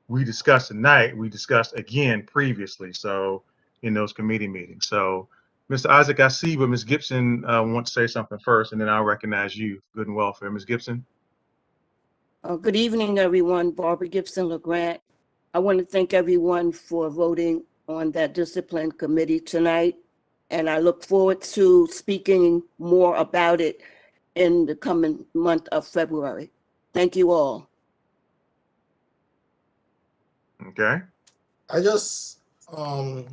we discussed tonight we discussed again previously. So in those committee meetings. So Mr. Isaac, I see, but Ms. Gibson wants to say something first, and then I'll recognize you. Good and welfare, Ms. Gibson. Good evening, everyone. Barbara Gibson LeGrant. I want to thank everyone for voting on that discipline committee tonight, and I look forward to speaking more about it in the coming month of February. Thank you all. Okay. I just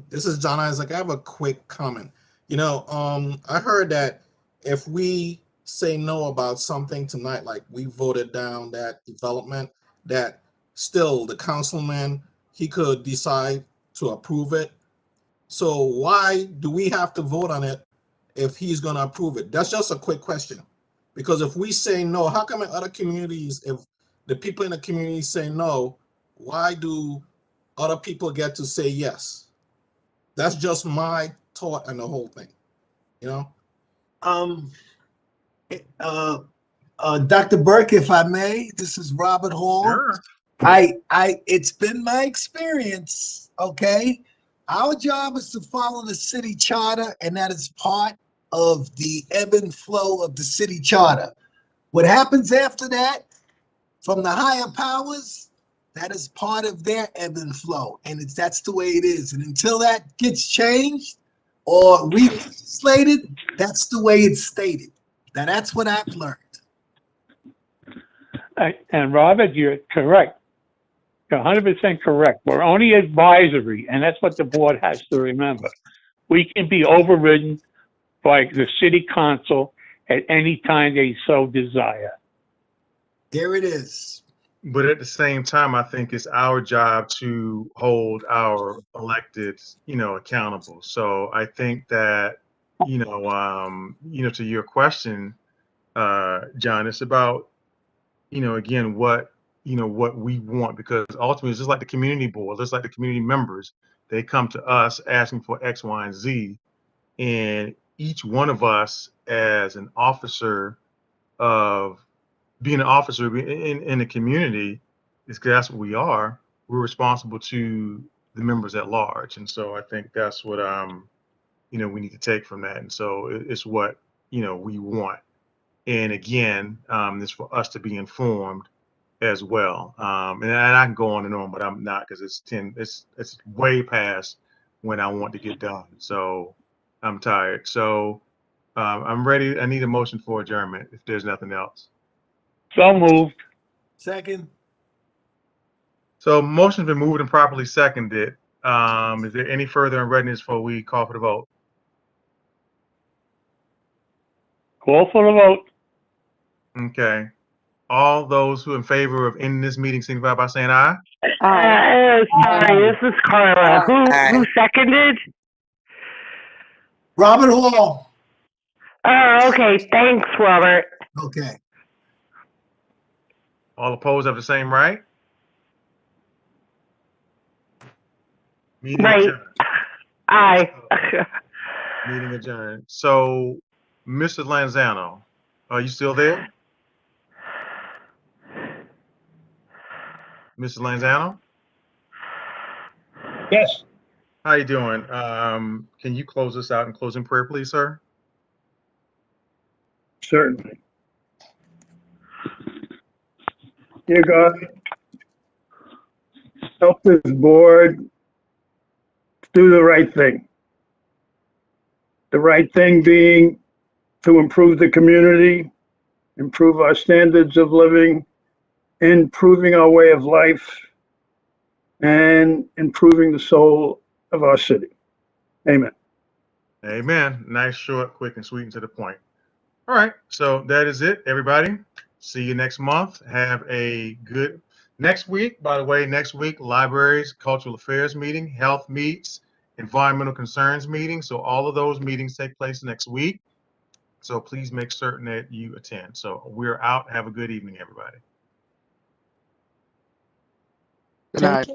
this is John Isaac. I have a quick comment. I heard that if we say no about something tonight, like we voted down that development, that still the councilman, he could decide to approve it. So why do we have to vote on it if he's going to approve it? That's just a quick question. Because if we say no, how come in other communities, if the people in the community say no, why do other people get to say yes? That's just my thought on the whole thing, Dr. Burke, if I may, this is Robert Hall. Sure. It's been my experience, okay? Our job is to follow the city charter, and that is part of the ebb and flow of the city charter. What happens after that from the higher powers, that is part of their ebb and flow, and that's the way it is. And until that gets changed or re-legislated, that's the way it's stated. Now, that's what I've learned. And Robert, you're correct. You're 100% correct. We're only advisory, and that's what the board has to remember. We can be overridden by the city council at any time they so desire. There it is. But at the same time, I think it's our job to hold our electeds, accountable. So I think that, to your question, John, it's about, again, what we want, because ultimately it's just like the community board, just like the community members, they come to us asking for X, Y, and Z. And each one of us as an officer of being an officer in the community, is because that's what we are. We're responsible to the members at large. And so I think that's what, we need to take from that. And so it's what, we want. And again, it's for us to be informed as well. And I can go on, but I'm not, because it's way past when I want to get done. So I'm tired. So I'm ready. I need a motion for adjournment if there's nothing else. So moved. Second. So motion's been moved and properly seconded. Is there any further in readiness before we call for the vote? Call for the vote. Okay. All those who are in favor of ending this meeting signify by saying aye. Sorry, this is Carla. Who seconded? Robert Hall. Oh, okay. Thanks, Robert. Okay. All opposed have the same right? Meeting adjourned. Aye. Meeting adjourned. So, Mr. Lanzano, are you still there? Mr. Lanzano? Yes. How you doing? Can you close us out in closing prayer, please, sir? Certainly. Dear God, help this board do the right thing. The right thing being to improve the community, improve our standards of living, improving our way of life, and improving the soul of our city. Amen. Amen. Nice, short, quick, and sweet, and to the point. All right. So that is it, everybody. See you next month. Have a good next week. By the way, next week, libraries, cultural affairs meeting, health meets, environmental concerns meeting. So all of those meetings take place next week. So please make certain that you attend. So we're out. Have a good evening, everybody. Good night.